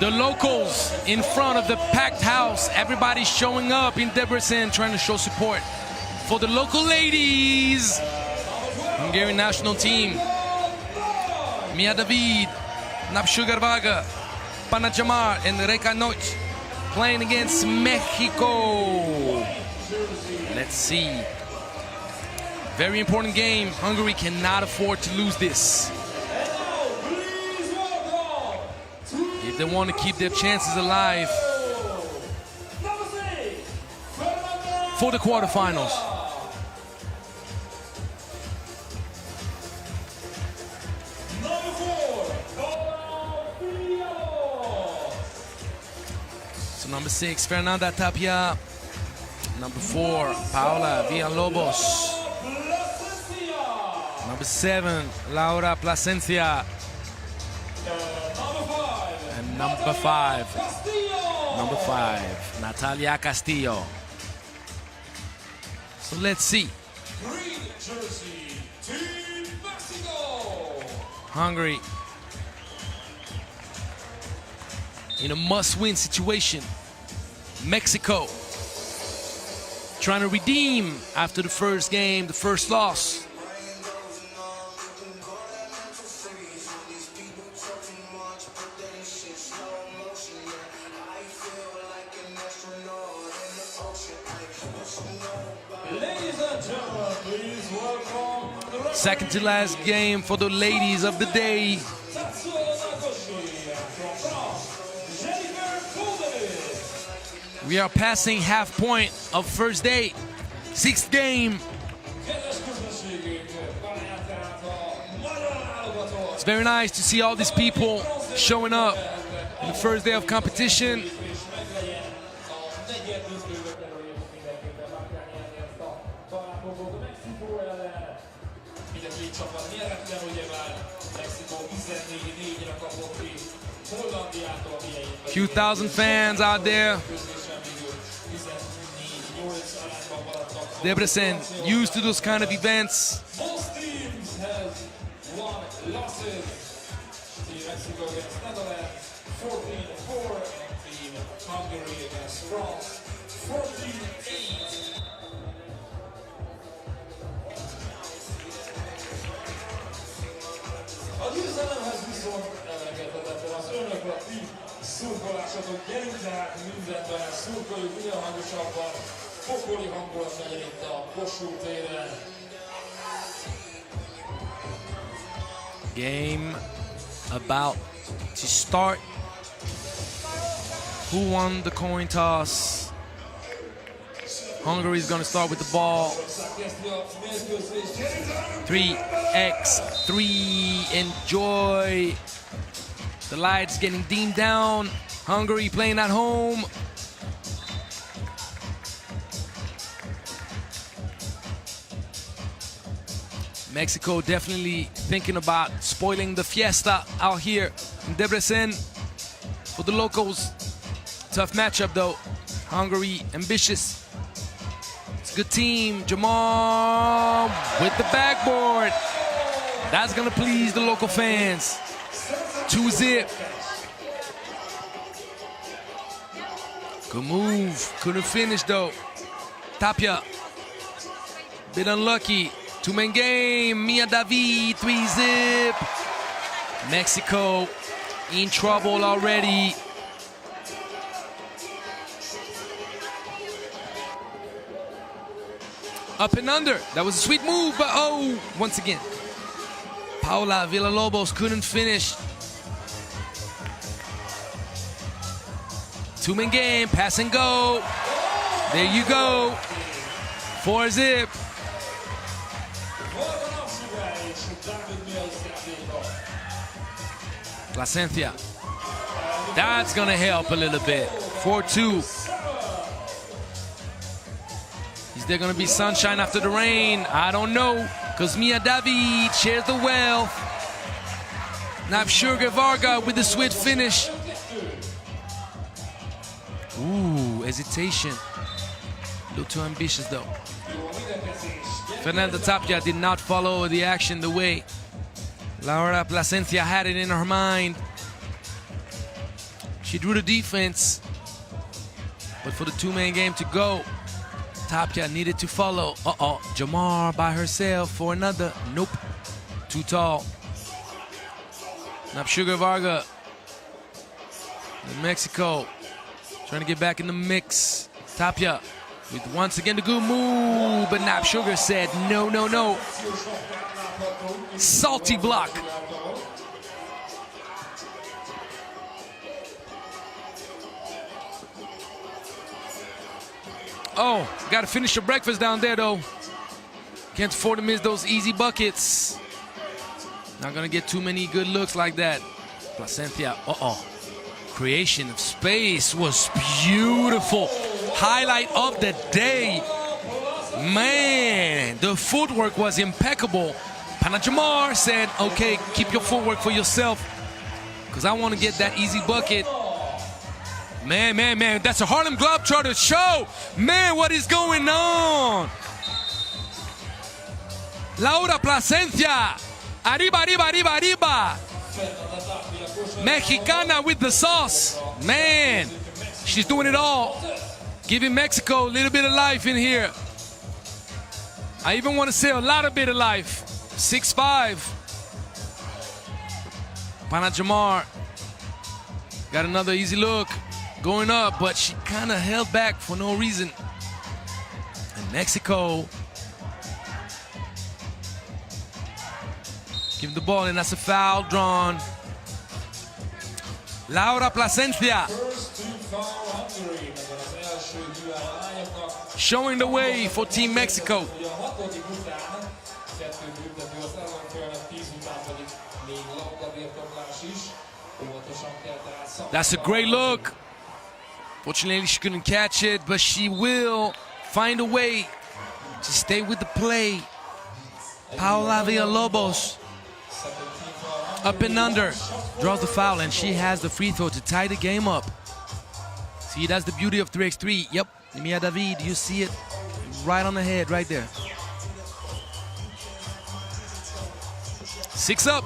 Speaker 1: The locals in front of the packed house. Everybody showing up in Debrecen, trying to show support for the local ladies. Hungarian national team. Mia David, Napsugarvaga, Panajamar, and Reka Noich playing against Mexico. Let's see. Very important game. Hungary cannot afford to lose this. If they want to keep their chances alive for the quarterfinals. So number 6, Fernanda Tapia. Number 4, Paula Villalobos. Number 7, Laura Plasencia. And number 5, Natalia Castillo. So let's see.
Speaker 8: Green jersey, Team Mexico.
Speaker 1: Hungary in a must-win situation. Mexico trying to redeem after the first game, the first loss.
Speaker 8: Ladies and gentlemen, please welcome the
Speaker 1: Second to last game for the ladies of the day. We are passing half point of first day. 6th game. It's very nice to see all these people showing up in the first day of competition. Few thousand fans out there. Debrecen used to those kind of events.
Speaker 8: Most teams have won losses. Team Mexico against Netherlands, 14-4, and Team Hungary against France, 14-8. A győzelemhez viszont elengedhetetlen az önök a ti szurkolásatok. Gyerünk tehát mindenben, szurkoljuk minél hangosabban. Pokoli hangulat legyen itt a Kossuth téren.
Speaker 1: Game about to start. Who won the coin toss? Hungary is going to start with the ball. 3x3. Enjoy. The lights getting dimmed down. Hungary playing at home. Mexico definitely thinking about spoiling the fiesta out here in Debrecen for the locals. Tough matchup though. Hungary ambitious. It's a good team. Jamal with the backboard. That's gonna please the local fans. 2-zip. Good move. Couldn't finish though. Tapia. Bit unlucky. Two-man game. Mia David. 3-zip. Mexico in trouble already. Up and under. That was a sweet move, but oh, once again. Paula Villalobos couldn't finish. Two-man game, pass and go. There you go. 4-zip. Plasencia. That's gonna help a little bit. 4-2. Is there gonna be sunshine after the rain? I don't know, because Mia David shares the wealth. Napsugar Varga with the sweet finish. Ooh, hesitation. A little too ambitious though. Fernanda Tapia did not follow the action the way Laura Placencia had it in her mind. She drew the defense, but for the two-man game to go, Tapia needed to follow. Jamar by herself for another. Nope, too tall. Sugar Varga, Mexico, trying to get back in the mix. Tapia with once again the good move, but Sugar said no, no, no. Salty block. Oh, got to finish your breakfast down there though. Can't afford to miss those easy buckets. Not gonna get too many good looks like that. Placencia, creation of space was beautiful. Highlight of the day. Man, the footwork was impeccable. Panajamar said, okay, keep your footwork for yourself, because I want to get that easy bucket. Man, that's a Harlem Globetrotter show. Man, what is going on? Laura Placencia. Arriba, arriba, arriba, arriba. Mexicana with the sauce. Man, she's doing it all. Giving Mexico a little bit of life in here. I even want to say a lot of bit of life. 6'5". Panajamar got another easy look. Going up, but she kind of held back for no reason. And Mexico give the ball, and that's a foul drawn. Laura Placencia showing the way for Team Mexico. That's a great look. Fortunately, she couldn't catch it, but she will find a way to stay with the play. Paula Villalobos, up and under, draws the foul, and she has the free throw to tie the game up. See, that's the beauty of 3x3. Yep, Mia David, you see it right on the head, right there. 6 up.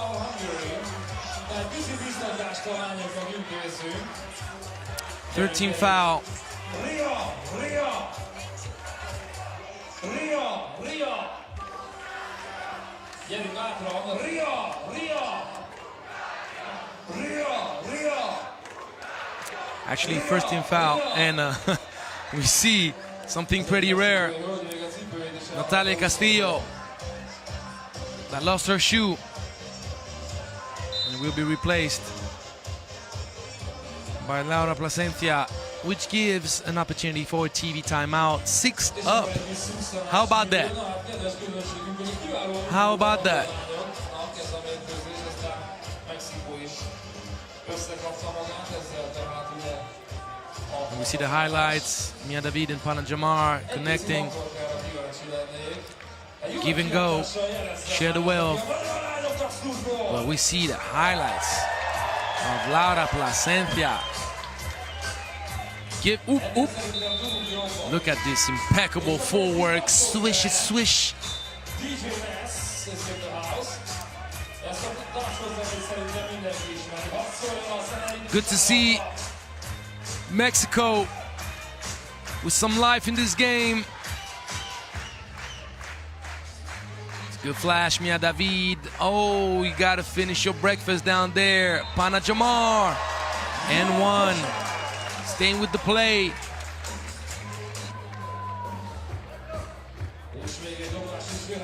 Speaker 8: Hungary.
Speaker 1: 13 foul. Actually, first team foul, and we see something pretty rare. Natalia Castillo that lost her shoe and will be replaced by Laura Placencia, which gives an opportunity for a TV timeout. 6 up. How about that? How about that? We see the highlights. Mia David and Panajamar connecting. Give and go. Share the wealth. But we see the highlights of Laura Placencia. Look at this impeccable footwork. Swish it, swish. Good to see Mexico with some life in this game. It's a good flash, Mia David. Oh, you gotta finish your breakfast down there. Panajamar. And one. Staying with the play.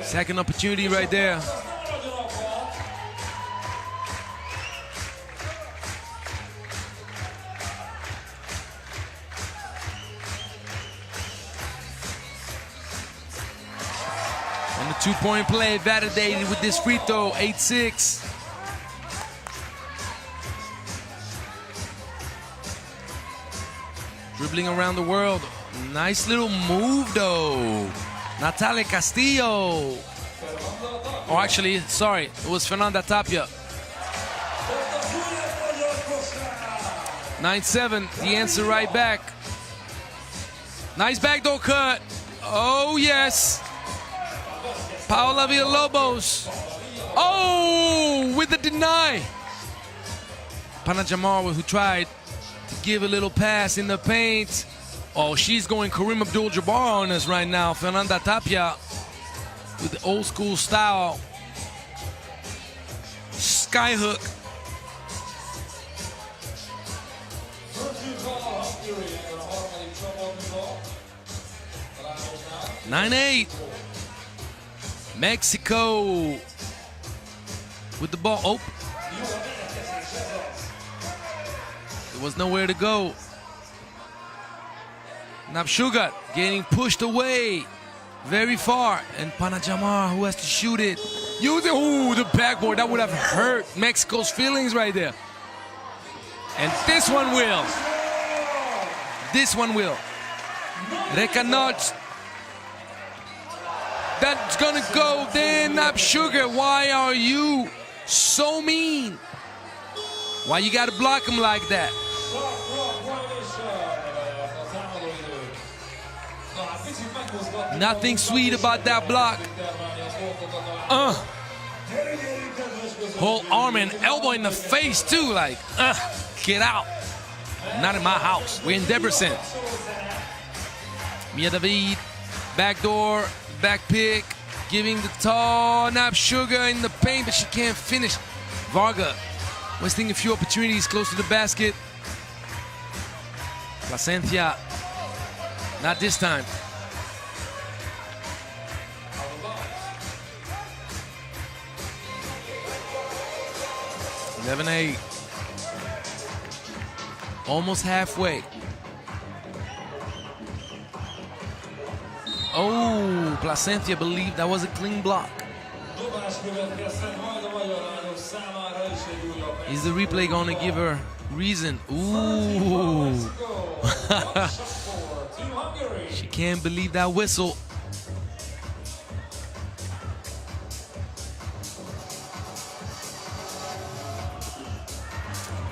Speaker 1: Second opportunity right there. And the two-point play validated with this free throw, 8-6. Dribbling around the world. Nice little move, though. Natalia Castillo. Oh, actually, sorry. It was Fernanda Tapia. 9-7, the answer right back. Nice backdoor cut. Oh, yes. Paola Villalobos. Oh, with the deny. Panajamar, who tried to give a little pass in the paint. Oh, she's going Kareem Abdul-Jabbar on us right now. Fernanda Tapia with the old school style. Skyhook. 9-8. Mexico with the ball. Oh. There was nowhere to go. Napshugat getting pushed away very far. And Panajamar, who has to shoot it. Ooh, the backboard. That would have hurt Mexico's feelings right there. And this one will. This one will. Recanot. That's gonna go. Then Napshugat, why are you so mean? Why you gotta block him like that? Nothing sweet about that block. Whole arm and elbow in the face too, like, get out. Not in my house. We're in Debrecen. Mia David, backdoor, back pick, giving the tall Napshugat in the paint, but she can't finish. Varga wasting a few opportunities close to the basket. Placencia, not this time. 11-8. Almost halfway. Oh, Placencia believed that was a clean block. Is the replay going to give her reason? Ooh. She can't believe that whistle.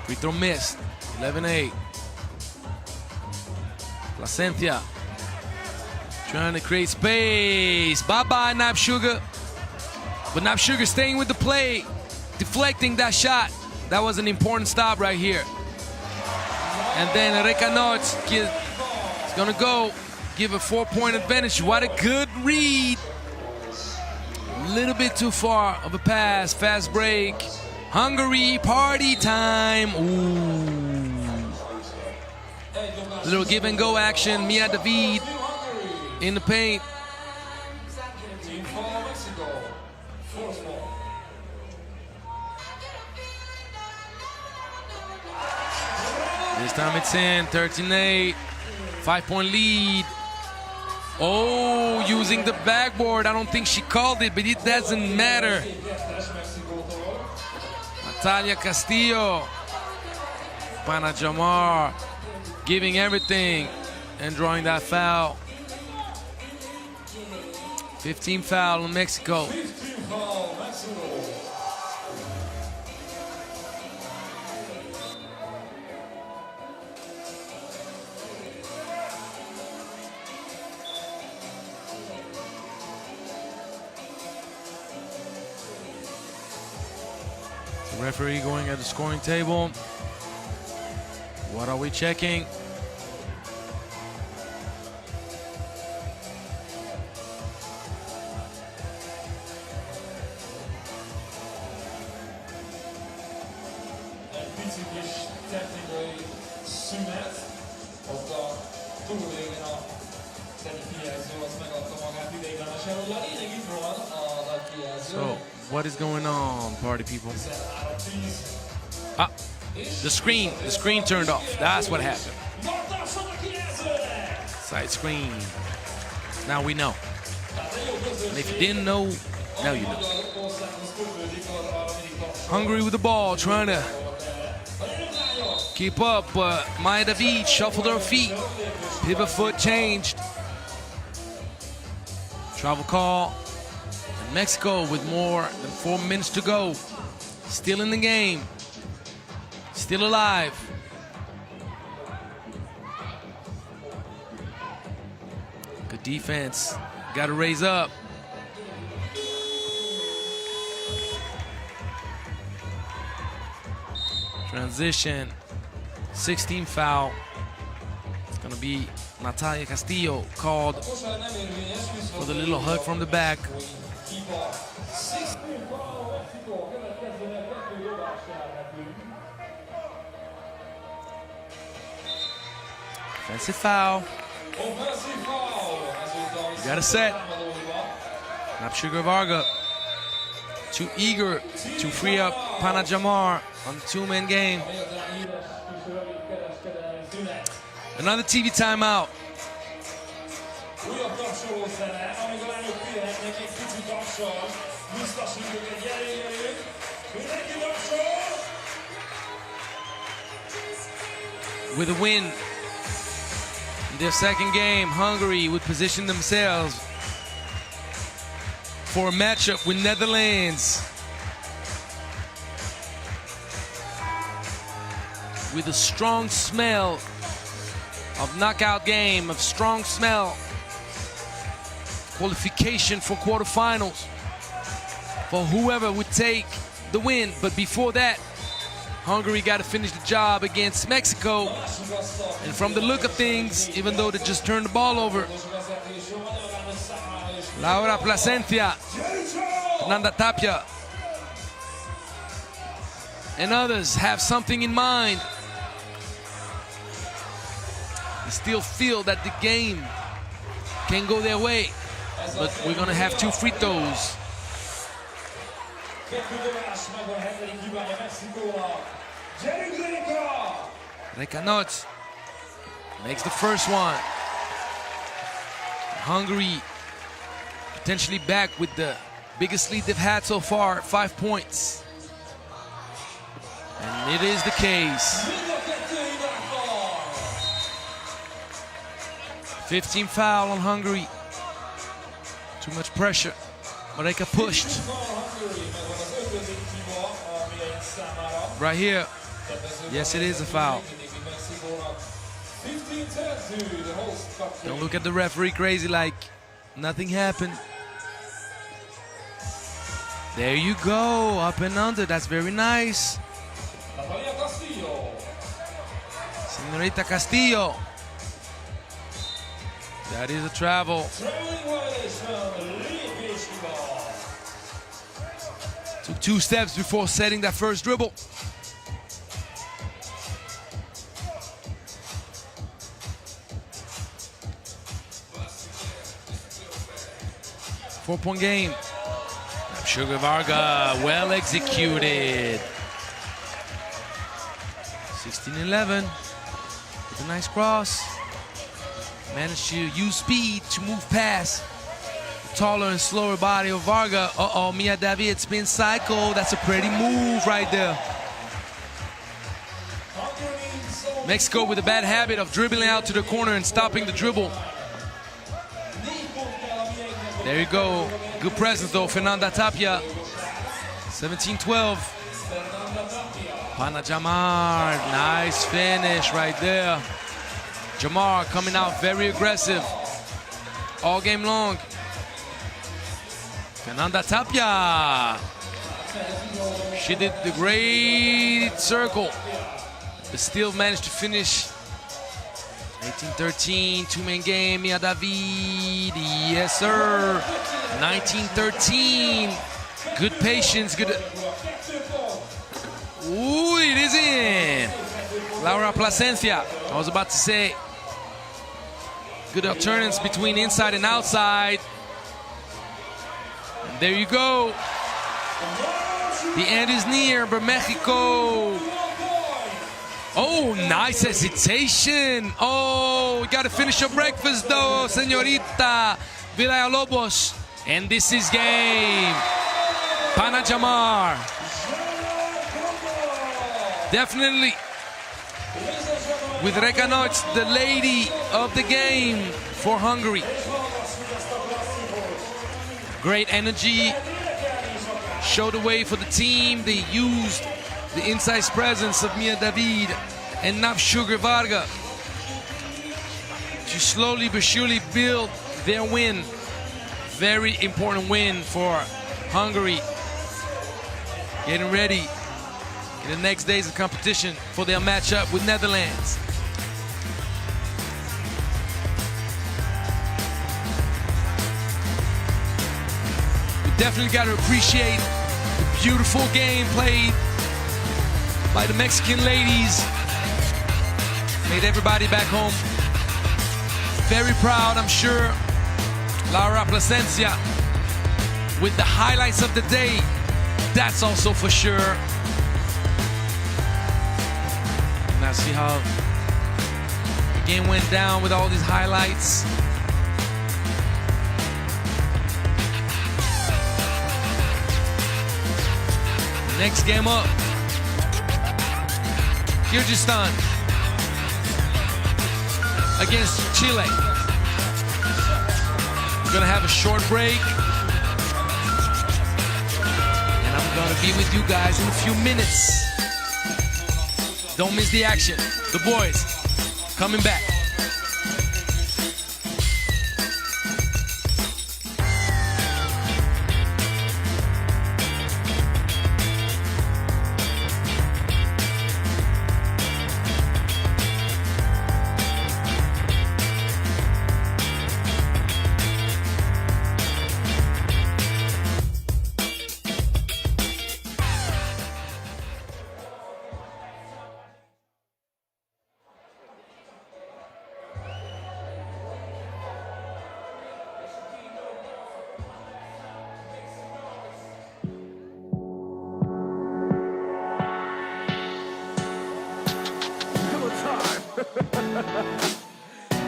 Speaker 1: Free throw missed. 11-8. Placencia trying to create space. Bye-bye, Napshugat. But Napshugat staying with the play, deflecting that shot. That was an important stop right here. And then Recanot is gonna go give a 4-point advantage. What a good read. A little bit too far of a pass. Fast break. Hungary party time. Ooh. Little give and go action. Mia David in the paint. This time it's in. 13-8. 5-point lead. Oh, using the backboard. I don't think she called it, but it doesn't matter. Natalia Castillo. Panajamar giving everything and drawing that foul. 15 foul in Mexico. The referee going at the scoring table. What are we checking? So, what is going on, party people? Ah, the screen turned off. That's what happened. Side screen. Now we know. And if you didn't know, now you know. Hungary with the ball, trying to keep up, but Maya David shuffled her feet. Pivot foot changed. Travel call. And Mexico with more than 4 minutes to go. Still in the game. Still alive. Good defense. Got to raise up. Transition. 16 foul. It's going to be Natalia Castillo called for the little hug from the back. Offensive foul. You got a set. Napsugar Varga too eager to free up Panajamar on the two-man game. Another TV timeout. With a win in their second game, Hungary would position themselves for a matchup with Netherlands. With a strong smell of knockout game, of strong smell, qualification for quarterfinals for whoever would take the win. But before that, Hungary got to finish the job against Mexico. And from the look of things, even though they just turned the ball over, Laura Placencia, Fernanda Tapia, and others have something in mind. They still feel that the game can go their way, but we're gonna have two free throws. Rekanot makes the first one. Hungary potentially back with the biggest lead they've had so far, 5 points. And it is the case. 15 foul on Hungary. Too much pressure. Mareka pushed. Right here. Yes, it is a foul. Don't look at the referee crazy like nothing happened. There you go, up and under. That's very nice. Señorita Castillo. That is a travel. Took 2 steps before setting that first dribble. Four-point game. Sugar Varga, well executed. 16-11 with a nice cross. Managed to use speed to move past the taller and slower body of Varga. Uh-oh, Mia David spin cycle. That's a pretty move right there. Mexico with a bad habit of dribbling out to the corner and stopping the dribble. There you go. Good presence though, Fernanda Tapia. 17-12. Panajamar, nice finish right there. Jamar coming out very aggressive all game long. Fernanda Tapia. She did the great circle, but still managed to finish. 18-13, two-man game, Mia David, yes sir. 19-13, good patience, good. Ooh, it is in. Laura Placencia, I was about to say. Good alternance between inside and outside. And there you go. The end is near, but Mexico. Oh, nice hesitation. Oh, we got to finish your breakfast though, señorita Villalobos. And this is game. Panajamar. Definitely, with Rekanot, the lady of the game for Hungary. Great energy. Showed the way for the team. They used the inside presence of Mia David and Navshugar Varga to slowly but surely build their win. Very important win for Hungary. Getting ready in the next days of competition for their matchup with Netherlands. We definitely got to appreciate the beautiful game played by the Mexican ladies. Made everybody back home very proud, I'm sure. Laura Plasencia with the highlights of the day. That's also for sure. Now see how the game went down with all these highlights. Next game up, Kyrgyzstan against Chile. We're gonna have a short break. And I'm gonna be with you guys in a few minutes. Don't miss the action. The boys coming back.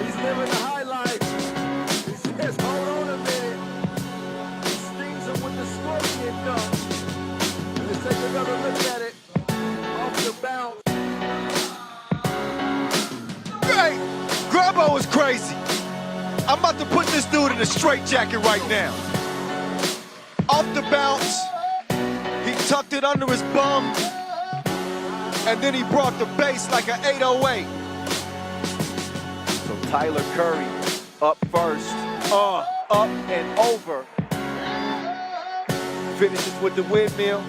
Speaker 2: He's living the high life. He says, hold on a minute. He stings him with the scorpion dunk. Let's take another look at it. Off the bounce.
Speaker 10: Hey, Grabo is crazy. I'm about to put this dude in a straitjacket right now. Off the bounce, he tucked it under his bum, and then he brought the bass like an 808.
Speaker 2: So Tyler Curry up first, up and over. Finishes with the windmill.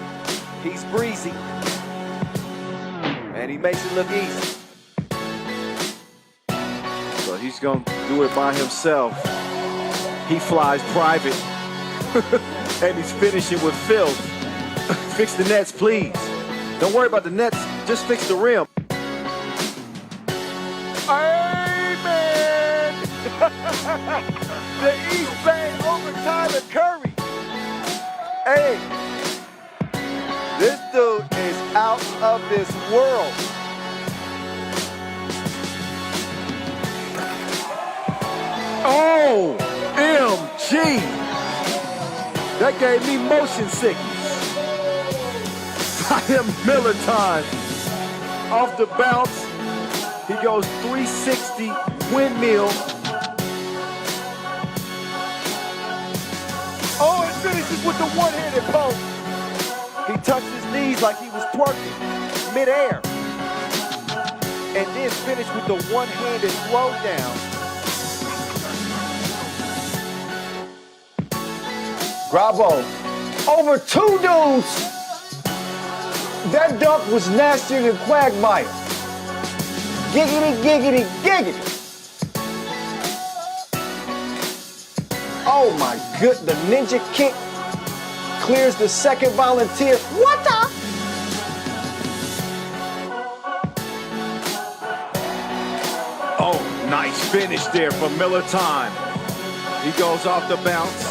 Speaker 2: He's breezy. And he makes it look easy. So he's gonna do it by himself. He flies private. And he's finishing with filth. Fix the nets, please. Don't worry about the nets, just fix the rim. Amen! The East Bay over Tyler Curry. Hey, this dude is out of this world. Oh, MG. That gave me motion sickness. Ryan Miller time. Off the bounce, he goes 360 windmill. Oh, and finishes with the one-handed poke. He touched his knees like he was twerking midair. And then finished with the one-handed throw down. Bravo. Over two dudes. That dunk was nastier than Quagmire. Giggity, giggity, giggity. Oh my good, the ninja kick clears the second volunteer. What the? Oh, nice finish there from Miller time. He goes off the bounce.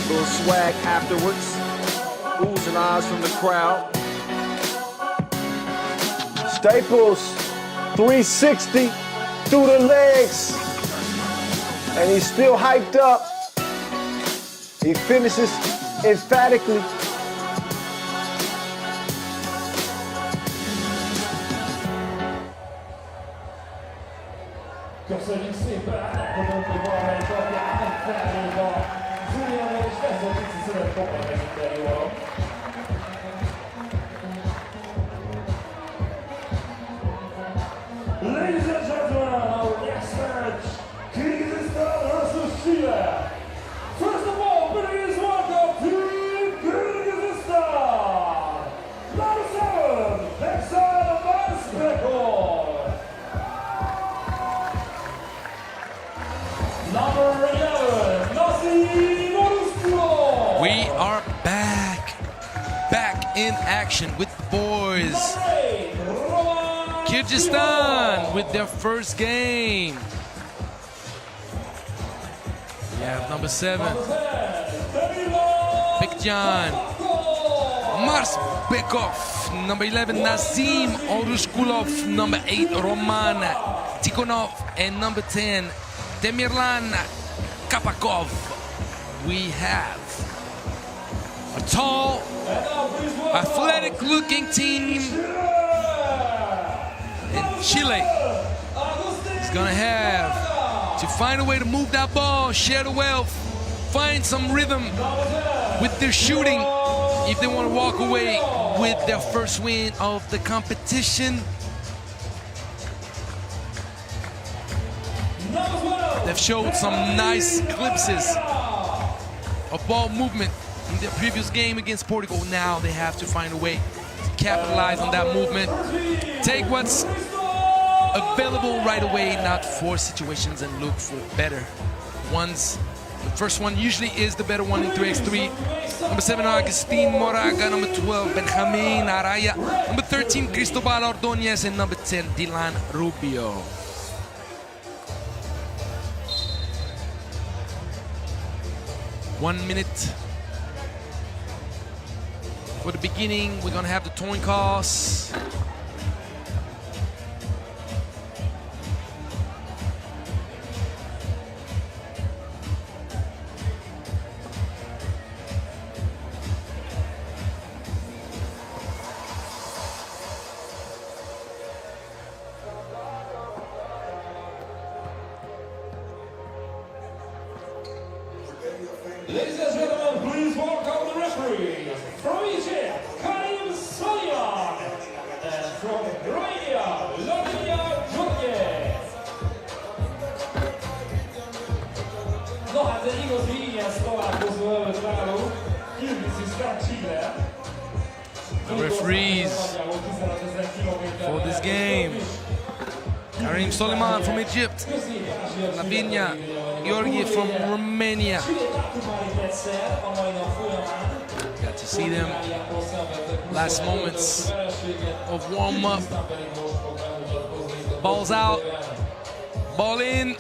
Speaker 2: Little swag afterwards. Oohs and ahs from the crowd. Staples, 360 through the legs. And he's still hyped up. He finishes emphatically.
Speaker 8: Köszönjük szépen! Köszönjük valamelyik apját, felhívva Julian és Vezet visszaszedett kopar interjúval. Ladies and gentlemen, our next match, Kyrgyzstan versus Chile. First of all, please welcome to Kyrgyzstan, number 7, number 11,
Speaker 1: We are back in action with the boys. Kyrgyzstan with their first game. We have number 7, Bekjan Marsbekov, number 11, Nazim Orushkulov, number 8, Roman Tikhonov, and number 10, Demirlan Kapakov. We have a tall, athletic-looking team. And Chile is gonna have to find a way to move that ball, share the wealth, find some rhythm with their shooting if they want to walk away with their first win of the competition. They've showed some nice glimpses of ball movement in their previous game against Portugal. Now they have to find a way to capitalize on that movement, take what's available right away, not force situations, and look for better ones. The first one usually is the better one in 3x3. Number 7, Agustin Moraga. Number 12, Benjamin Araya. Number 13, Cristobal Ordóñez. And number 10, Dylan Rubio. One minute for the beginning. We're gonna have the towing calls.
Speaker 8: Ladies and gentlemen, please welcome the referee from Egypt, Karim Solian, and from Romania, Latvia, Georgia. No, hát egy igazi ilyen találkozó előtt állunk, Kyrgyzstan, Chile.
Speaker 1: The referees for this game: Karim Soliman from Egypt, Lavinia Georgi from Romania. Got to see them last moments of warm-up. Ball's out, ball in.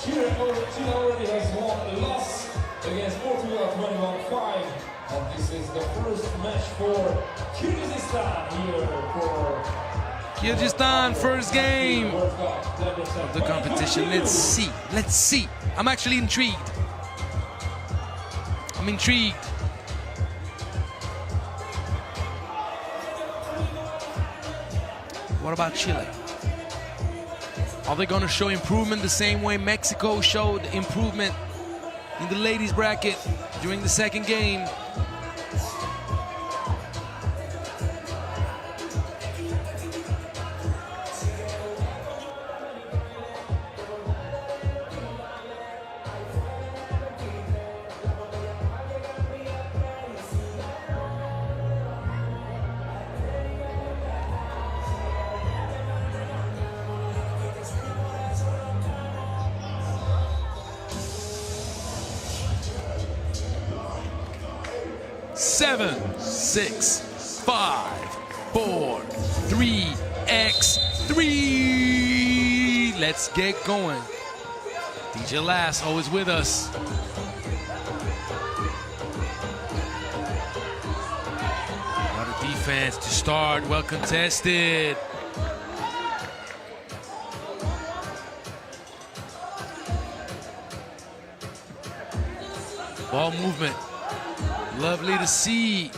Speaker 8: Chile already has won a loss against Portugal 21-5, and this is the first match for Kyrgyzstan here for
Speaker 1: Kyrgyzstan, first game of the competition. Let's see. I'm actually intrigued. I'm intrigued. What about Chile? Are they going to show improvement the same way Mexico showed improvement in the ladies bracket during the second game? Seven, 6, 5, 4, 3x3. Let's get going. DJ Lass always with us. A lot of defense to start, well contested. Ball movement. Lovely to see.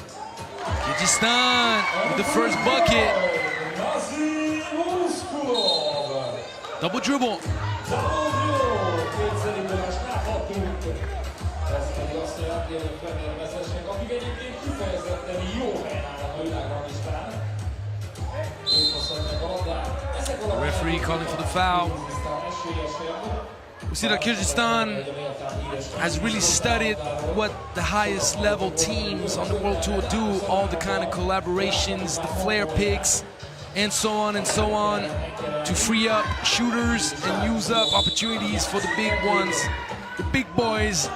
Speaker 1: Kyrgyzstan with the first bucket. Double dribble. The referee calling for the foul. We see that Kyrgyzstan has really studied what the highest level teams on the World Tour do, all the kind of collaborations, the flare picks, and so on, to free up shooters and use up opportunities for the big ones, the big boys,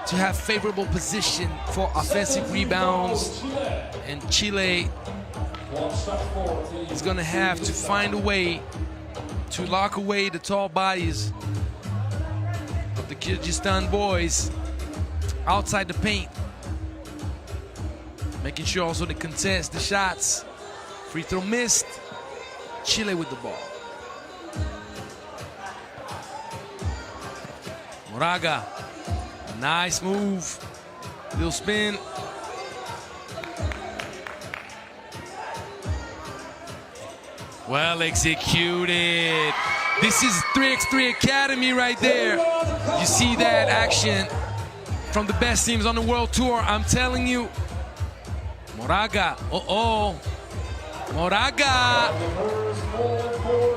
Speaker 1: to have favorable position for offensive rebounds. And Chile is gonna have to find a way to lock away the tall bodies of the Kyrgyzstan boys outside the paint, making sure also they contest the shots. Free throw missed. Chile with the ball. Moraga, nice move. Little spin. Well executed. This is 3x3 Academy right there. You see that action from the best teams on the World Tour. I'm telling you. Moraga, Moraga,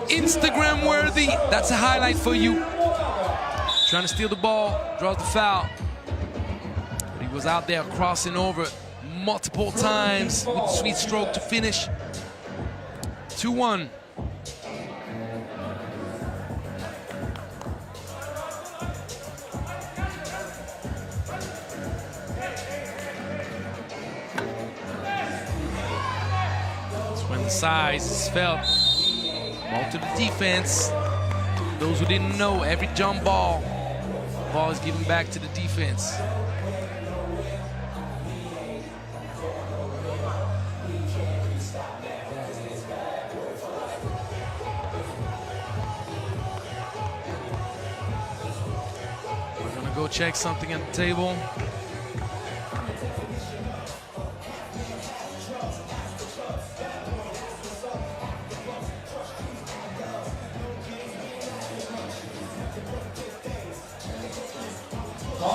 Speaker 1: Instagram worthy. That's a highlight for you. Trying to steal the ball, draws the foul. But he was out there crossing over multiple times with a sweet stroke to finish. 2-1. When the size is felt. Ball to the defense. Those who didn't know, every jump ball is given back to the defense. We're gonna go check something at the table.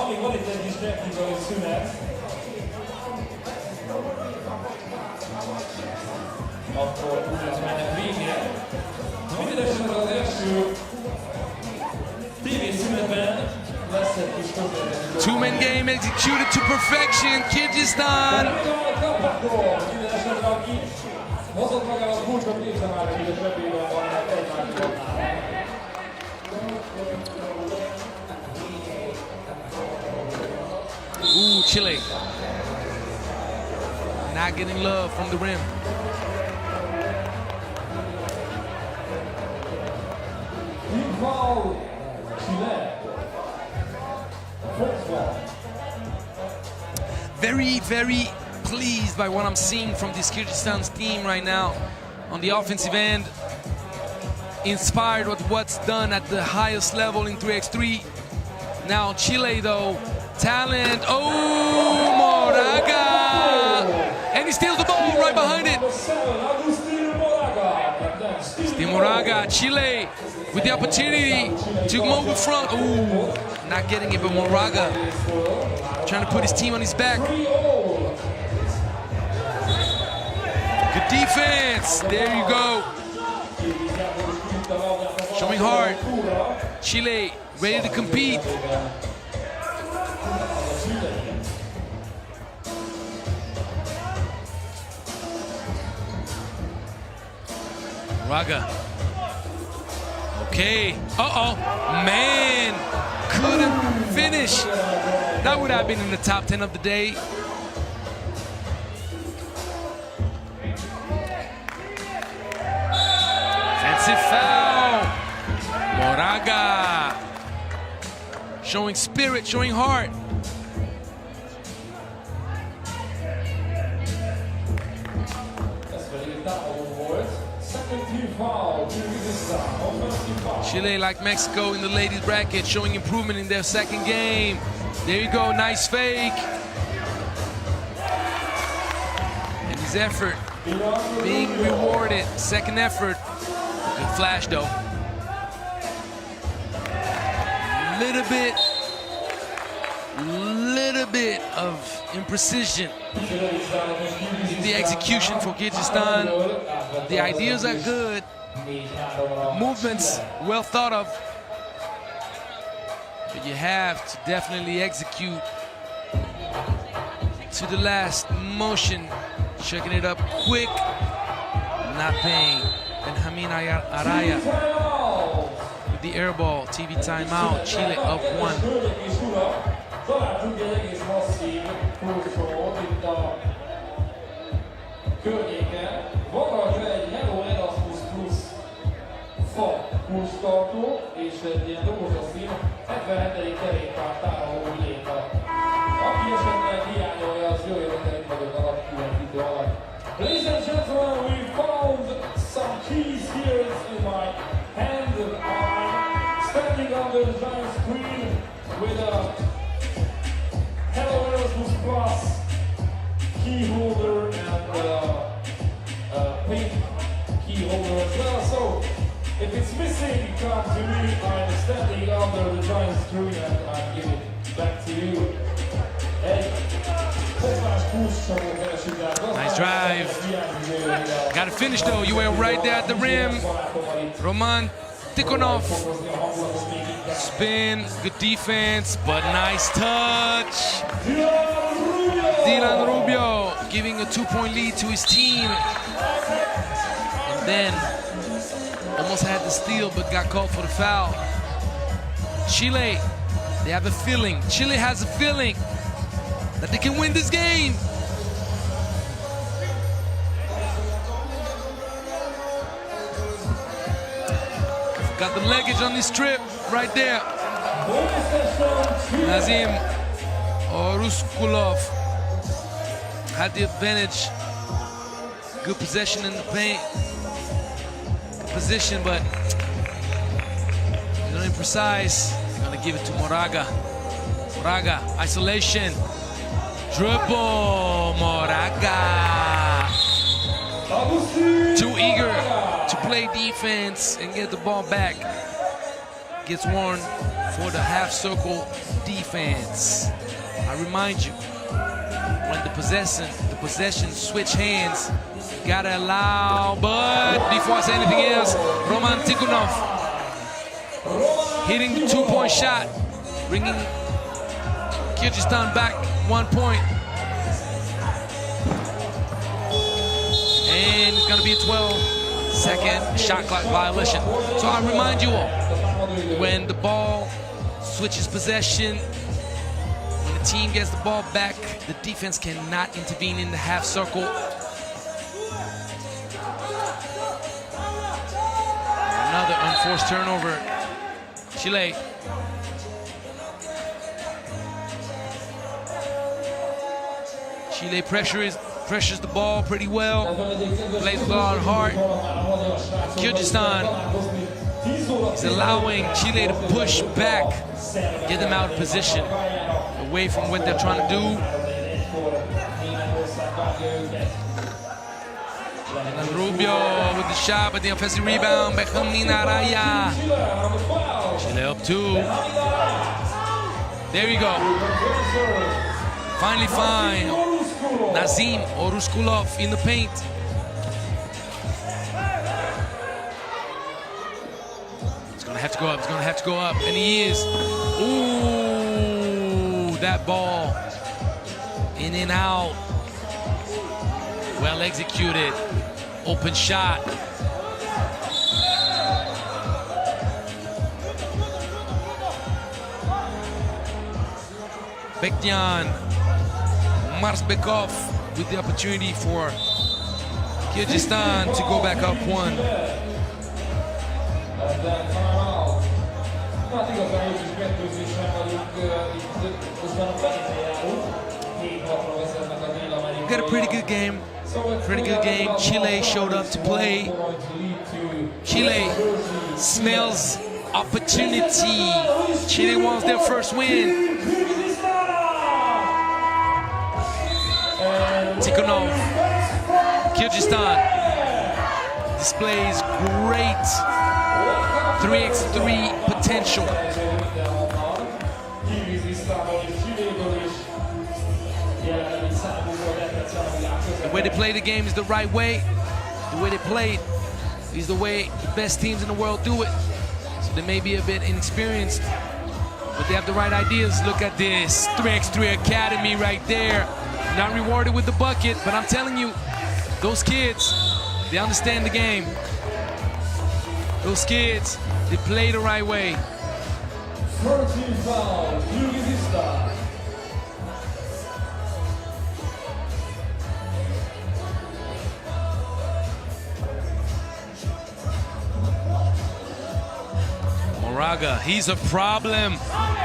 Speaker 8: Még van itt egy kis technikai szünet. Akkor mennek végén. Minden esetben az első TV szünetben lesz egy kis történet.
Speaker 1: Two-man game executed to perfection, Kyrgyzstan.
Speaker 8: Minden esetben aki hozott magának kulcsot, nézze már, hogy a zsebében van egy másodnál.
Speaker 1: Ooh, Chile. Not getting love from the rim. Very, very pleased by what I'm seeing from this Kyrgyzstan's team right now on the offensive end. Inspired with what's done at the highest level in 3x3. Now Chile though, talent, Moraga! And he steals the ball right behind it. Still Moraga, Chile with the opportunity to move front. Ooh, not getting it, but Moraga trying to put his team on his back. Good defense, there you go. Showing heart. Chile ready to compete. Moraga. Okay. Uh-oh. Man. Couldn't finish. That would have been in the top 10 of the day. Offensive foul. Moraga. Showing spirit, showing heart. Chile, like Mexico in the ladies bracket, showing improvement in their second game. There you go, nice fake. And his effort being rewarded. Second effort. Good flash though. Little bit of imprecision in the execution for Kyrgyzstan. The ideas are good, Movements well thought of, but you have to definitely execute to the last motion. Checking it up quick, not paying. Benjamin Araya with the air ball. TV timeout. Chile up 1.
Speaker 3: Kulcstartó és egy ilyen rózsaszín 77. kerékpártára létre. Aki esetleg hiányolja, az jöjjön egy vagyok alapkülönítő alatt. Ladies and gentlemen, we found some keys here in my hand and I'm standing under the giant screen with a Hello Erasmus Plus key holder and pink key holder as well. So if it's missing, come to me. I'm standing under the giant screen and I'm giving it back to you. Hey,
Speaker 1: nice drive. Got it finished though. You went right there at the rim. Roman Tikhonov. Spin, good defense, but nice touch. Dylan Rubio giving a 2-point lead to his team. And then almost had the steal, but got called for the foul. Chile, they have a feeling. Chile has a feeling that they can win this game. Got the leggage on this strip right there. Nazim Oruskulov had the advantage. Good possession in the paint. Position, but he's not imprecise. He's gonna give it to Moraga. Moraga, isolation. Dribble, Moraga. Too eager to play defense and get the ball back. Gets warned for the half circle defense. I remind you, when the possession switch hands, gotta allow, but before I say anything else, Roman Tikhonov hitting the 2-point shot, bringing Kyrgyzstan back 1 point. And it's gonna be a 12-second shot clock violation. So I remind you all, when the ball switches possession, when the team gets the ball back, the defense cannot intervene in the half circle. Another unforced turnover. Chile. Chile pressures the ball pretty well. Plays with a lot of heart. Kyrgyzstan is allowing Chile to push back, get them out of position, away from what they're trying to do. And Rubio with the shot, but the offensive rebound. Benjamin Araya. Chile up 2. There you go. Finally find Nazim Oruskulov in the paint. It's gonna have to go up. It's gonna have to go up, and he is. Ooh, that ball in and out. Well executed. Open shot. Bektian Marsbekov with the opportunity for Kyrgyzstan to go back up 1. Got a pretty good game. Pretty good game. Chile showed up to play. Chile smells opportunity. Chile wants their first win. Tikhonov, Kyrgyzstan displays great 3x3 potential. The way they play the game is the right way. The way they played It's the way the best teams in the world do it. So they may be a bit inexperienced, but they have the right ideas. Look at this 3x3 Academy right there. Not rewarded with the bucket, but I'm telling you, those kids, they understand the game. Those kids, they play the right way.
Speaker 8: 13 foul, Kyrgyzstan.
Speaker 1: Moraga, he's a problem.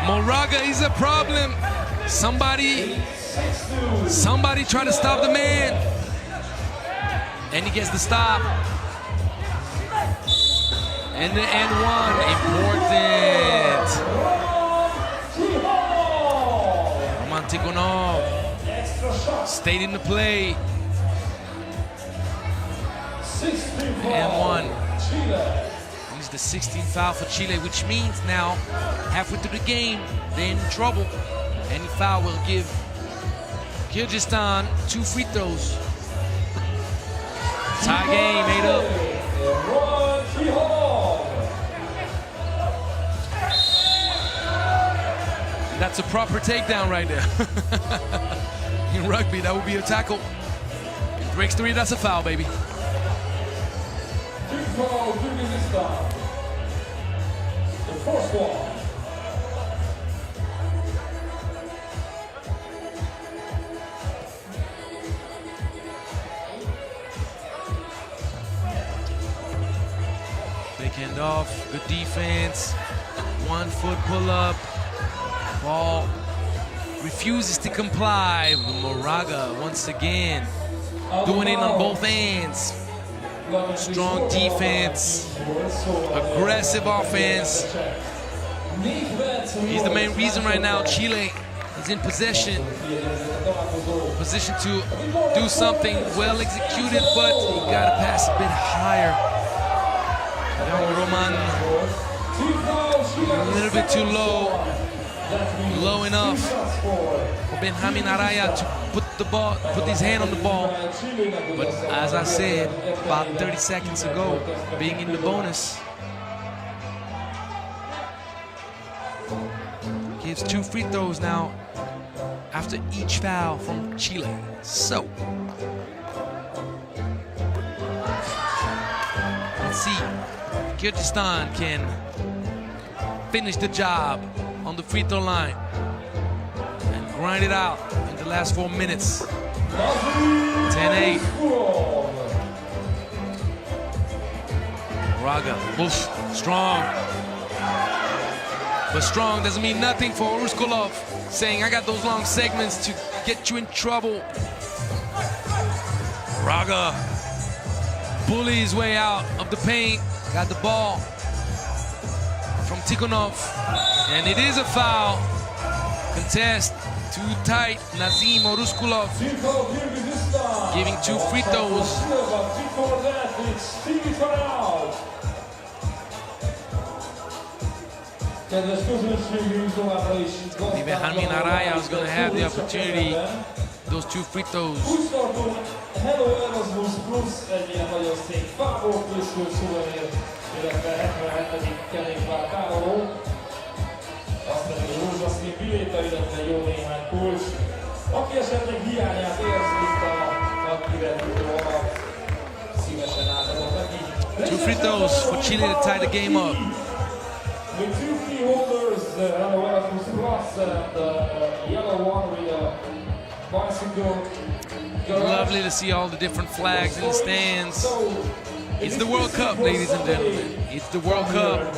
Speaker 1: Moraga, he's a problem. Somebody try to stop the man. And he gets the stop. And the and one, important. Roman Tikhonov stayed in the play. And one. He's the 16th foul for Chile, which means now, halfway through the game, they're in trouble. Any foul will give Kyrgyzstan 2 free throws. Tie game, 8 up. That's a proper takedown right there. In rugby, that would be a tackle. It breaks 3, that's a foul, baby.
Speaker 8: Foul, Kyrgyzstan. The first one.
Speaker 1: Big hand off, good defense. 1 foot pull up. Ball refuses to comply. Moraga once again doing it on both ends. Strong defense, aggressive offense. He's the main reason right now Chile is in position to do something well executed, but you gotta pass a bit higher. Roman, a little bit too low enough for Benjamin Araya to put his hand on the ball. But as I said about 30 seconds ago, being in the bonus, gives 2 free throws now after each foul from Chile. So let's see if Kyrgyzstan can finish the job on the free throw line and grind it out in the last 4 minutes. 10-8. Moraga, oof, strong. But strong doesn't mean nothing for Ruskolov, saying I got those long segments to get you in trouble. Moraga bully his way out of the paint, got the ball from Tikhonov, and it is a foul. Contest too tight. Nazim Ruskolov giving 2 free throws. Benjamin Araya is going to have the opportunity. Those 2 free throws.
Speaker 8: Hello Erasmus Plus, egy ilyen nagyon szép fából készült szuvenír, illetve 77. kerékpár tároló. Azt pedig rózsaszín biléta, illetve jó néhány kulcs. Aki esetleg hiányát érzi itt a nagykivetítő alatt, szívesen átadom neki.
Speaker 1: 2 free throws for Chile to tie the game up.
Speaker 8: The 2 key holders, Hello Erasmus Plus and the yellow one with a bicycle.
Speaker 1: Lovely to see all the different flags in the stands. It's the World Cup, ladies and gentlemen. It's the World Cup.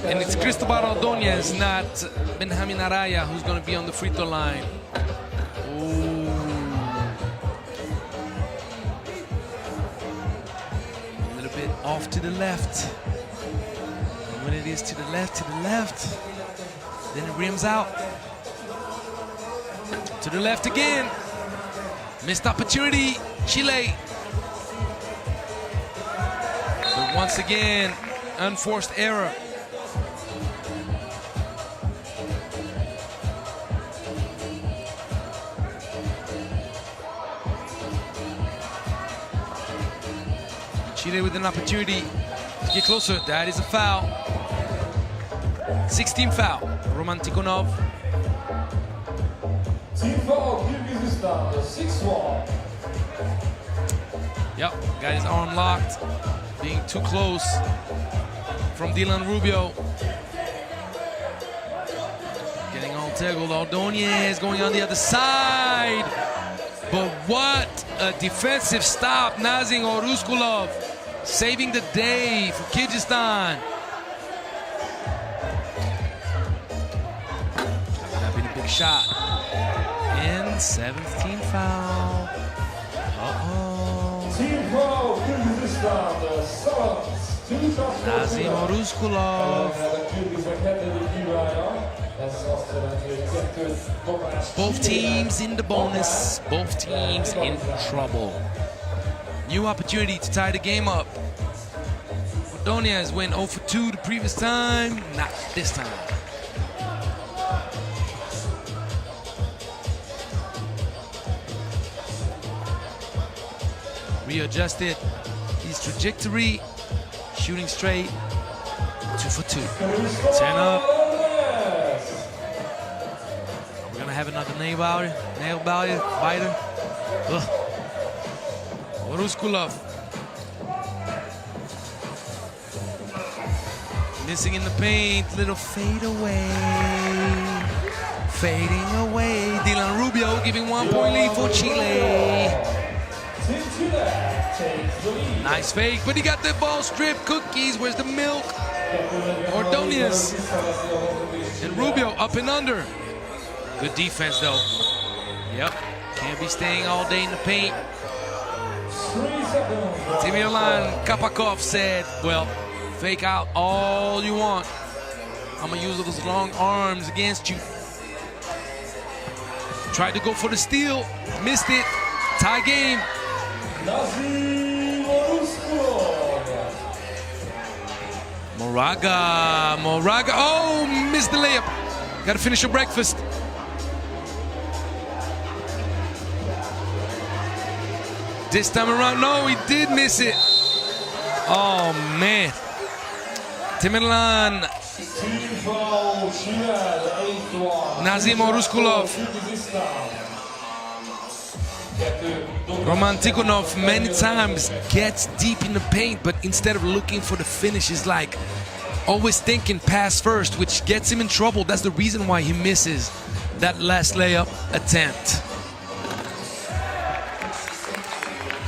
Speaker 1: And it's Cristobal Ordonez, not Benjamin Araya, who's going to be on the free throw line. Ooh. A little bit off to the left. And when it is to the left, then it rims out. To the left again. Missed opportunity, Chile. But once again, unforced error. Chile with an opportunity to get closer. That is a foul. 16th foul. Roman Tikhonov.
Speaker 8: Team foul, Kyrgyzstan, the 6-1.
Speaker 1: Yep, got his arm locked. Being too close from Dylan Rubio. Getting all tangled. Ordonez going on the other side. But what a defensive stop. Nazim Oruskulov saving the day for Kyrgyzstan. That would have been a big shot. And 17th foul. Uh-oh.
Speaker 8: Team foul, Kyrgyzstan, the 7th.
Speaker 1: Nazim Oruskulov. Both teams in the bonus. Both teams in trouble. New opportunity to tie the game up. Ordonez went 0 for 2 the previous time. Not this time. Readjusted his trajectory. Shooting straight. 2 for 2. 10 up. We're gonna have another nail biter. Ugh. Oruskulov. Missing in the paint. Little fade away. Fading away. Dylan Rubio giving 1-point lead for Chile. Nice fake, but he got the ball stripped. Cookies, where's the milk? Ordonez and Rubio up and under. Good defense though. Yep, can't be staying all day in the paint. Timirolan Kapakov said, well, fake out all you want. I'm gonna use those long arms against you. Tried to go for the steal, missed it. Tie game. Moraga, oh, missed the layup. Gotta finish your breakfast. This time around, no, he did miss it. Oh, man. Timirolan. Nazim Oruskulov. Roman Tikhonov many times gets deep in the paint, but instead of looking for the finish, is like always thinking pass first, which gets him in trouble. That's the reason why he misses that last layup attempt.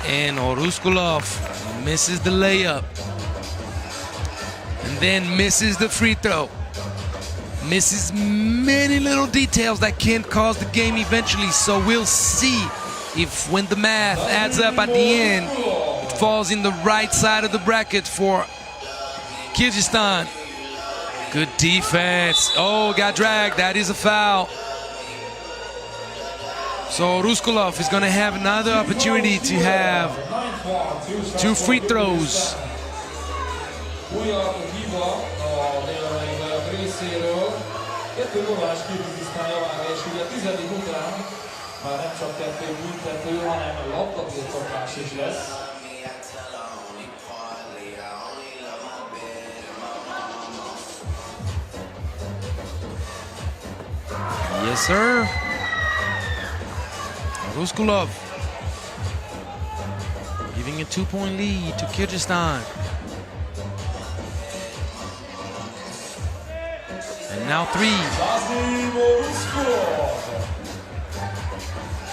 Speaker 1: And Oruskulov misses the layup and then misses the free throw. Misses many little details that can cause the game eventually, so we'll see if when the math adds up at the end, it falls in the right side of the bracket for Kyrgyzstan. Good defense. Oh, got dragged. That is a foul. So Oruskulov is going to have another opportunity to have 2 free throws.
Speaker 3: Már nem csak 2 büntető, hanem labdabirtoklás is lesz.
Speaker 1: Yes, sir. Oruskulov giving a 2-point lead to Kyrgyzstan. And now 3.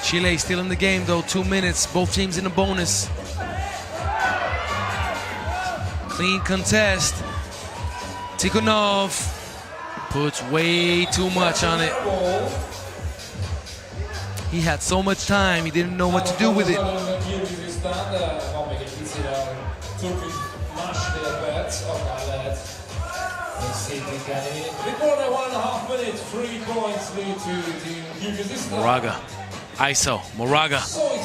Speaker 1: Chile still in the game though, 2 minutes, both teams in the bonus. Clean contest. Tikhonov puts way too much on it. He had so much time, he didn't know what to do with it. Moraga, ISO, Moraga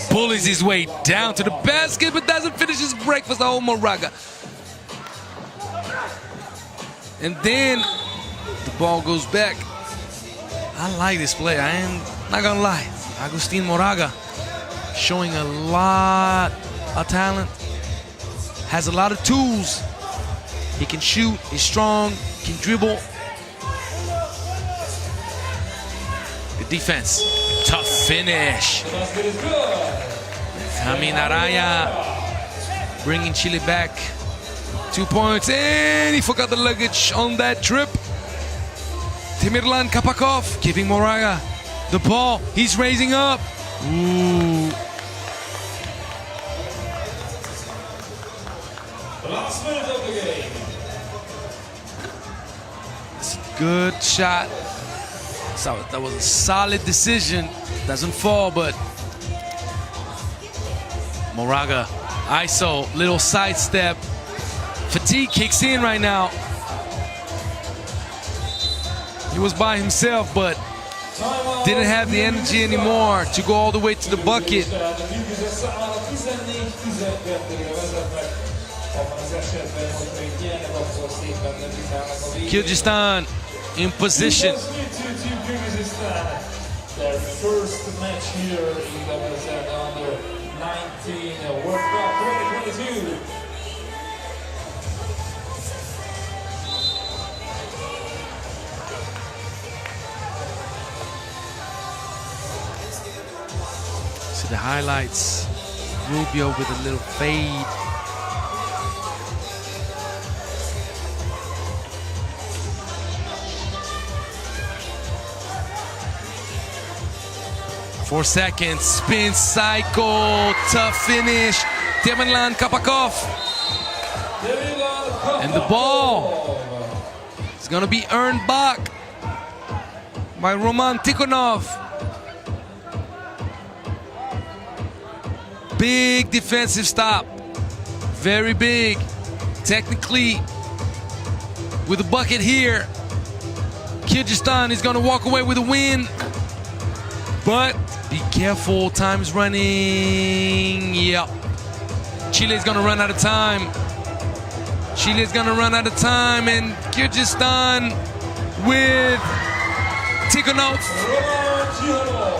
Speaker 1: pulls his way down to the basket but doesn't finish his breakfast. Oh, Moraga. And then the ball goes back. I like this play, I am not gonna lie. Agustin Moraga showing a lot of talent. has a lot of tools. He can shoot, he's strong, can dribble. Good defense. Tough finish. Jamin Araya bringing Chile back. 2 points, and he forgot the luggage on that trip. Timirlan Kapakov giving Moraga the ball. He's raising up. Ooh.
Speaker 8: The last minute of the game.
Speaker 1: It's a good shot. So that was a solid decision. Doesn't fall, but Moraga, ISO, little sidestep. Fatigue kicks in right now. He was by himself, but didn't have the energy anymore to go all the way to the bucket. Kyrgyzstan in position.
Speaker 8: Their first match here in Debrecen under 19 World Cup 2022.
Speaker 1: See the highlights. Rubio with a little fade. Four seconds, spin cycle, tough finish. Timirlan Kapakov. And the ball is gonna be earned back by Roman Tikhonov. Big defensive stop, very big. Technically, with a bucket here, Kyrgyzstan is gonna walk away with a win. But be careful, time's running. Yep. Chile's gonna run out of time. Chile's gonna run out of time, and Kyrgyzstan with Tikhonov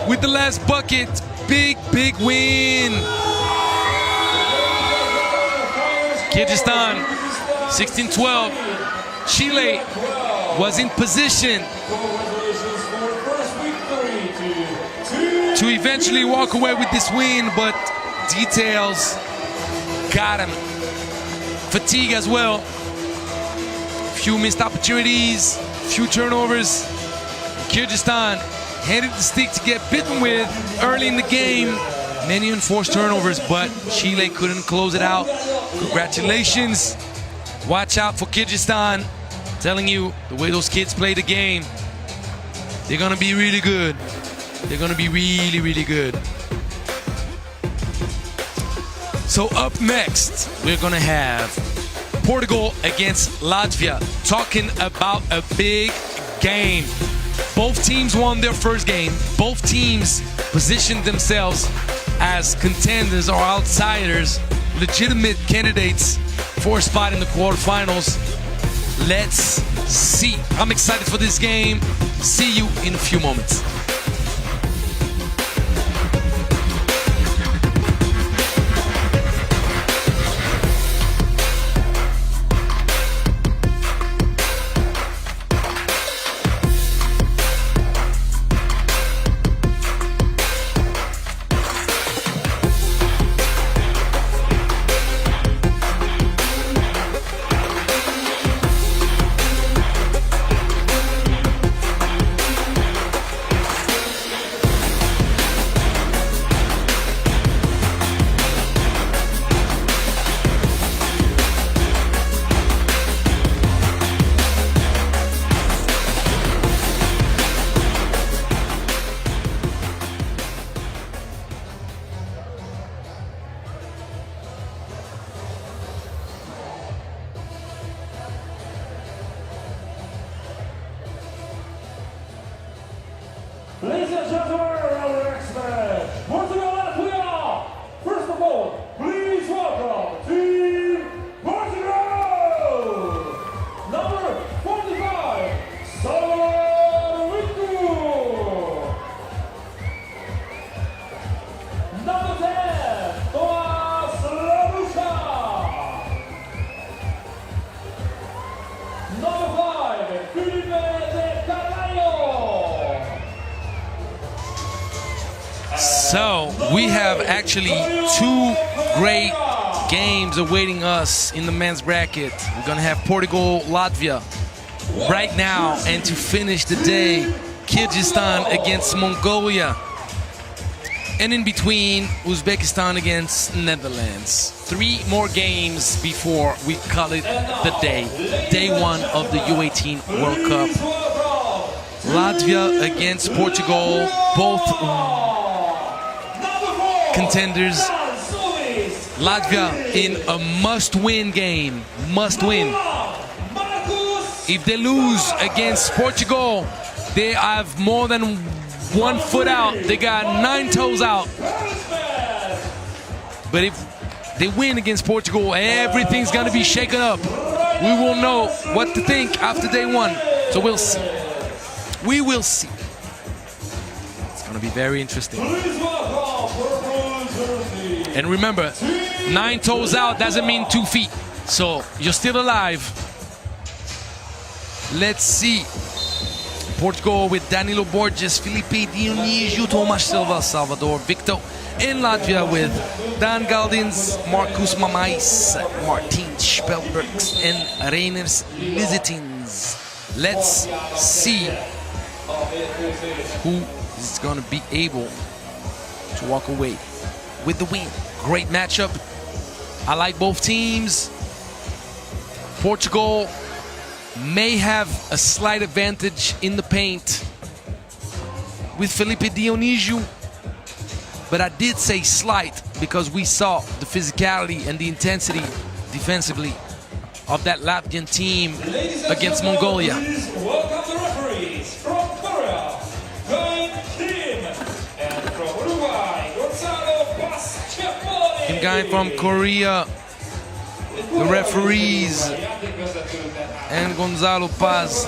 Speaker 1: with the last bucket. Big, big win. Kyrgyzstan, 16-12. Chile was in position to eventually walk away with this win, but details got him. Fatigue as well. Few missed opportunities, few turnovers. Kyrgyzstan handed the stick to get bitten with early in the game. Many enforced turnovers, but Chile couldn't close it out. Congratulations. Watch out for Kyrgyzstan. Telling you, the way those kids play the game, they're gonna be really good. They're gonna be really, really good. So up next, we're gonna have Portugal against Latvia, talking about a big game. Both teams won their first game. Both teams positioned themselves as contenders or outsiders, legitimate candidates for a spot in the quarterfinals. Let's see. I'm excited for this game. See you in a few moments.
Speaker 8: Ladies and gentlemen, our next match, Portugal Latvia. First of all, please welcome Team Portugal. Number 45, Salvador. Number 10, Tomas Labucha.
Speaker 1: tomorrow, we have actually 2 great games awaiting us in the men's bracket. We're gonna have Portugal, Latvia right now, and to finish the day, Kyrgyzstan against Mongolia. And in between, Uzbekistan against Netherlands. 3 more games before we call it the day. Day 1 of the U18 World Cup. Latvia against Portugal, both contenders. Latvia in a must-win game, must win. If they lose against Portugal, they have more than 1 foot out. They got 9 toes out. But if they win against Portugal, everything's gonna be shaken up. We will know what to think after day 1. So we'll see. We will see. It's gonna be very interesting. And remember, 9 toes out doesn't mean 2 feet. So you're still alive. Let's see. Portugal with Danilo Borges, Felipe Dionísio, Tomas Silva, Salvador Victor. In Latvia with Dan Galdins, Marcus Mamais, Martin Spelbergs, and Reiners Lizitins. Let's see who is going to be able to walk away with the win. Great matchup. I like both teams. Portugal may have a slight advantage in the paint with Felipe Dionísio, but I did say slight because we saw the physicality and the intensity defensively of that Latvian team against Mongolia.
Speaker 8: Welcome the referees from Korea, Kim, and from Uruguay,
Speaker 1: Kim Guy from Korea, the referees, and Gonzalo Paz,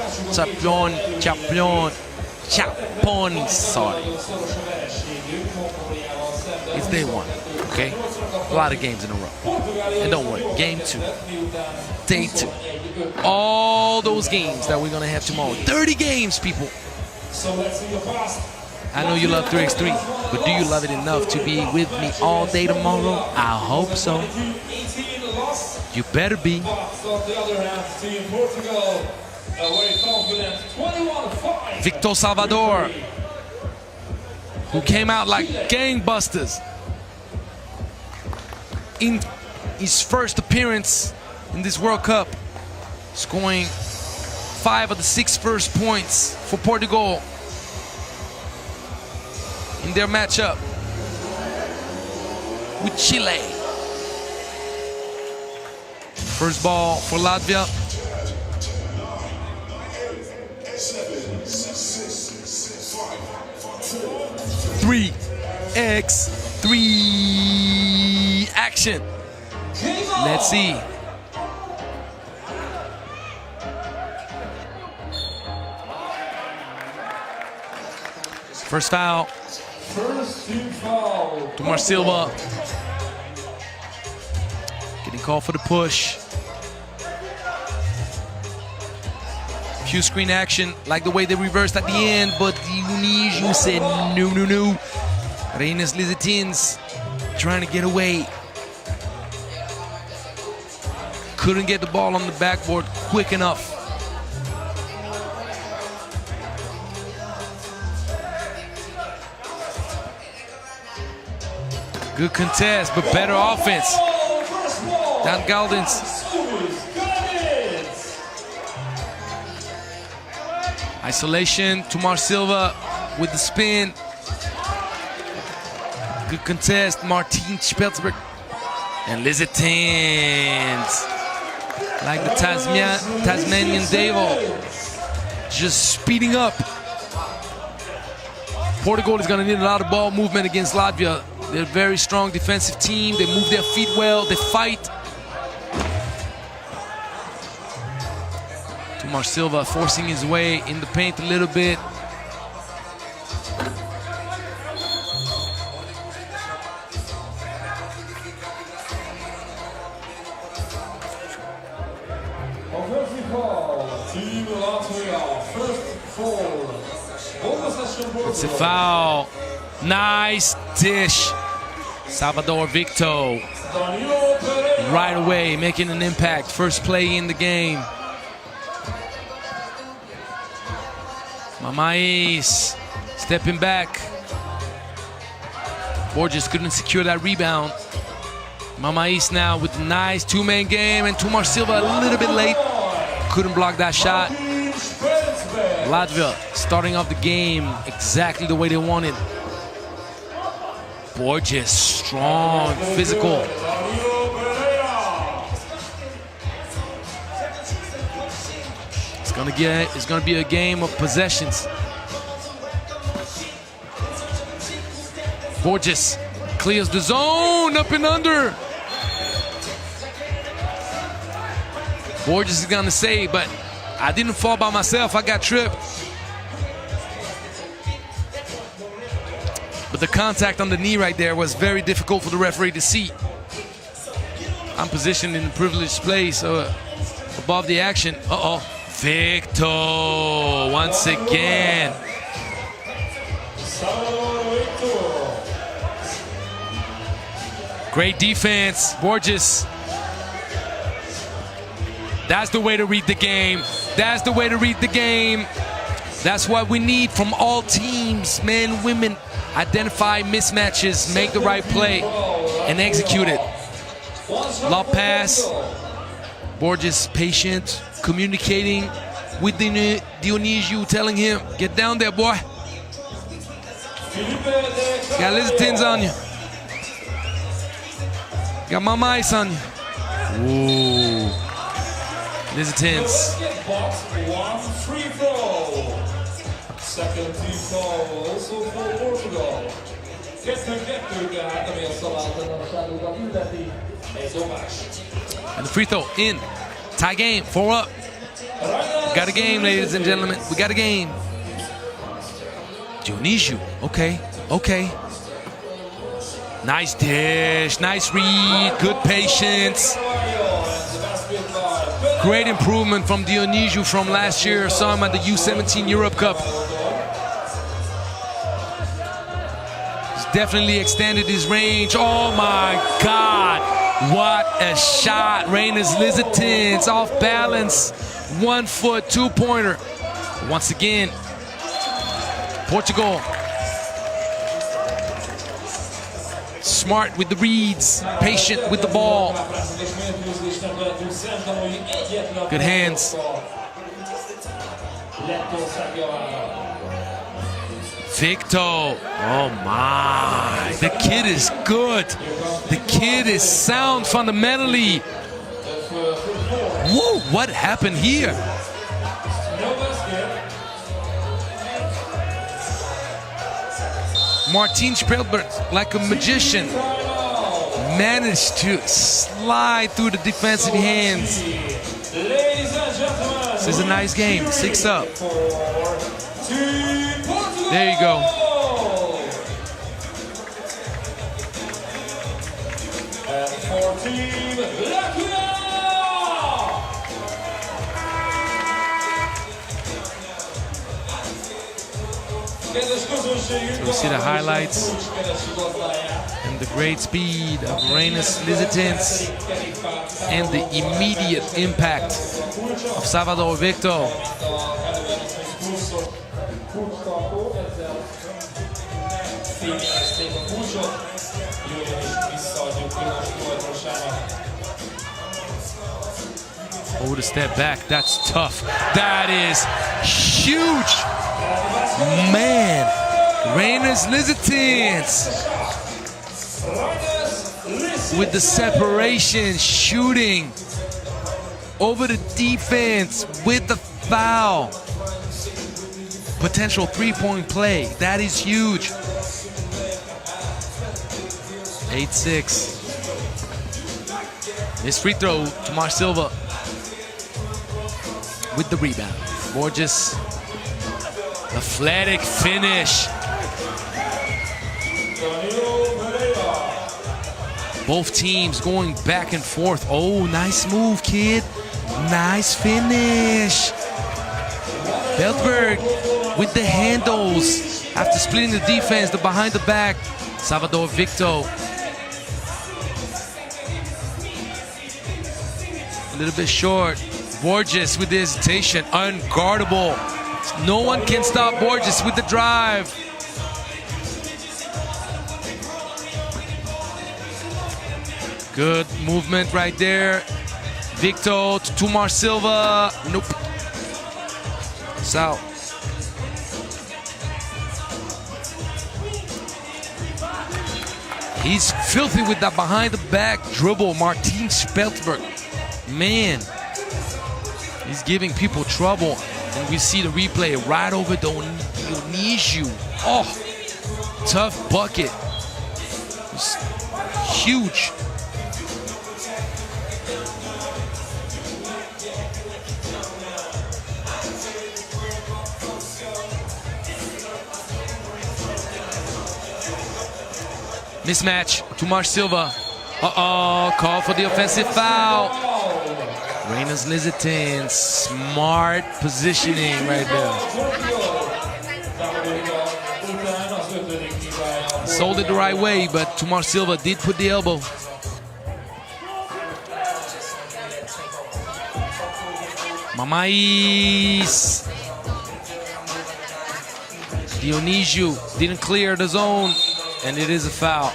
Speaker 1: Chaponi, sorry. It's day 1, okay? A lot of games in a row. And don't worry, game 2, day 2. All those games that we're gonna have tomorrow. 30 games, people. I know you love 3x3, but do you love it enough to be with me all day tomorrow? I hope so. You better be. Victor Salvador, who came out like gangbusters in his first appearance in this World Cup, scoring 5 of the 6 first points for Portugal in their matchup with Chile. First ball for Latvia. 3x3 action. Let's see. First foul. Tomas Silva getting called for the push. Few screen action, like the way they reversed at the end, but Dionísio said no, no, no. Reiners Lizitins trying to get away. Couldn't get the ball on the backboard quick enough. Good contest, but better offense. Dan Galdins. Isolation, Tomas Silva with the spin. Good contest, Martin Spelberg. And Lizitins, like the Tasmanian Devil, just speeding up. Portugal is gonna need a lot of ball movement against Latvia. They're a very strong defensive team. They move their feet well, they fight. Tomas Silva forcing his way in the paint a little bit. It's a foul Nice dish. Salvador Victor right away making an impact. First play in the game. Mamais stepping back. Borges couldn't secure that rebound. Mamais now with a nice two-man game, and Tomar Silva a little bit late. Couldn't block that shot. Latvia starting off the game exactly the way they wanted. Borges, strong, physical. It's gonna be a game of possessions. Borges clears the zone, up and under. Borges is gonna say, but I didn't fall by myself, I got tripped. But the contact on the knee right there was very difficult for the referee to see. I'm positioned in a privileged place above the action. Uh-oh. Victor, once again. Great defense, Borges. That's the way to read the game. That's the way to read the game. That's what we need from all teams, men, women. Identify mismatches, make the right play, and execute it. Lob pass. Borges patient, communicating with Dionisio, telling him, get down there, boy. Got Lizatins on you. Got Mamais on you. Ooh. Lizatins.
Speaker 8: Second team foul also for Portugal. Tehát ami a szabálytalanságokat illeti, egy dobás.
Speaker 1: And the free throw in. Tie game, 4 up. We got a game, ladies and gentlemen. We got a game. Dionisio, okay, okay. Nice dish, nice read, good patience. Great improvement from Dionisio from last year. Saw him at the U17 World Cup. He's definitely extended his range. Oh my God, what a shot. Reina's Lizatins off balance. 1 foot, 2-pointer. Once again, Portugal. Smart with the reads, patient with the ball. Good hands. Victor, oh my, the kid is good. The kid is sound fundamentally. Whoa, what happened here? Martin Spielberg, like a magician, managed to slide through the defensive hands. This is a nice game, 6 up. There you go.
Speaker 8: And for Team Latvia!
Speaker 1: So we see the highlights and the great speed of Reina's Lizatins and the immediate impact of Salvador Victor. Oh, the step back, that's tough. That is huge. Man, Reina's Lizatins with the separation, shooting over the defense with the foul. Potential three-point play, that is huge. 8-6. This free throw, Tomar Silva with the rebound. Borges, athletic finish. Both teams going back and forth. Oh, nice move, kid. Nice finish. Beltberg with the handles. After splitting the defense, the behind the back, Salvador Victor. A little bit short. Borges with the hesitation, unguardable. No one can stop Borges with the drive. Good movement right there. Victor to Tumar Silva. Nope. Sal. He's filthy with that behind the back dribble. Martin Speltberg. Man. He's giving people trouble. And we see the replay right over Dionisio. Oh, tough bucket. It's huge. Mismatch, Tumar Silva. Uh-oh, call for the offensive foul. Reynas Lizitin, smart positioning right there. Sold it the right way, but Tumar Silva did put the elbow. Mamais. Dionisio didn't clear the zone, and it is a foul.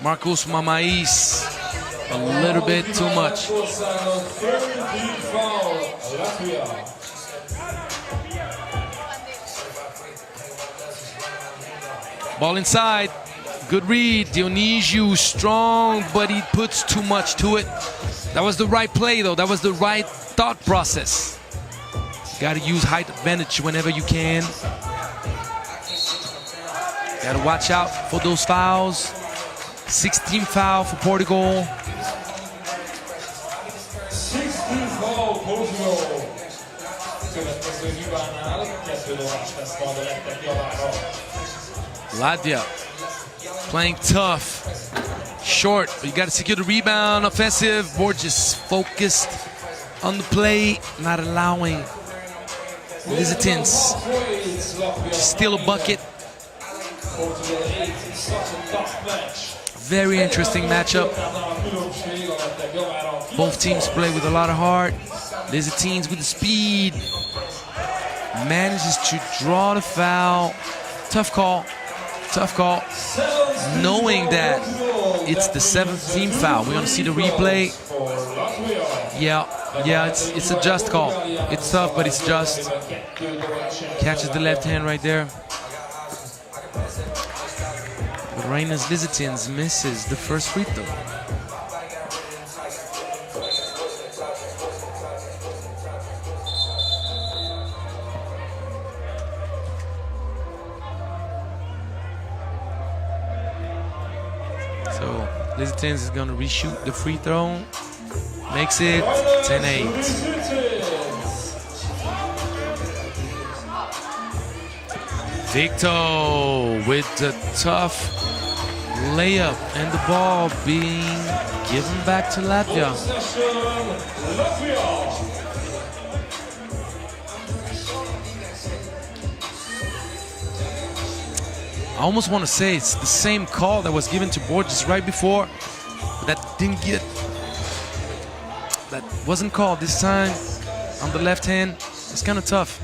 Speaker 1: Marcos Mamais, a little bit too much. Ball inside, good read. Dionisio strong, but he puts too much to it. That was the right play though, that was the right thought process. Gotta use height advantage whenever you can. Gotta watch out for those fouls. 16th foul for Portugal.
Speaker 8: 16th foul Portugal. Következő hibánál 2 dobás lesz majd a lettek javára.
Speaker 1: Latvia playing tough. Short, but you gotta secure the rebound. Offensive, Borges focused on the play, not allowing Lizitins to steal a bucket. Very interesting matchup. Both teams play with a lot of heart. Lizitins with the speed. Manages to draw the foul. Tough call. Tough call. Knowing that it's the 17th foul. We're gonna see the replay. Yeah, it's a just call. It's tough, but it's just. Catches the left hand right there. But Reynas Lizitins misses the first free throw. So Lizitins is gonna reshoot the free throw. Makes it 10-8. Victor with the tough layup and the ball being given back to Latvia. I almost want to say it's the same call that was given to Borges right before, but that wasn't called this time on the left hand. It's kind of tough.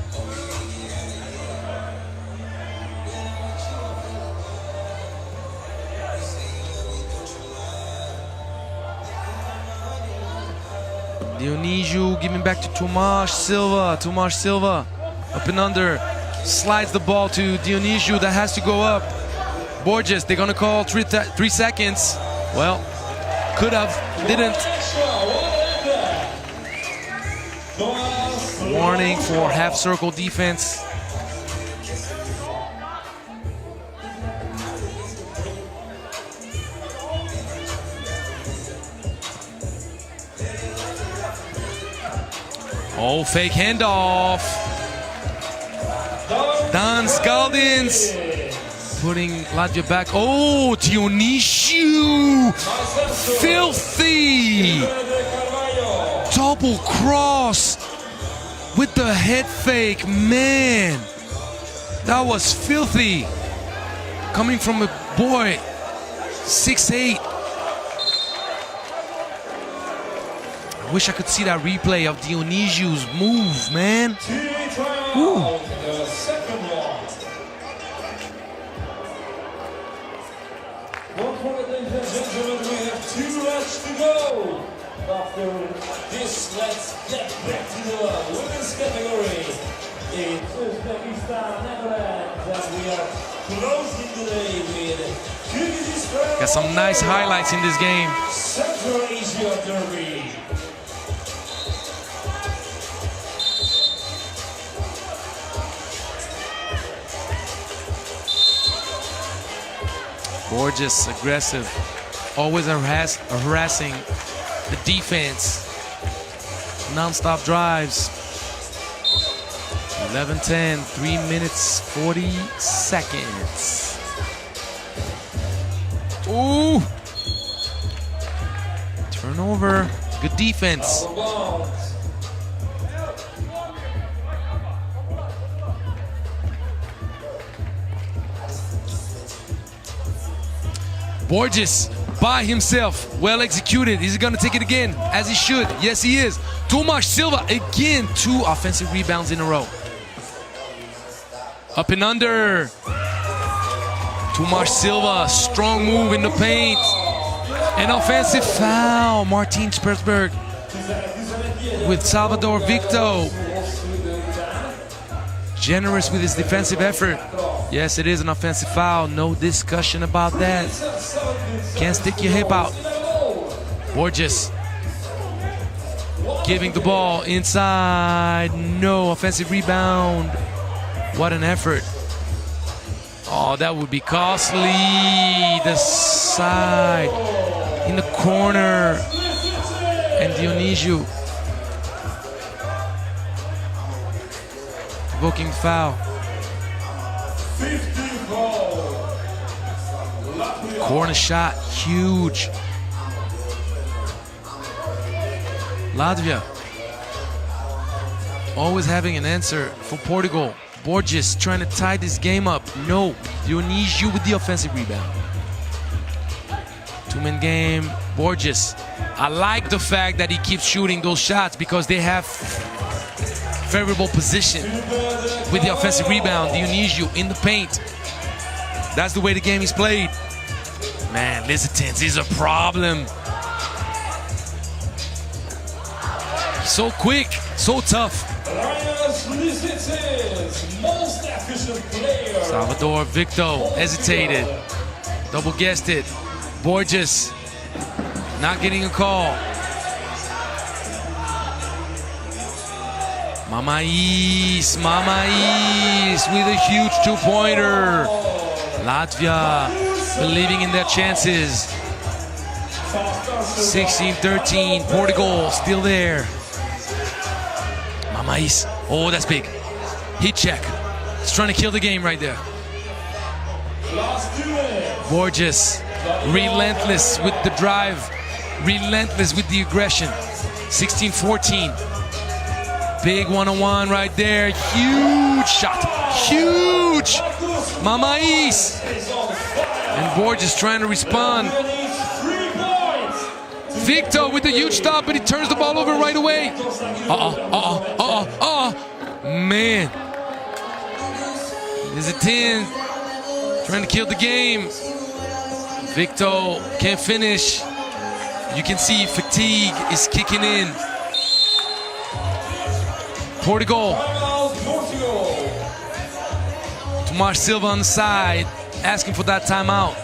Speaker 1: Dionisio giving back to Tumar Silva. Tumar Silva up and under. Slides the ball to Dionisio that has to go up. Borges, they're gonna call 3 seconds. Well, could have, didn't. Warning for half circle defense. Oh, fake handoff. Dan Skaldins putting Latvia back. Oh, Dionisio. Filthy. Double cross with the head fake. Man. That was filthy. Coming from a boy, 6'8". I wish I could see that replay of Dionysiu's move, man. Ooh.
Speaker 8: The second one. 1 point, ladies and gentlemen, we have 2 matches to go. After this, let's get back to the women's category. It's Uzbekistan, Netherlands, and we are closing today with Kyrgyzstan.
Speaker 1: Got some nice highlights in this game.
Speaker 8: Central Asia Derby.
Speaker 1: Gorgeous, aggressive, always harassing the defense. Non-stop drives. 11-10, 3 minutes, 40 seconds. Ooh! Turnover, good defense. Borges by himself, well executed. Is he gonna take it again? As he should. Yes, he is. Tomas Silva again, 2 offensive rebounds in a row. Up and under. Tomas Silva, strong move in the paint. An offensive foul. Martin Sperrsberg with Salvador Victo. Generous with his defensive effort. Yes, it is an offensive foul. No discussion about that. Can't stick your hip out. Borges giving the ball inside. No offensive rebound. What an effort. Oh, that would be costly. The side in the corner. And Dionysiu invoking foul. Corner shot, huge. Latvia always having an answer for Portugal. Borges trying to tie this game up. No, Dionysiu with the offensive rebound. 2-man game, Borges. I like the fact that he keeps shooting those shots because they have favorable position with the offensive rebound. Dionysiu in the paint. That's the way the game is played. Man, Lizitins is a problem. So quick, so tough. Salvador Victo hesitated. Double guessed it. Borges not getting a call. Mamais with a huge 2-pointer. Latvia believing in their chances. 16-13, Portugal still there. Mamais, oh, that's big. Heat check. He's trying to kill the game right there. Borges, relentless with the drive, relentless with the aggression. 16-14. Big one-on-one right there. Huge shot. Huge. Mamais. And Borges trying to respond. Victo with the huge stop, but he turns the ball over right away. Man. There's a 10. Trying to kill the game. Victo can't finish. You can see fatigue is kicking in. Portugal. Tomas Silva on the side, asking for that timeout.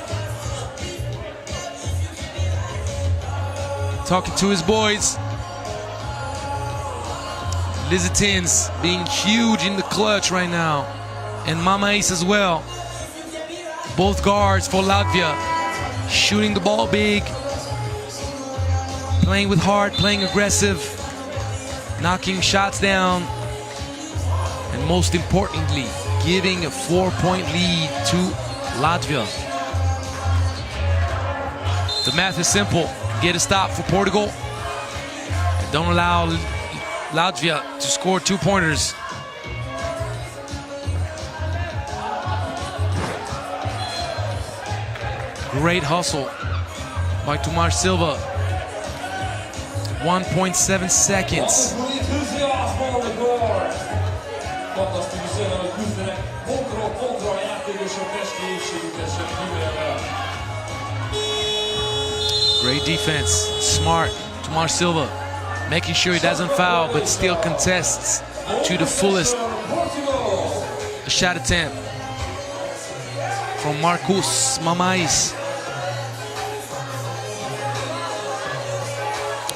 Speaker 1: Talking to his boys. Lizitins being huge in the clutch right now. And Mamais as well. Both guards for Latvia. Shooting the ball big. Playing with heart, playing aggressive. Knocking shots down. And most importantly, giving a 4-point lead to Latvia. The math is simple. Get a stop for Portugal. And don't allow Latvia to score 2-pointers. Great hustle by Tomás Silva. 1.7 seconds. Great defense, smart. Tomás Silva making sure he doesn't foul, but still contests to the fullest. A shot attempt from Marcus Mamais.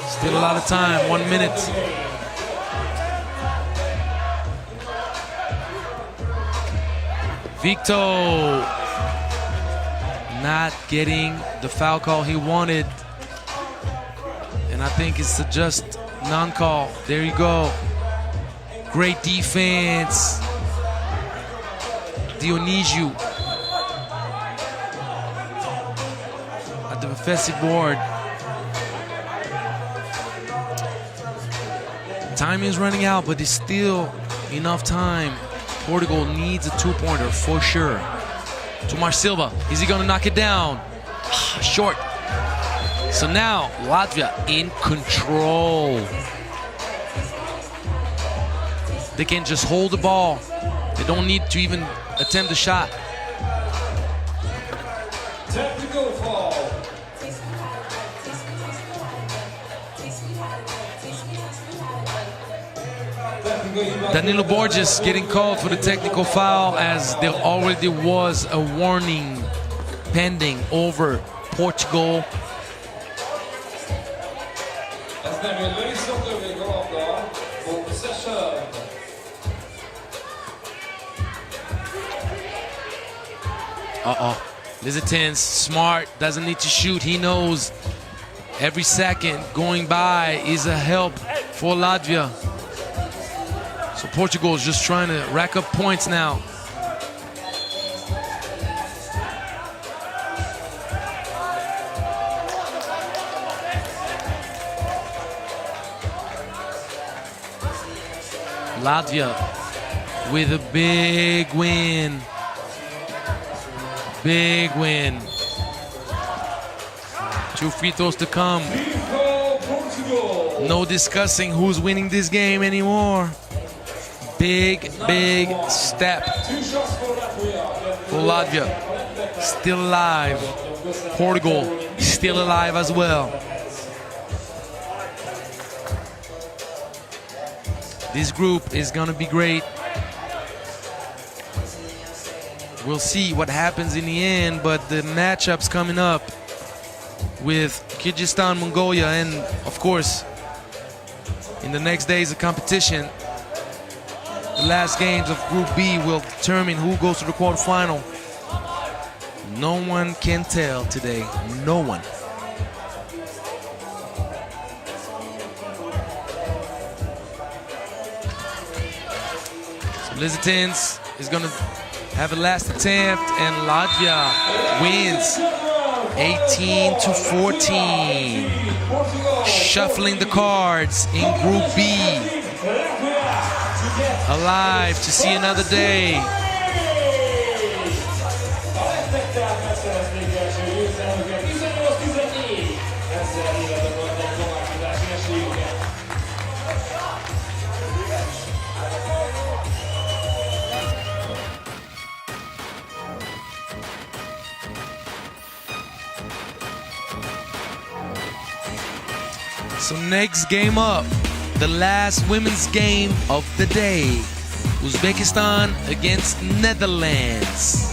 Speaker 1: Still a lot of time, 1 minute. Victor not getting the foul call he wanted. And I think it's a just non-call. There you go. Great defense. Dionysiu at the offensive board. Time is running out, but it's still enough time. Portugal needs a two-pointer for sure. Tomás Silva, is he gonna knock it down? Short. So now Latvia in control. They can just hold the ball. They don't need to even attempt the shot.
Speaker 8: Technical foul.
Speaker 1: Danilo Borges getting called for the technical foul, as there already was a warning pending over Portugal.
Speaker 8: Ez nem jön le, viszont törvény a labda. Full possession.
Speaker 1: Lizetins, smart, doesn't need to shoot. He knows every second going by is a help for Latvia. So Portugal is just trying to rack up points now. Latvia with a big win. Big win. 2 free throws to come. No discussing who's winning this game anymore. Big step for Latvia. Still alive. Portugal still alive as well. This group is gonna be great. We'll see what happens in the end, but the matchups coming up with Kyrgyzstan, Mongolia, and of course, in the next days of competition, the last games of Group B will determine who goes to the quarterfinal. No one can tell today. No one. So Lizetins is going to have a last attempt, and Latvia wins 18-14. Shuffling the cards in Group B. Alive to see another day. So next game up, the last women's game of the day. Uzbekistan against Netherlands.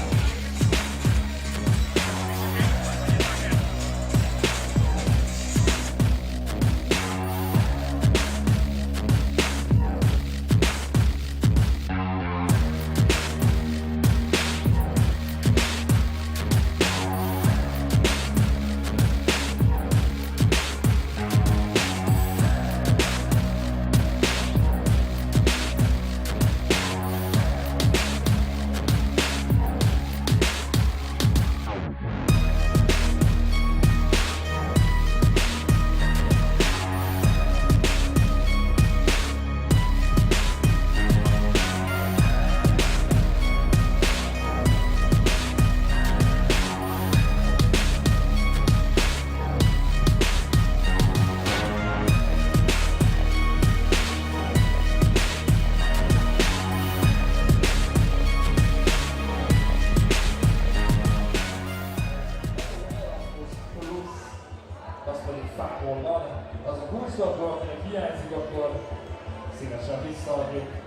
Speaker 3: hol van, az a kulcslabda, akinek hiányzik, akkor szívesen visszaadjuk.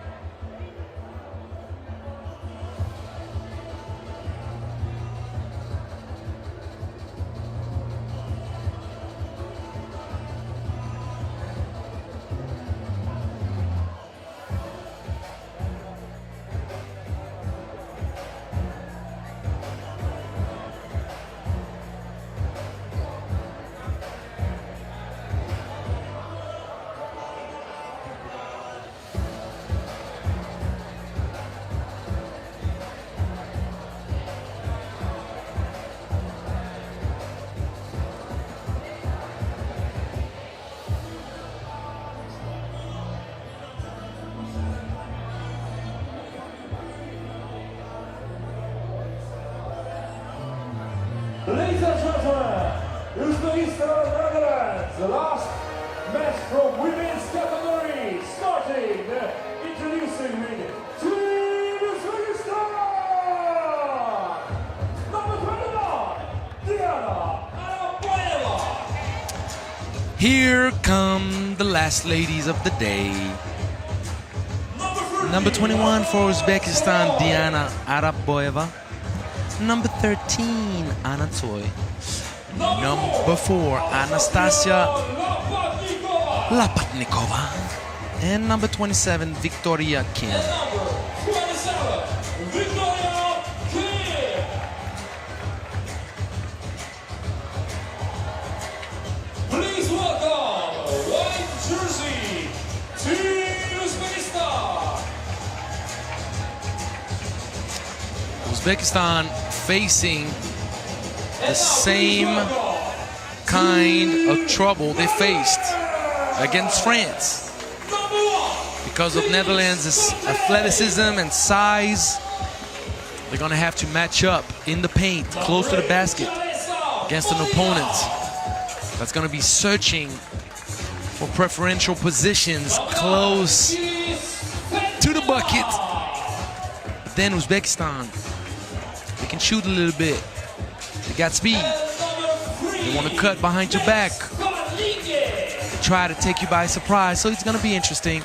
Speaker 8: Ladies and gentlemen, Uzbekistan Netherlands, the last match from women's category, starting, introducing Team Uzbekistan! Number 29, Diana Arabayeva.
Speaker 1: Here come the last ladies of the day. Number 21 for Uzbekistan, Diana Arabayeva. Number 13, Anatoly. Number 4, Anastasia Lapatnikova. And number 27, Victoria Kim.
Speaker 8: Please welcome, white jersey, Team Uzbekistan.
Speaker 1: Uzbekistan facing the same kind of trouble they faced against France. Because of Netherlands' athleticism and size, they're gonna have to match up in the paint, close to the basket, against an opponent that's gonna be searching for preferential positions close to the bucket. But then Uzbekistan, they can shoot a little bit. They got speed. They want to cut behind your back. They try to take you by surprise, so it's going to be interesting.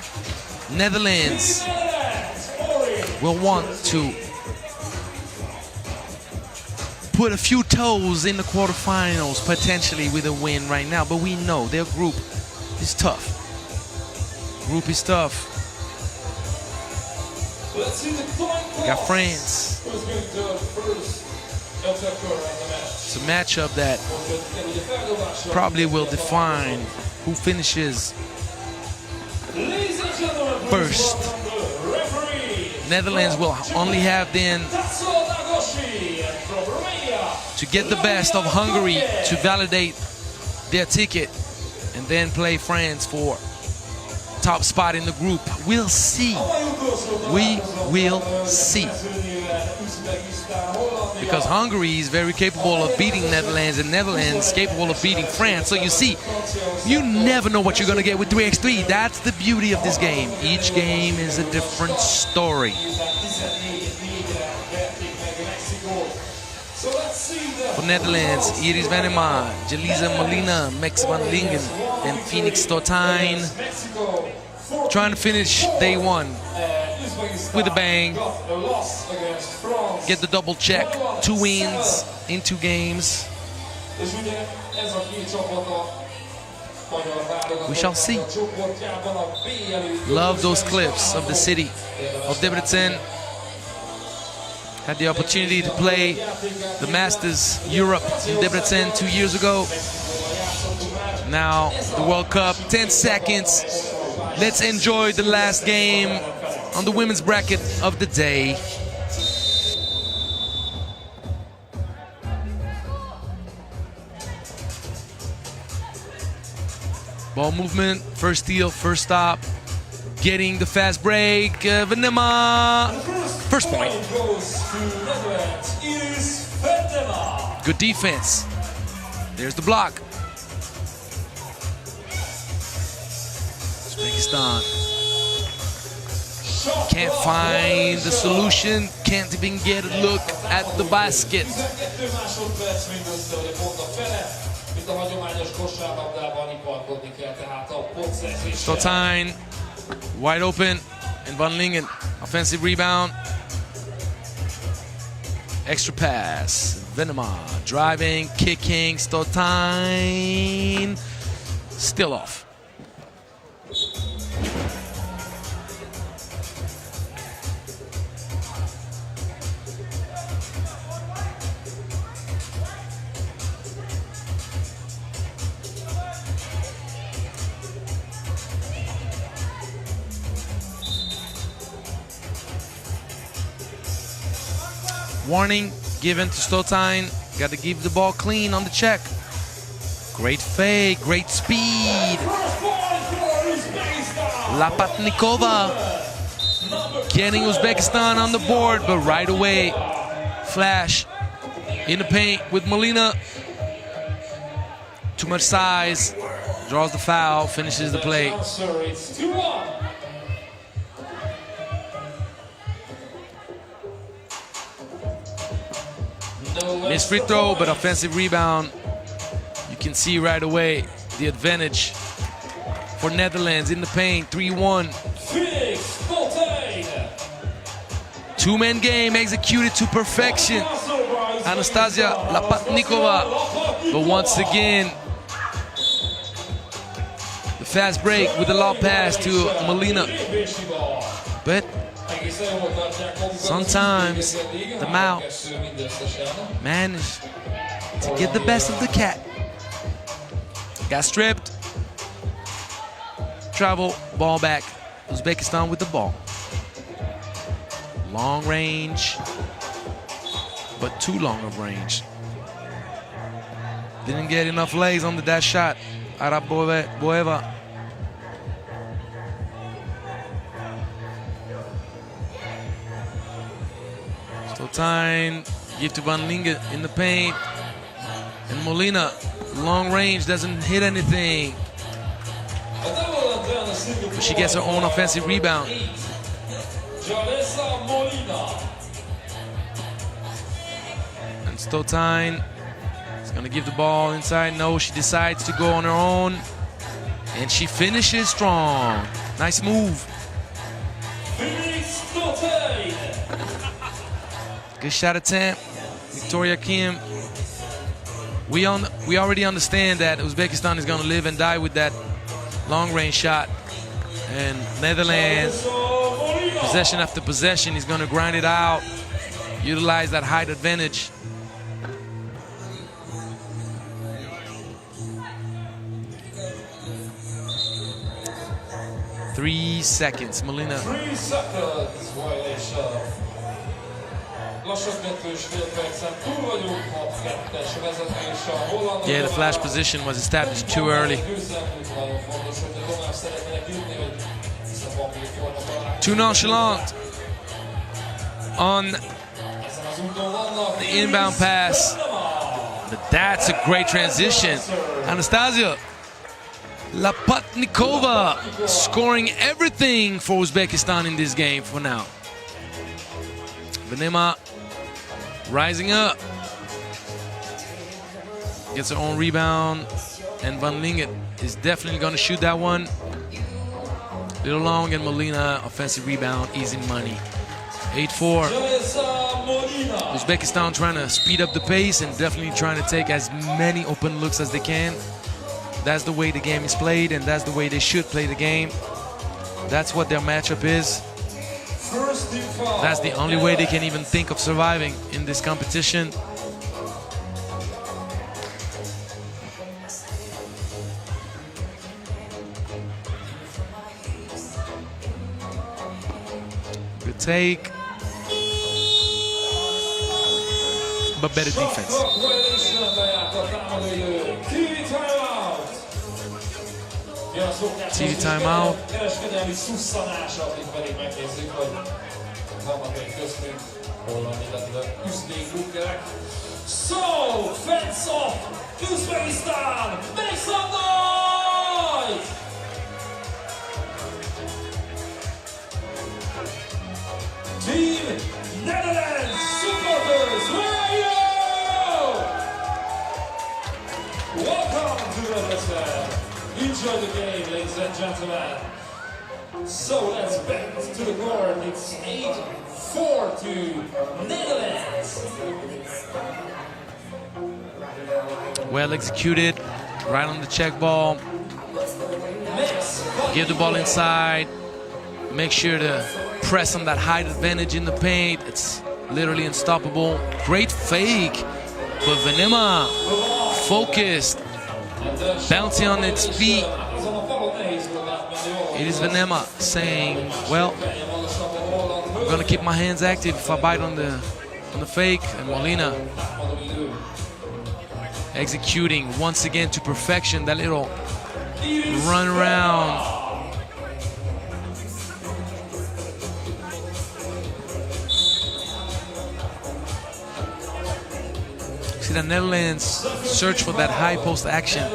Speaker 1: Netherlands will want to put a few toes in the quarterfinals, potentially with a win right now, but we know their group is tough. Group is tough. We got France. It's a matchup that probably will define who finishes first. Netherlands will only have then to get the best of Hungary to validate their ticket and then play France for top spot in the group. We'll see. We will see. Because Hungary is very capable of beating Netherlands and Netherlands capable of beating France. So you see, you never know what you're going to get with 3x3. That's the beauty of this game. Each game is a different story. For Netherlands, Iris Venema, Jeliza Molina, Max van Lingen, and Phoenix Tortine. Trying to finish day one with a bang. Get the double check. 2 wins in 2 games. We shall see. Love those clips of the city of Debrecen. Had the opportunity to play the Masters Europe in Debrecen 2 years ago. Now the World Cup, 10 seconds. Let's enjoy the last game on the women's bracket of the day. Ball movement, first steal, first stop. Getting the fast break, Venema. First point. Good defense. There's the block. Uzbekistan can't find the solution, can't even get a look at the basket.
Speaker 3: mint a hagyományos kosárlabdában iparkodni kell, tehát a pontszerzéssel.
Speaker 1: Stotyne wide open, and Van Lingen offensive rebound. Extra pass. Venema driving, kicking. Stotyne still off. Warning given to Stotyne. Got to give the ball clean on the check. Great fake, great speed. Lapatnikova getting Uzbekistan on the board, but right away, flash in the paint with Molina. Too much size, draws the foul, finishes the play.
Speaker 3: It's 2-1.
Speaker 1: Missed free throw, but offensive rebound. You can see right away the advantage for Netherlands in the paint. 3-1. Two-man game executed to perfection. Anastasia Lapatnikova. But once again, the fast break with the lob pass to Molina. But sometimes the mouse managed to get the best of the cat. Got stripped. Travel, ball back. Uzbekistan with the ball. Long range, but too long of range. Didn't get enough legs on that shot. Araboeva. Stotyne, give to Van Lingen in the paint. And Molina, long range, doesn't hit anything. But she gets her own offensive rebound. And Stotyne is gonna give the ball inside. No, she decides to go on her own. And she finishes strong. Nice move. Good shot attempt, Victoria Kim. We already understand that Uzbekistan is going to live and die with that long-range shot, and Netherlands, possession after possession, is going to grind it out, utilize that height advantage. Three seconds, Molina.
Speaker 3: 3 seconds violation.
Speaker 1: Yeah, the flash position was established too early. Too nonchalant on the inbound pass. But that's a great transition. Anastasia Lapatnikova scoring everything for Uzbekistan in this game for now. Venema rising up, gets her own rebound, and Van Lingen is definitely going to shoot that one. Little long, and Molina offensive rebound, easy money. 8-4. Uzbekistan trying to speed up the pace and definitely trying to take as many open looks as they can. That's the way the game is played, and that's the way they should play the game. That's what their matchup is. That's the only way they can even think of surviving in this competition. Good take, but better defense. TV timeout.
Speaker 3: So, fence off, Uzbekistan, make some noise! Team Netherlands supporters, where are you? Welcome! enjoy the game, ladies and gentlemen. So let's back to the court. It's 8-4 to Netherlands.
Speaker 1: Well executed, right on the check ball. Give the ball inside. Make sure to press on that height advantage in the paint. It's literally unstoppable. Great fake, but Venema focused, bouncing on its feet. It is Venema saying, well, I'm gonna keep my hands active if I bite on the fake. And Molina executing once again to perfection that little run around. See the Netherlands search for that high post action,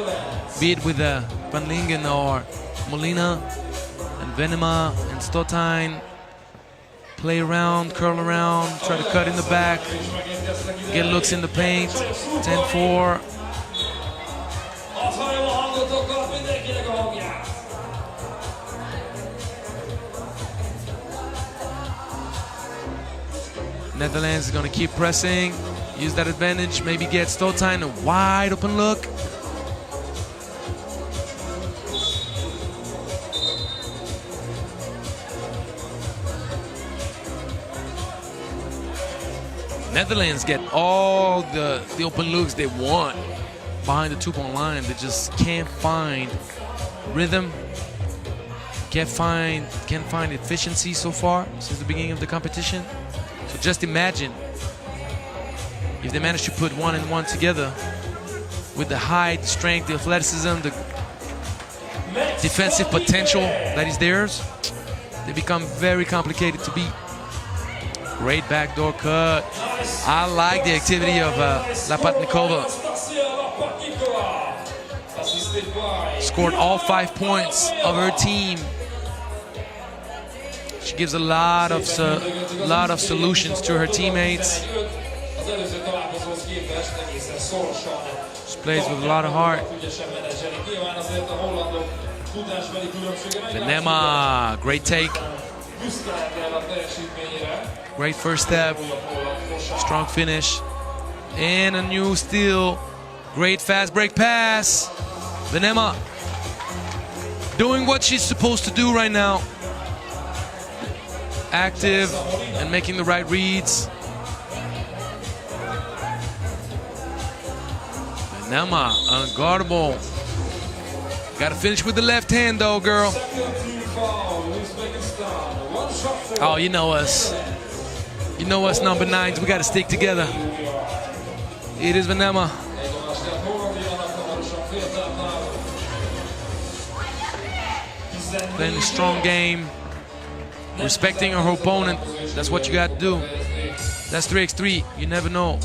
Speaker 1: be it with Van Lingen or Molina, and Venema and Stotijn. Play around, curl around, try to cut in the back, get looks in the paint. 10-4. Netherlands is going to keep pressing, use that advantage, maybe get Stotijn a wide open look. Netherlands get all the open looks they want behind the two-point line. They just can't find rhythm, can't find efficiency so far since the beginning of the competition. So just imagine if they manage to put one and one together with the height, the strength, the athleticism, the defensive potential that is theirs, they become very complicated to beat. Great backdoor cut. I like the activity of Lapatnikova. Scored all 5 points of her team. She gives a lot of solutions to her teammates. She plays with a lot of heart. Venema, great take. Great first step, strong finish, and a new steal. Great fast break pass. Venema doing what she's supposed to do right now. Active and making the right reads. Venema, unguardable. Got to finish with the left hand though, girl. Oh, you know us. You know us, number 9s. We got to stick together. It is Venema. Playing a strong game. Respecting her opponent. That's what you got to do. That's 3x3. You never know.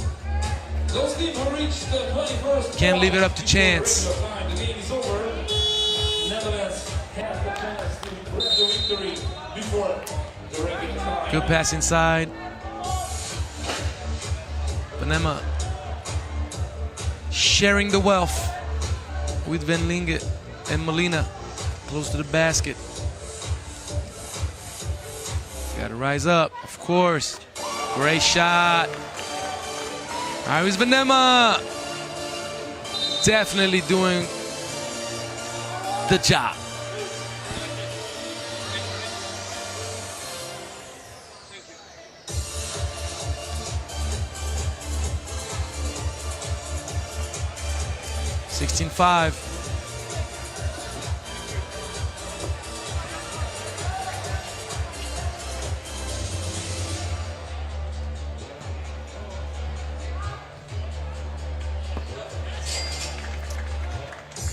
Speaker 1: Can't leave it up to chance. Good pass inside. Venema sharing the wealth with Van Lingen and Molina close to the basket. Gotta rise up, of course. Great shot. All right, here's Venema. Definitely doing the job. $16-5.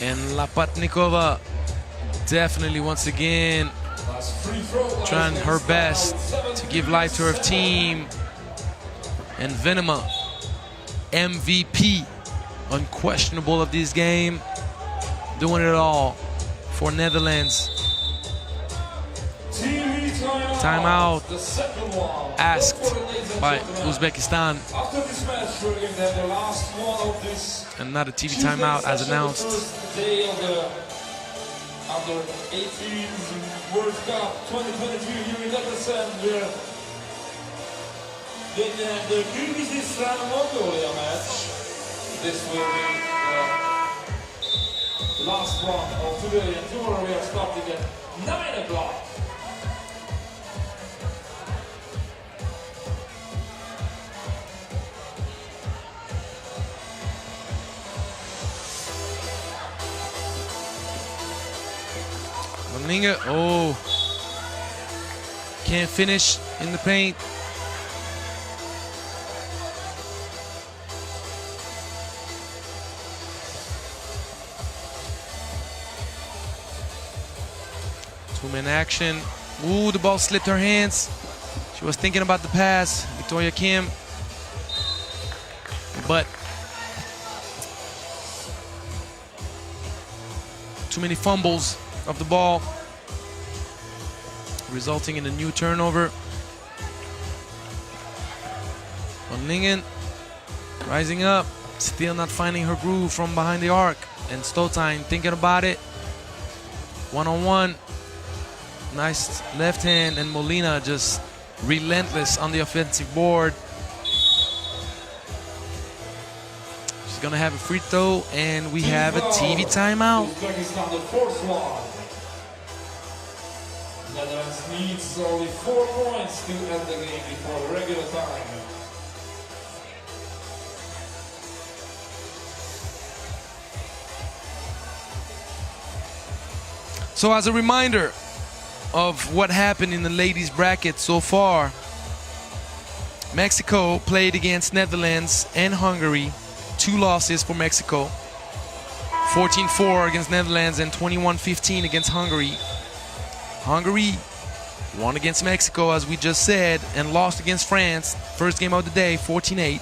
Speaker 1: And Lapatnikova definitely once again trying her best to give life to her team. And Venema, MVP, unquestionable of this game, doing it all for Netherlands. Timeout asked by Uzbekistan. And not a TV timeout as announced.
Speaker 8: U18 World Cup 2022 here in Debrecen. We're beginning the Kyrgyzstan Mongolia match. This will be the last one of today, and tomorrow we are starting at 9 o'clock.
Speaker 1: Oh, can't finish in the paint. Two-man action. Ooh, the ball slipped her hands. She was thinking about the pass, Victoria Kim. But too many fumbles of the ball, resulting in a new turnover. Van Lingen rising up, still not finding her groove from behind the arc. And Stotine thinking about it. One-on-one. Nice left hand, and Molina just relentless on the offensive board. She's gonna have a free throw, and we have a TV timeout.
Speaker 8: Uzbekistan, the fourth one. Netherlands needs only 4 points to end the game before regular time.
Speaker 1: So as a reminder of what happened in the ladies bracket so far, Mexico played against Netherlands and Hungary. 2 losses for Mexico. 14-4 against Netherlands and 21-15 against Hungary. Hungary won against Mexico, as we just said, and lost against France. First game of the day, 14-8.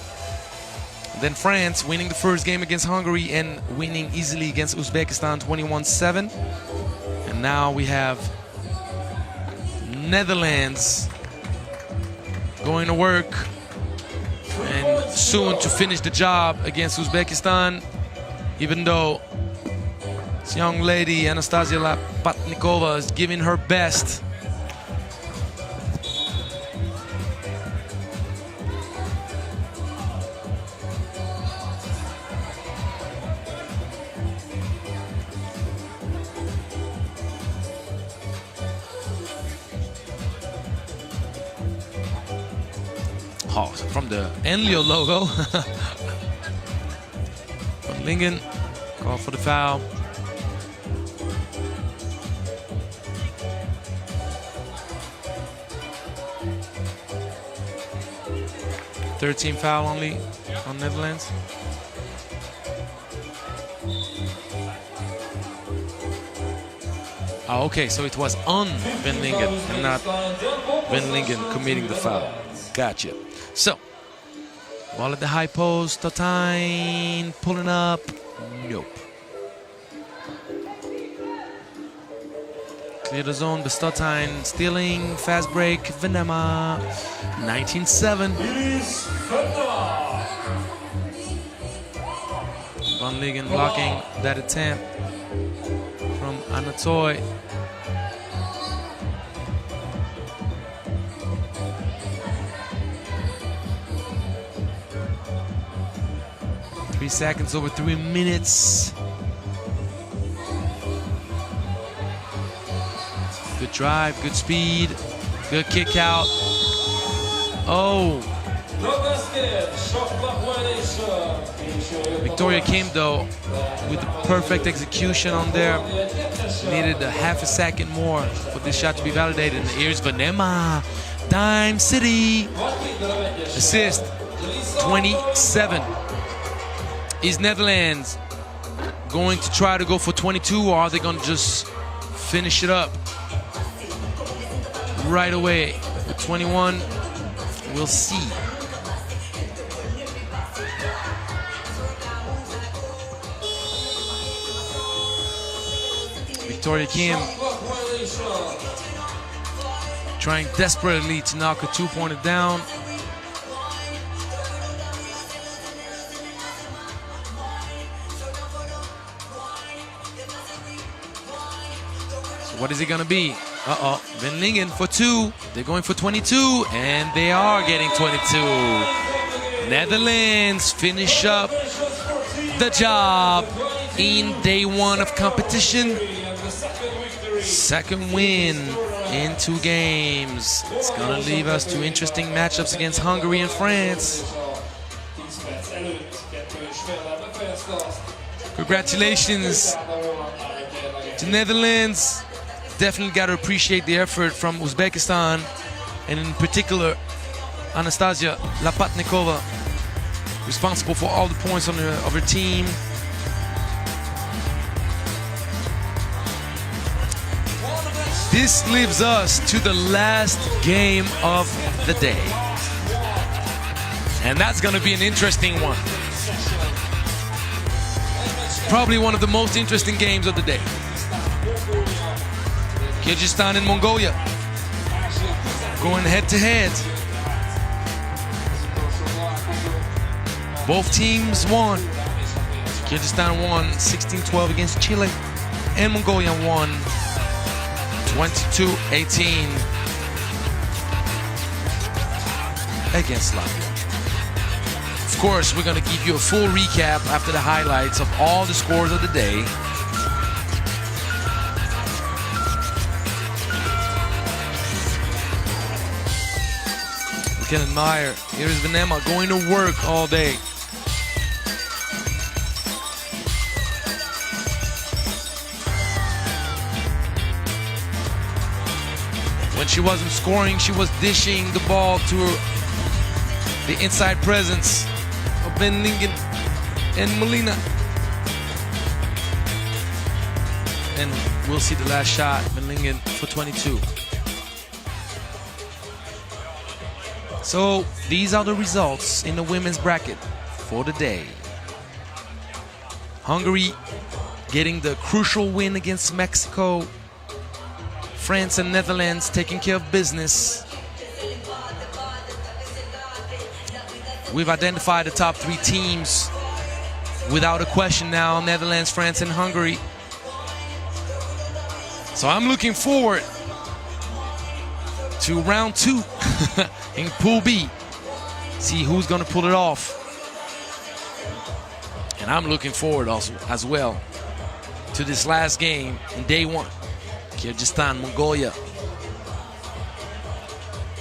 Speaker 1: Then France winning the first game against Hungary and winning easily against Uzbekistan, 21-7. And now we have Netherlands going to work and soon to finish the job against Uzbekistan, even though this young lady, Anastasia Lapatnikova, is giving her best. Oh, from the Enlio logo. Van Lingen, call for the foul. Third-team foul only on Netherlands. Oh, okay, so it was on Van Lingen and not Van Lingen committing the foul. Gotcha. So, ball at the high post, Stotine pulling up, nope. Clear the zone, but Stotine stealing, fast break, Venema, 19-7. Van Lingen blocking that attempt from Anatoy. Seconds over 3 minutes. Good drive, good speed, good kick out. Oh. Victoria Kim, though, with the perfect execution on there. Needed a half a second more for this shot to be validated. And here's Venema. Dime City. Assist, 27. Is Netherlands going to try to go for 22, or are they going to just finish it up right away with 21? We'll see. Victoria Kim trying desperately to knock a 2-pointer down. What is it gonna be? Uh-oh, Venlingen for 2. They're going for 22, and they are getting 22. Netherlands finish up the job in day 1 of competition. Second win in 2 games. It's gonna leave us 2 interesting matchups against Hungary and France. Congratulations to Netherlands. Definitely got to appreciate the effort from Uzbekistan, and in particular Anastasia Lapatnikova, responsible for all the points of her team. This leaves us to the last game of the day, and that's going to be an interesting one. Probably one of the most interesting games of the day. Kyrgyzstan and Mongolia going head to head. Both teams won. Kyrgyzstan won 16-12 against Chile, and Mongolia won 22-18 against Latvia. Of course, we're going to give you a full recap after the highlights of all the scores of the day. We can admire. Here's Venema going to work all day. When she wasn't scoring, she was dishing the ball to the inside presence of Venlingen and Molina. And we'll see the last shot, Venlingen for 22. So these are the results in the women's bracket for the day. Hungary getting the crucial win against Mexico. France and Netherlands taking care of business. We've identified the top 3 teams without a question now: Netherlands, France, and Hungary. So I'm looking forward to round 2 in Pool B. See who's gonna pull it off. And I'm looking forward also as well to this last game in day 1. Kyrgyzstan, Mongolia.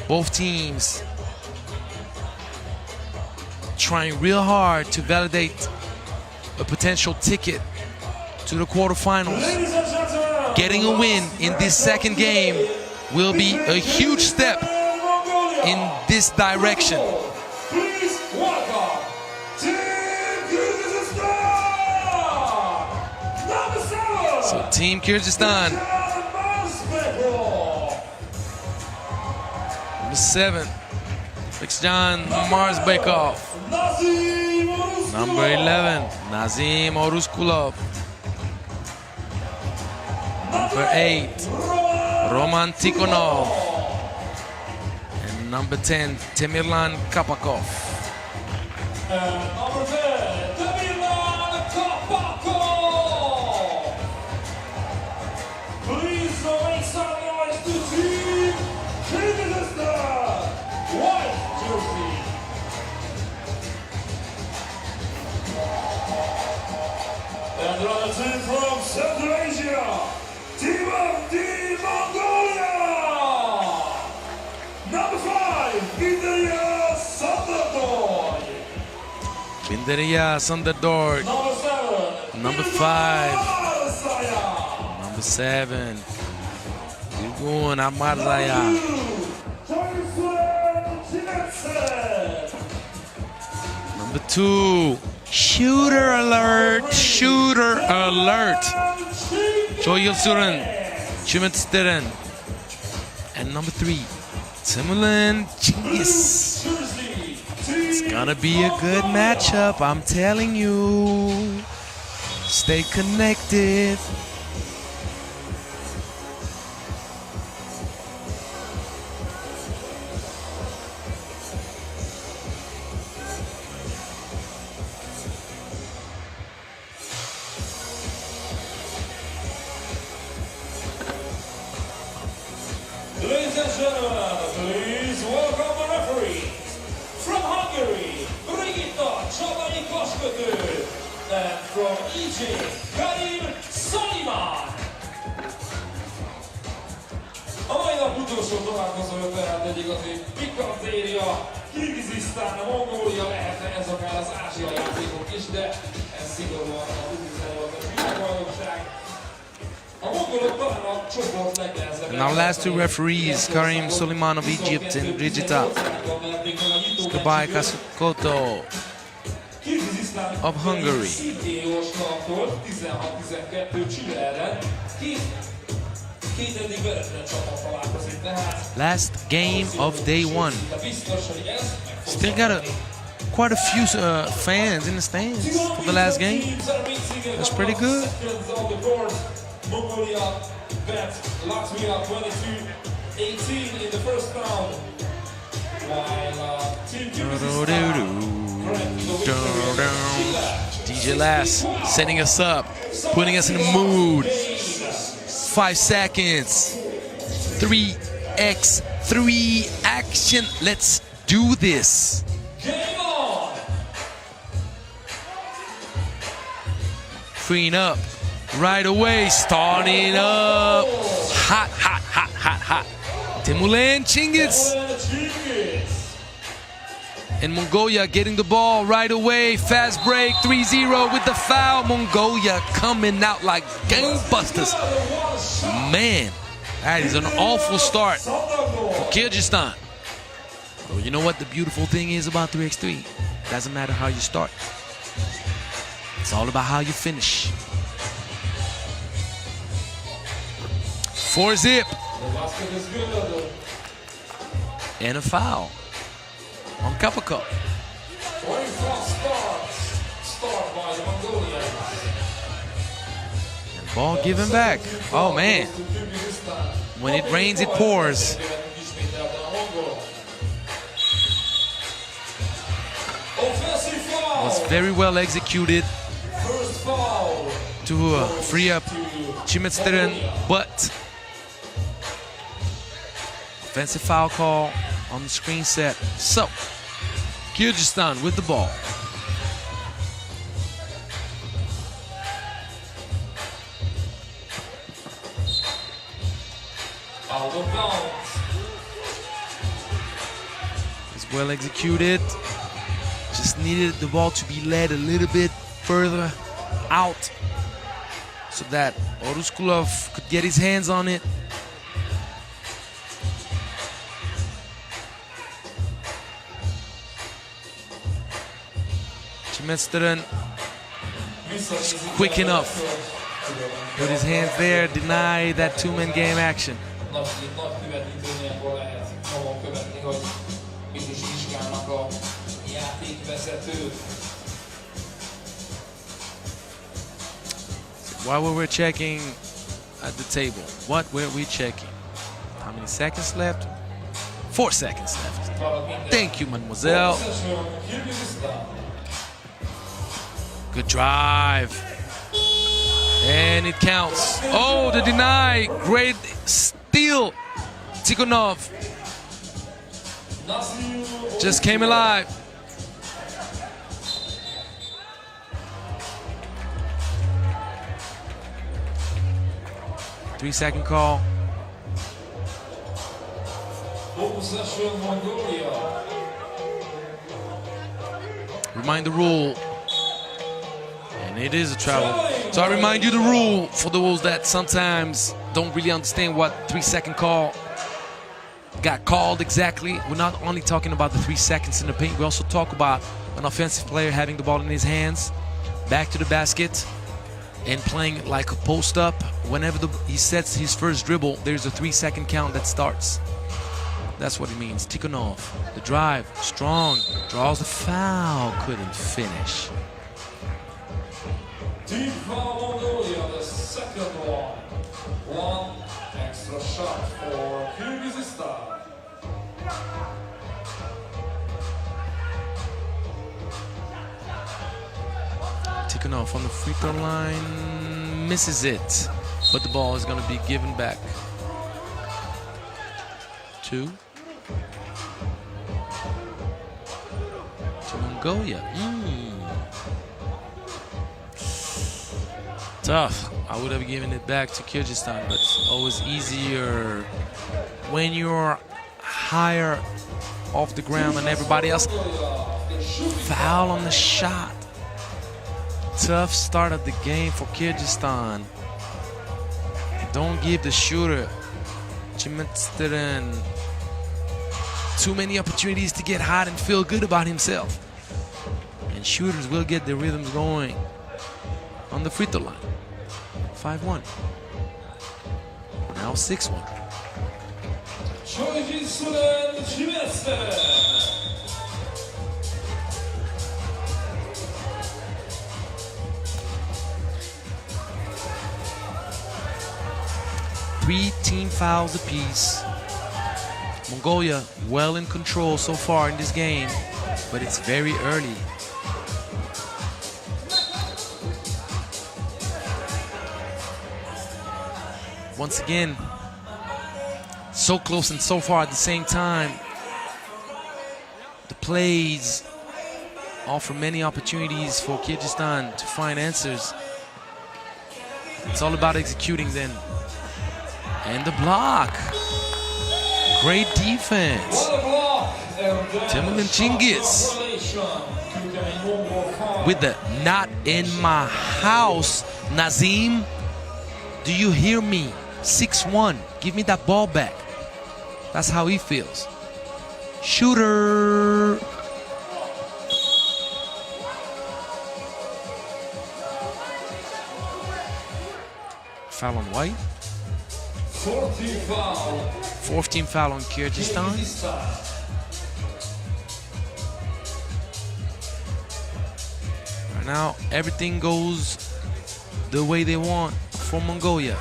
Speaker 1: Both teams trying real hard to validate a potential ticket to the quarterfinals. Getting a win in this second game will be a huge step in this direction.
Speaker 8: Please welcome Team Kyrgyzstan! Number 7!
Speaker 1: So Team Kyrgyzstan. Number 7, Uzbekistan Marsbekov. Number 11, Nazim Oruskulov. Number 8, Roman Tikhonov. And number 10, Temirlan Kapakov.
Speaker 8: And number 10, Temirlan Kapakov! Please make some noise to Team Kyrgyzstan! White jersey! And another team from Central Asia, Team of the Mongolia! Number 5, Binderia Sanderdorj!
Speaker 1: Binderia Sanderdorj.
Speaker 8: Number 7,
Speaker 1: Number 5. Number 7, Irgun Amarzaya. Number 2, shooter alert, shooter alert. Joyulsuren, Chimetsderen. And number 3, Timulan Chingis. It's gonna be a good matchup, I'm telling you. Stay connected.
Speaker 8: and gentlemen, please welcome the referee from Hungary, U18 and from Egypt, Suleiman. A mai nap utolsó találkozója tehát egy igazi pikantéria. Kyrgyzstan, Mongólia lehetne ez akár az ázsiai játékok is, de ez szigorúan a U18-as világbajnokság. A mongolok talán a csoport legnehezebb.
Speaker 1: Now last two referees, Karim Suleiman of Egypt and Brigita Skabai Kasukoto of Hungary. Last game of day one. Still got quite a few fans in the stands for the last game. That's pretty good.
Speaker 8: Mongolia bet Latvia 22-18 in the first round. While Team
Speaker 1: DJ Lass setting us up, putting us in the mood. 5 seconds. 3x3 action. Let's do this.
Speaker 8: Game on!
Speaker 1: Freeing up right away, starting up. Hot, hot, hot, hot, hot. Timulen Chingiz and Mongolia getting the ball right away. Fast break, 3-0 with the foul. Mongolia coming out like gangbusters. Man, that is an awful start for Kyrgyzstan. Well, you know what the beautiful thing is about 3x3? Doesn't matter how you start. It's all about how you finish. 4-zip. And a foul on Kapako. And ball given back. Oh man. When it rains, it pours. Was very well executed to free up Chimetsderen, but offensive foul call on the screen set. So, Kyrgyzstan with the ball. It's well executed. Just needed the ball to be led a little bit further out so that Oruskulov could get his hands on it. Chimetsderen is quick enough. Put his hands there, deny that two-man game action. While we were checking at the table, what were we checking? How many seconds left? 4 seconds left. Thank you, mademoiselle. Good drive. And it counts. Oh, the deny. Great steal. Tikhonov just came alive. Three-second call. Remind the rule. And it is a travel. So I remind you the rule for those that sometimes don't really understand what 3-second call got called exactly. We're not only talking about the 3 seconds in the paint, we also talk about an offensive player having the ball in his hands, back to the basket, and playing like a post-up. Whenever he sets his first dribble, there's a 3-second count that starts. That's what it means. Tikhonov, the drive, strong, draws the foul, couldn't finish.
Speaker 8: Team foul Mongolia, the second one. One extra shot for Kyrgyzstan.
Speaker 1: Tikhonov on the free throw line, misses it, but the ball is going to be given back. 2. To Mongolia. Tough. I would have given it back to Kyrgyzstan, but it's always easier when you're higher off the ground than everybody else. Foul on the shot. Tough start of the game for Kyrgyzstan. Don't give the shooter too many opportunities to get hot and feel good about himself. And shooters will get their rhythms going on the free throw line. 5-1. Now 6-1. Three team fouls apiece. Mongolia well in control so far in this game, but it's very early. Once again, so close and so far at the same time. The plays offer many opportunities for Kyrgyzstan to find answers. It's all about executing then. And the block. Great defense. Timurlan Cengiz with the not in my house. Nazim, do you hear me? 6-1. Give me that ball back. That's how he feels. Shooter. Foul on White. 4th team foul on Kyrgyzstan. Right now, everything goes the way they want for Mongolia.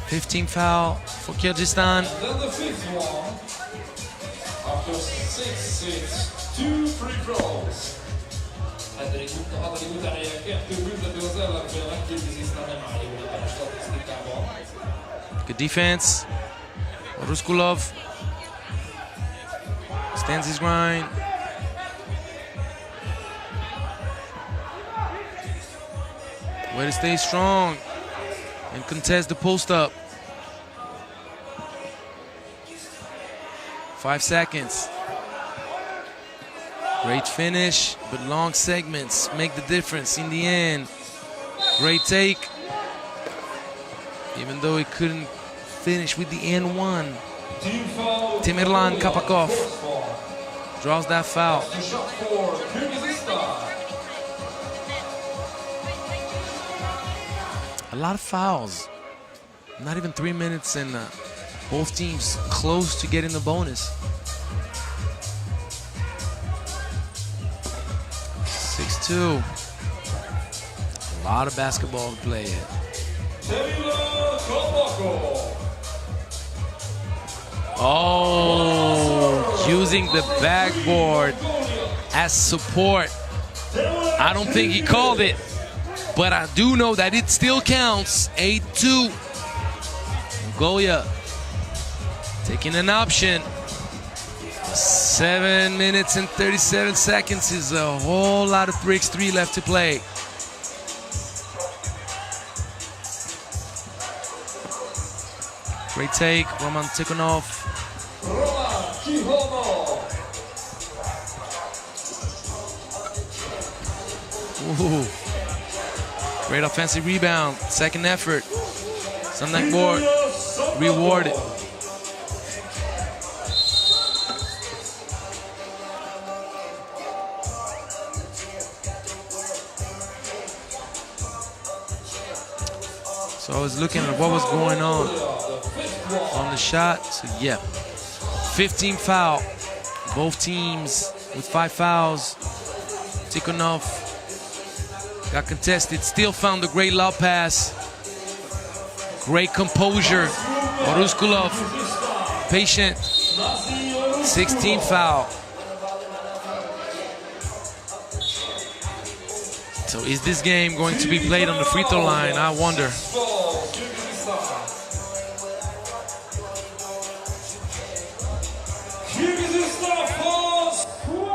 Speaker 1: Fifth-team foul for Kyrgyzstan.
Speaker 8: And then the 5th one. After 6 sets, 2 free throws.
Speaker 1: Good defense. Ruskulov stands his grind. Way to stay strong and contest the post up. 5 seconds. Great finish, but long segments make the difference in the end. Great take, even though he couldn't finish with the N1. Timurlan Kapakov draws that foul. A lot of fouls. Not even 3 minutes and both teams close to getting the bonus. 6-2. A lot of basketball to play here. Oh, using the backboard as support. I don't think he called it, but I do know that it still counts. 8-2. Mongolia taking an option. 7 minutes and 37 seconds is a whole lot of 3x3 left to play. Great take, Roman Tikhonov. Ooh. Great offensive rebound, second effort. Sunday board rewarded. So I was looking at what was going on the shot. So yeah, 15 foul. Both teams with 5 fouls. Tikhonov got contested. Still found a great lob pass. Great composure. Ruskulov, patient. 16 foul. So is this game going to be played on the free throw line? I wonder.
Speaker 8: Kyrgyzstan falls 20.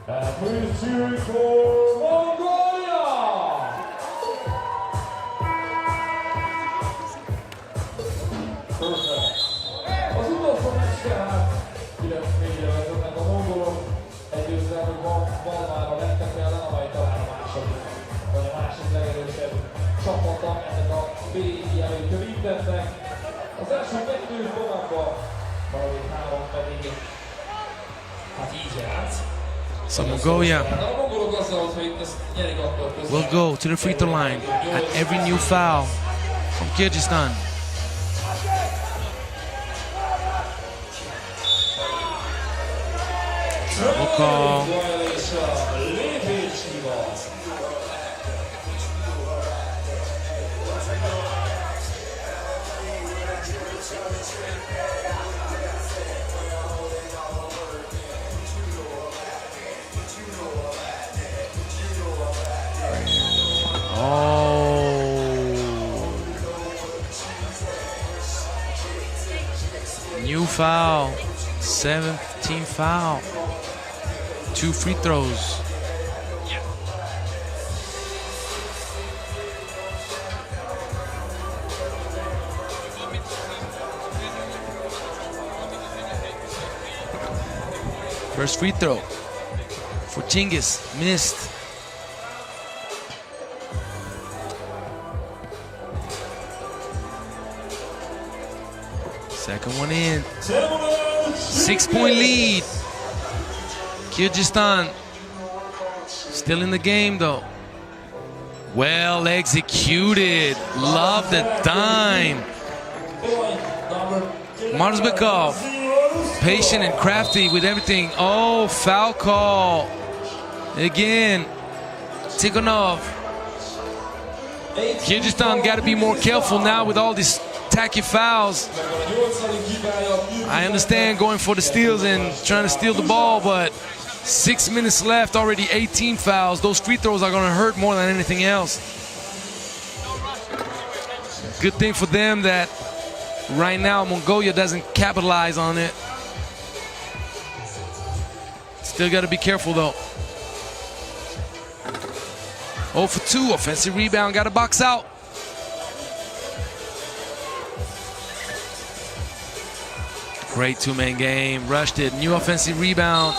Speaker 8: And please cheer for Mongolia. Perfect. Az utolsó meccs tehát 9-4-re vezetnek a mongolok. Egyértelmű Balmára lettek ellen, amely talán a második, vagy a másik legerősebb csapata ennek a B jelölkörítettek. Az első 2 továbbba, valahogy 3 pedig hát így járt.
Speaker 1: So Mongolia will go to the free throw line at every new foul from Kyrgyzstan. Double call. New foul, 17th foul, 2 free throws. First free throw for Cengiz, missed. Second one in. 6-point lead. Kyrgyzstan still in the game though. Well executed. Love the dime. Marzbekov, patient and crafty with everything. Oh, foul call. Again, Tikhonov. Kyrgyzstan got to be more careful now with all these tacky fouls. I understand going for the steals and trying to steal the ball, but 6 minutes left, already 18 fouls. Those free throws are going to hurt more than anything else. Good thing for them that right now Mongolia doesn't capitalize on it. Still got to be careful though. 0 for 2, offensive rebound, got to box out. Great two-man game, rushed it, new offensive rebound.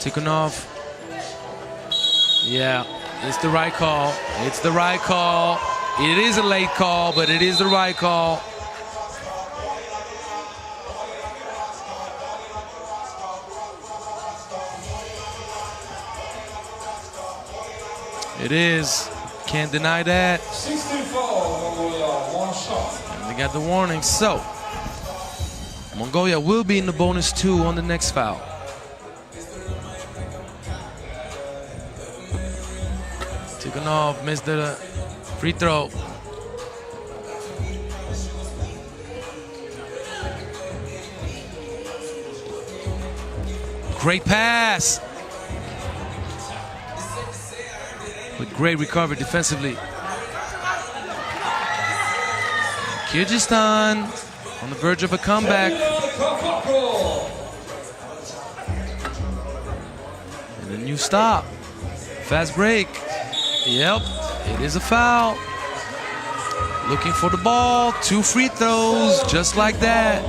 Speaker 1: Tikhonov. Yeah, it's the right call. It's the right call. It is a late call, but it is the right call. It is. Can't deny that.
Speaker 8: 64, Mongolia, 1 shot.
Speaker 1: And they got the warning. So, Mongolia will be in the bonus 2 on the next foul. Tikhonov missed the free throw. Great pass. With great recovery defensively. Kyrgyzstan on the verge of a comeback. And a new stop. Fast break. Yep, it is a foul. Looking for the ball, 2 free throws, just like that.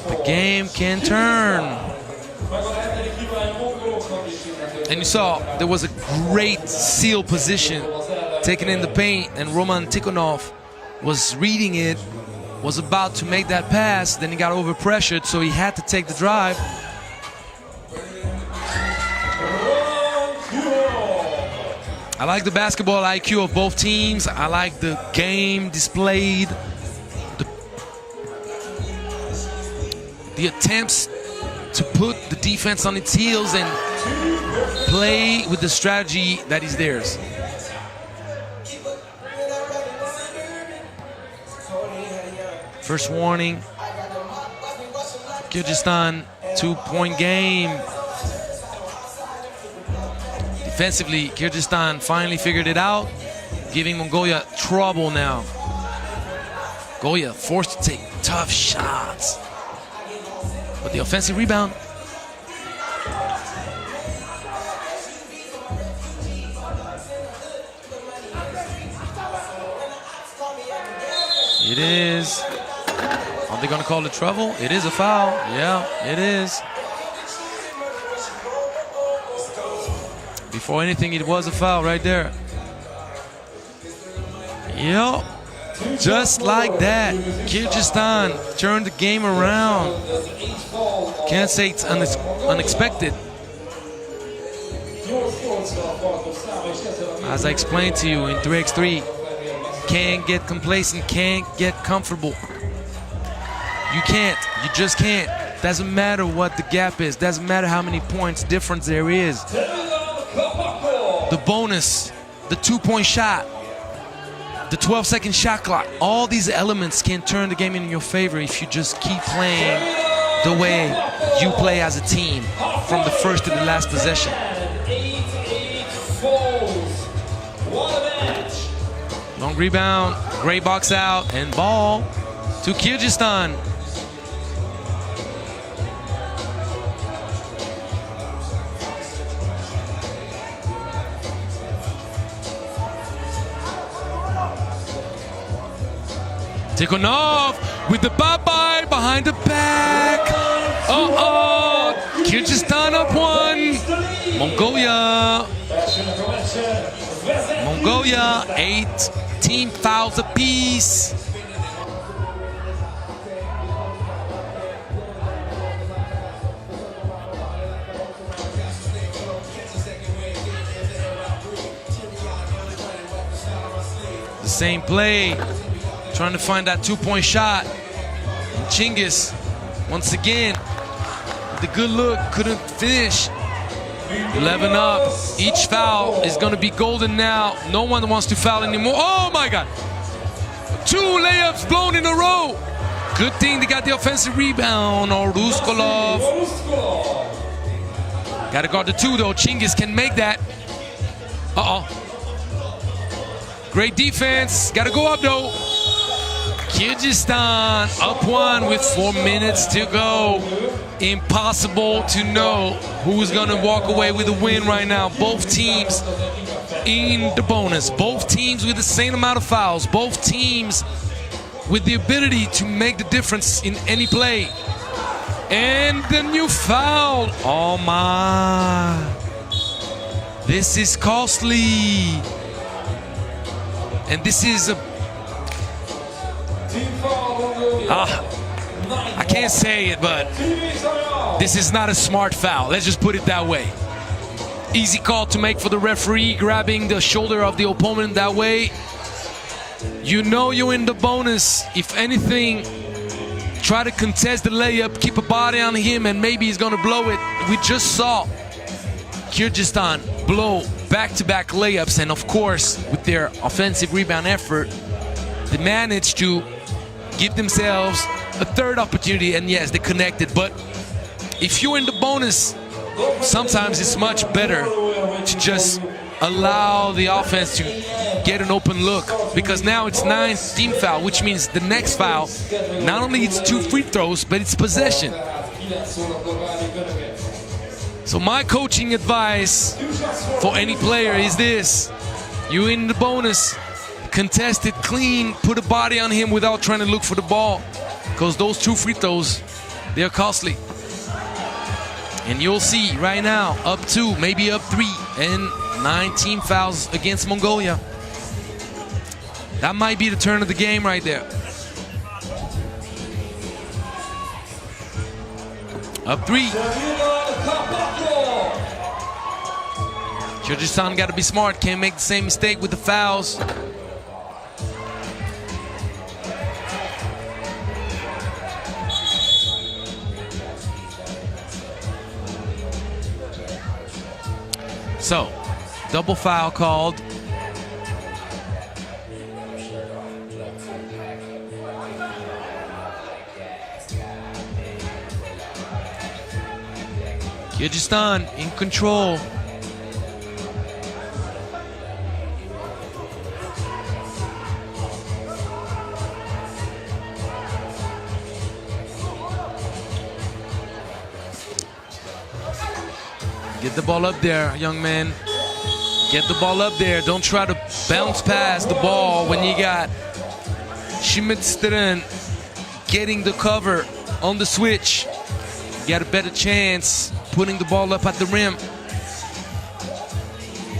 Speaker 1: The game can turn. And you saw there was a great seal position taken in the paint, and Roman Tikhonov was reading it, was about to make that pass, then he got overpressured, so he had to take the drive. I like the basketball IQ of both teams. I like the game displayed. The attempts to put the defense on its heels and play with the strategy that is theirs. First warning. Kyrgyzstan, 2-point game. Defensively, Kyrgyzstan finally figured it out, giving Mongolia trouble now. Mongolia forced to take tough shots. But the offensive rebound. It is. Are they going to call it trouble? It is a foul. Yeah, it is. Before anything, it was a foul right there. Yep. Just like that, Kyrgyzstan turned the game around. Can't say it's unexpected. As I explained to you in 3x3, can't get complacent, can't get comfortable. You can't, you just can't. Doesn't matter what the gap is, doesn't matter how many points difference there is. The bonus, the 2-point shot, the 12-second shot clock, all these elements can turn the game in your favor if you just keep playing the way you play as a team from the first to the last possession. Long rebound, great box out, and ball to Kyrgyzstan. Tikhonov with the bye-bye behind the back. Uh-oh, Kyrgyzstan up 1. Mongolia, 18 fouls apiece. The same play. Trying to find that 2-point shot. And Chingiz, once again, the good look, couldn't finish. 11 up. Each foul is going to be golden now. No one wants to foul anymore. Oh my God. 2 layups blown in a row. Good thing they got the offensive rebound. Or Ruskolov. Got to guard the 2 though. Chingiz can make that. Uh-oh. Great defense. Got to go up though. Kyrgyzstan up 1 with 4 minutes to go. Impossible to know who's gonna walk away with a win right now. Both teams in the bonus. Both teams with the same amount of fouls. Both teams with the ability to make the difference in any play. And the new foul. Oh my. This is costly. And this is a I can't say it, but this is not a smart foul. Let's just put it that way. Easy call to make for the referee, grabbing the shoulder of the opponent that way. You know you're in the bonus. If anything, try to contest the layup, keep a body on him, and maybe he's gonna blow it. We just saw Kyrgyzstan blow back-to-back layups, and of course, with their offensive rebound effort, they managed to give themselves a third opportunity, and yes, they connected. But if you're in the bonus, sometimes it's much better to just allow the offense to get an open look, because now it's 9th team foul, which means the next foul, not only it's 2 free throws, but it's possession. So my coaching advice for any player is this: you in the bonus, contest it clean, put a body on him without trying to look for the ball, because those 2 free throws, they're costly. And you'll see right now, up 2, maybe up 3, and 19 fouls against Mongolia. That might be the turn of the game right there. Up 3. Kyrgyzstan got to be smart. Can't make the same mistake with the fouls. So, double foul called. Kyrgyzstan in control. Get the ball up there, young man. Get the ball up there. Don't try to bounce past the ball when you got Schmidt-Stern getting the cover on the switch. You got a better chance putting the ball up at the rim.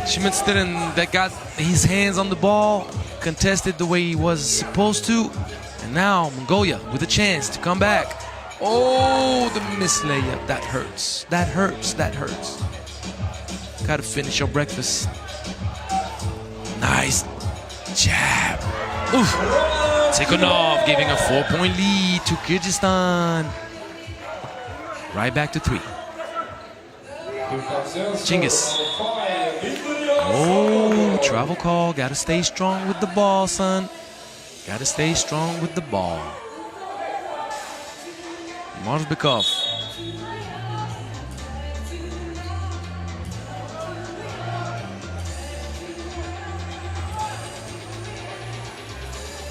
Speaker 1: Schmidt-Stern that got his hands on the ball, contested the way he was supposed to. And now Mongolia with a chance to come back. Oh, the missed layup. That hurts. That hurts. That hurts. Gotta finish your breakfast. Nice jab. Oof. Tikhonov giving a 4-point lead to Kyrgyzstan. Right back to 3. Cengiz. Oh, travel call. Gotta stay strong with the ball, son. Gotta stay strong with the ball. Marzbekov.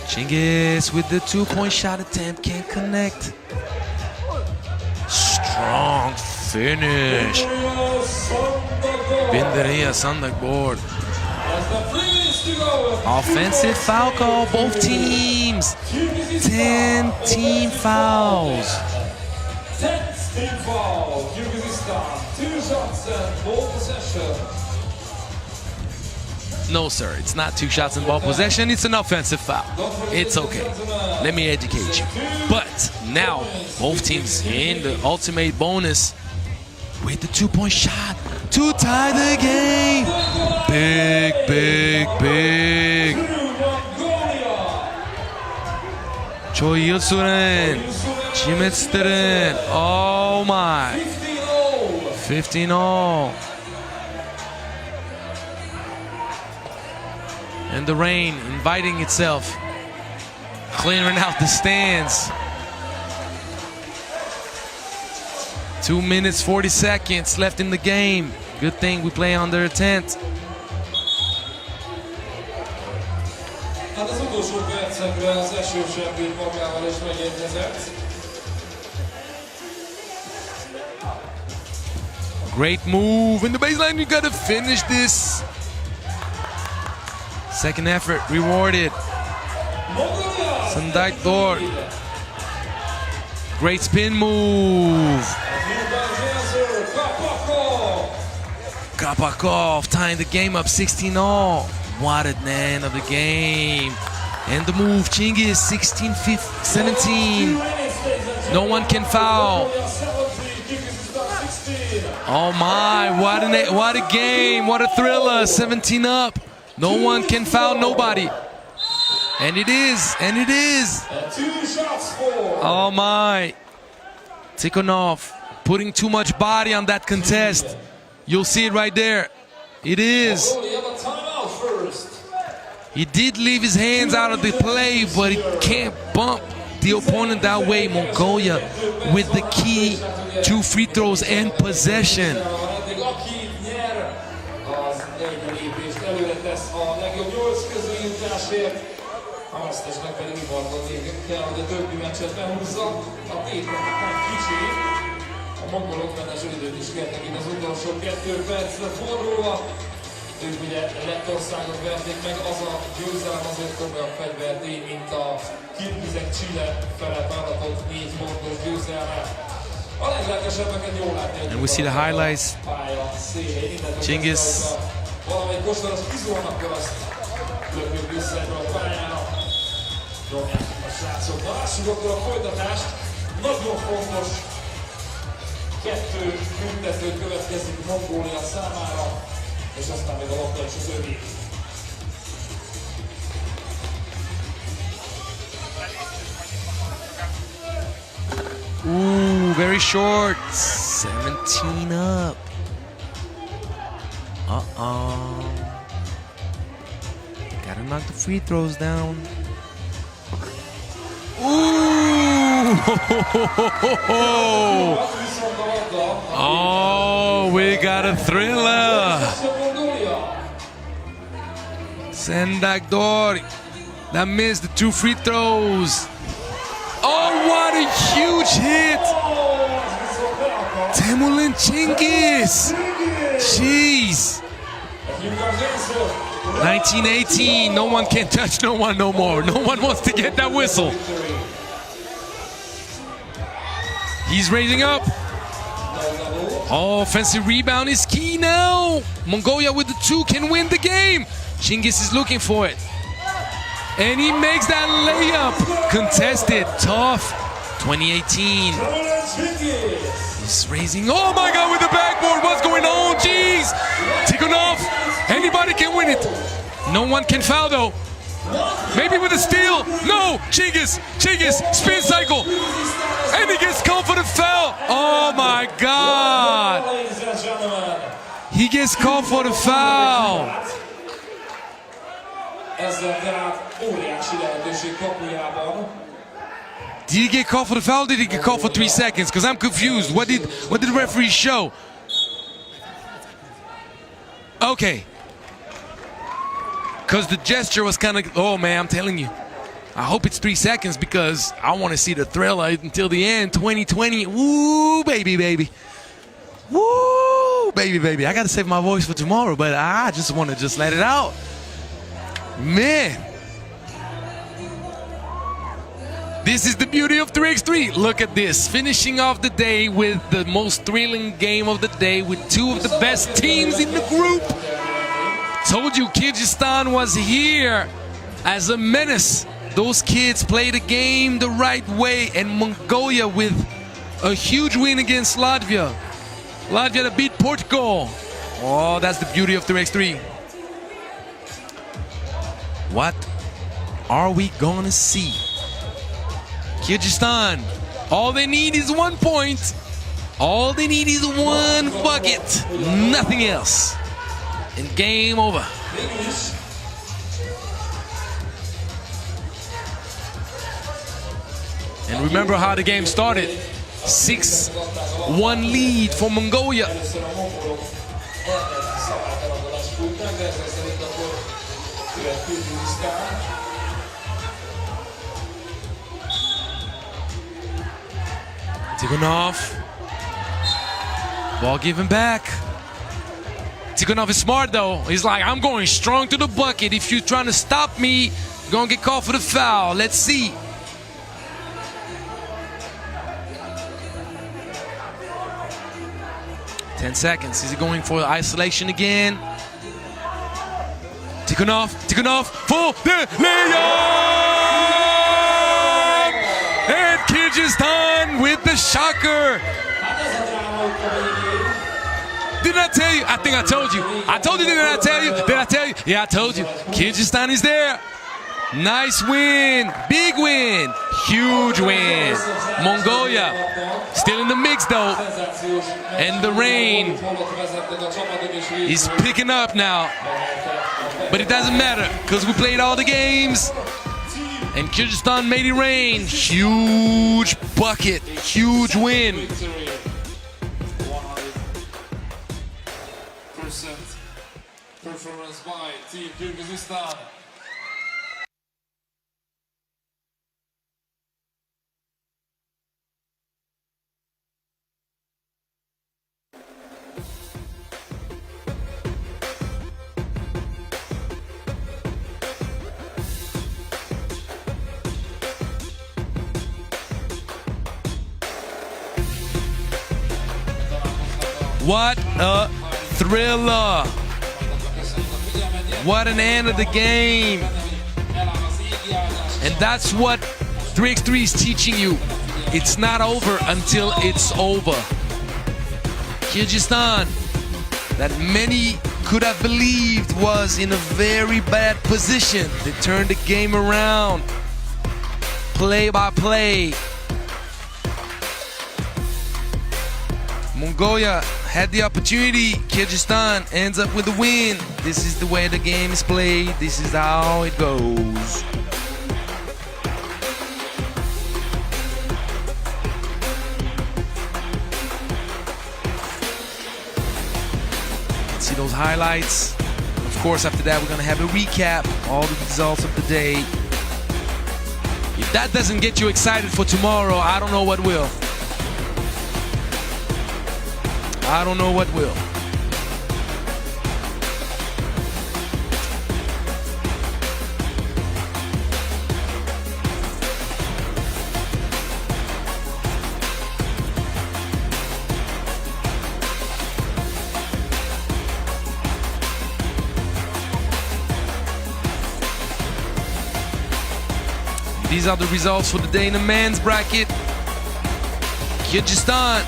Speaker 1: Cengiz with the 2-point shot attempt, can't connect. Strong finish. Binderia Sandak board. Offensive foul call, both teams. 10 team fouls.
Speaker 8: 10th team foul, Kyrgyzstan, 2 shots and ball possession.
Speaker 1: No, sir, it's not 2 shots and ball possession. It's an offensive foul. It's okay. Let me educate you. But now, both teams in the ultimate bonus with the 2-point shot to tie the game. Big, big, big. Choi Il-suren, Schmidt-Stern. Oh my. 15-0. And the rain inviting itself, clearing out the stands. 2 minutes, 40 seconds left in the game. Good thing we play under a tent.
Speaker 8: Hát az utolsó percekre az esőserdő magával is megérkezett.
Speaker 1: Great move in the baseline. You gotta finish this. Second effort rewarded. Sandak Dor. Great spin move. Kapakov tying the game up 16-all. What an end of the game. And the move, Cengiz 16-17. No one can foul. Oh my, what a game, what a thriller, 17 up. No one can foul nobody. And it is, and it is. Oh my. Tikhonov putting too much body on that contest. You'll see it right there. It is. He did leave his hands out of the play, but he can't bump the opponent that way. Mongolia with the key 2 free throws and possession.
Speaker 8: Vesztesnek pedig Ivargónék kell, hogy a többi meccset behúzza. A tétlenek kicsi. A mongolok meneső időt is kértek itt az utolsó 2 percre fordulva. Ők ugye Lettországot verték meg, az a győzelem azért komolyabb fegyvertény, mint a kirgizek Chile felett aratott 4 pontos győzelme. A leglelkesebbeket jól látni, hogy
Speaker 1: and we see the highlights. Cengiz.
Speaker 8: Valamelyik kostaros izolnakkor azt lökjük vissza ebből a pályára. Dobják a srácok. Lássuk akkor a folytatást. Nagyon fontos 2 büntető következik Mongólia számára.
Speaker 3: és aztán még a labda is az övé.
Speaker 1: Ooh, very short. 17 up. Gotta knock the free throws down. Ooh! Oh, we got a thriller. Sendagdor that missed the 2 free throws. Oh, what a huge hit! Temulin Chingiz! Jeez! 1918, no one can touch no one no more. No one wants to get that whistle. He's raising up. Oh, offensive rebound is key now. Mongolia with the 2 can win the game. Chingiz is looking for it. And he makes that layup. Contested, tough. 2018. He's raising. Oh my God, with the backboard. What's going on? Jeez. Tikhonov. Anybody can win it. No one can foul though. Maybe with a steal. No. Chingiz. Spin cycle. And he gets called for the foul. Oh my God. He gets called for the foul. Did he get called for the foul or did he get called for 3 seconds? Because I'm confused. What did the referee show? Okay. Because the gesture was kind of, oh man, I'm telling you. I hope it's 3 seconds because I want to see the thriller until the end. 2020. Woo, baby. Woo, baby. I got to save my voice for tomorrow, but I just want to just let it out. Man. This is the beauty of 3x3. Look at this. Finishing off the day with the most thrilling game of the day with 2 of the best teams in the group. Told you Kyrgyzstan was here as a menace. Those kids played the game the right way, and Mongolia with a huge win against Latvia. Latvia to beat Portugal. Oh, that's the beauty of 3x3. What are we gonna see? Kyrgyzstan, all they need is 1 point. All they need is 1 bucket. Nothing else. And game over. And remember how the game started. 6-1 lead for Mongolia. Tikhonov. Ball given back. Tikhonov is smart though. He's like, I'm going strong to the bucket. If you're trying to stop me, you're gonna get called for the foul. Let's see. Ten seconds. Is he going for isolation again? Tikhonov for the layup! And Kyrgyzstan with the shocker. Didn't I tell you? I think I told you. I told you, didn't I tell you? Did I tell you? Yeah, I told you. Kyrgyzstan is there. Nice win. Big win. Huge win. Mongolia still in the mix though. And the rain is picking up now. But it doesn't matter because we played all the games. And Kyrgyzstan made it rain. Huge bucket. Huge win.
Speaker 3: Performance by Team Kyrgyzstan.
Speaker 1: What a thriller. What an end of the game. And that's what 3x3 is teaching you. It's not over until it's over. Kyrgyzstan, that many could have believed was in a very bad position. They turned the game around, play by play. Mongolia had the opportunity. Kyrgyzstan ends up with the win. This is the way the game is played. This is how it goes. See those highlights. Of course, after that, we're gonna have a recap, all the results of the day. If that doesn't get you excited for tomorrow, I don't know what will. I don't know what will. These are the results for the day in the men's bracket. Kyrgyzstan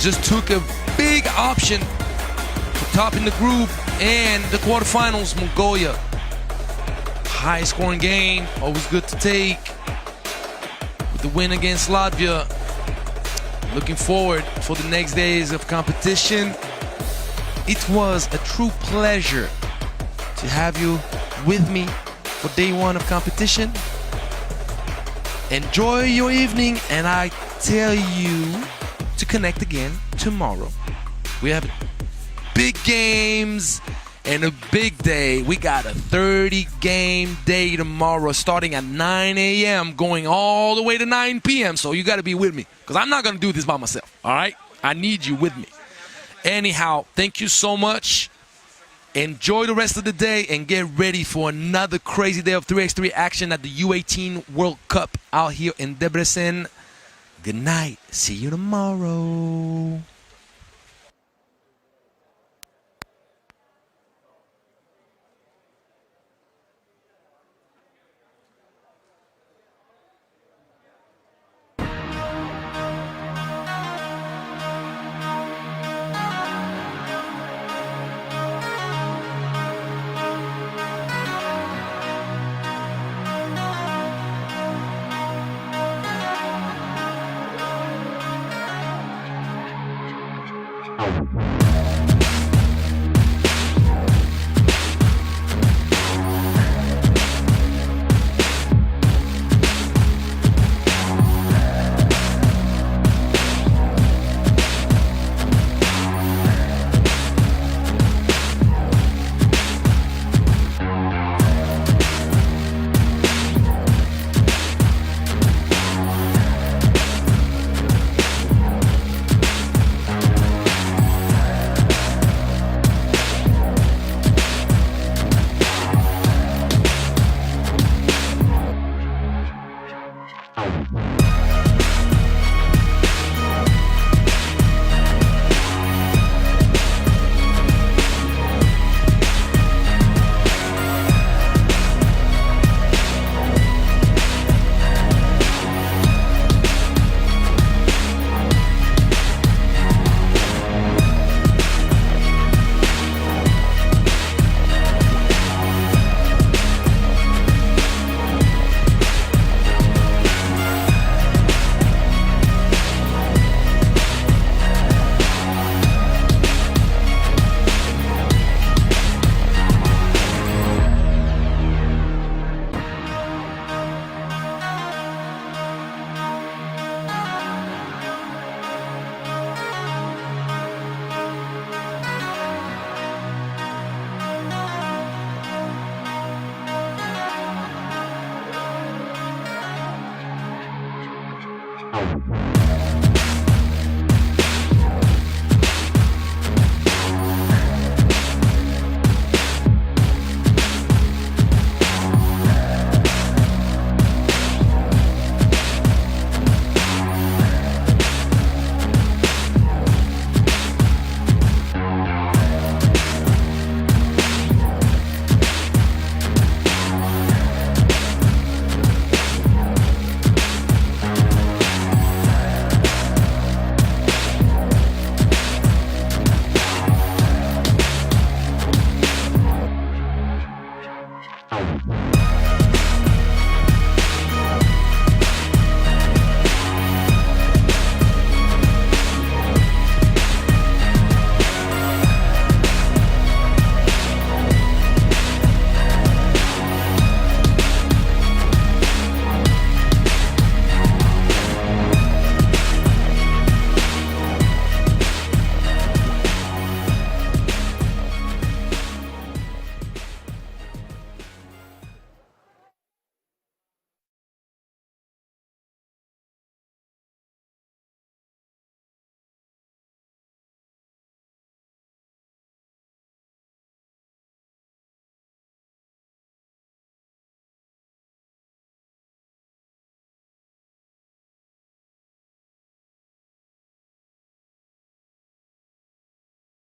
Speaker 1: just took a big option for top in the group and the quarterfinals. Mongolia, high scoring game, always good to take. With the win against Latvia, looking forward for the next days of competition. It was a true pleasure to have you with me for day one of competition. Enjoy your evening, and I tell you to connect again tomorrow. We have big games and a big day. We got a 30-game day tomorrow starting at 9 a.m. going all the way to 9 p.m. So you got to be with me because I'm not going to do this by myself, all right? I need you with me. Anyhow, thank you so much. Enjoy the rest of the day and get ready for another crazy day of 3x3 action at the U18 World Cup out here in Debrecen. Good night. See you tomorrow.
Speaker 11: Wow.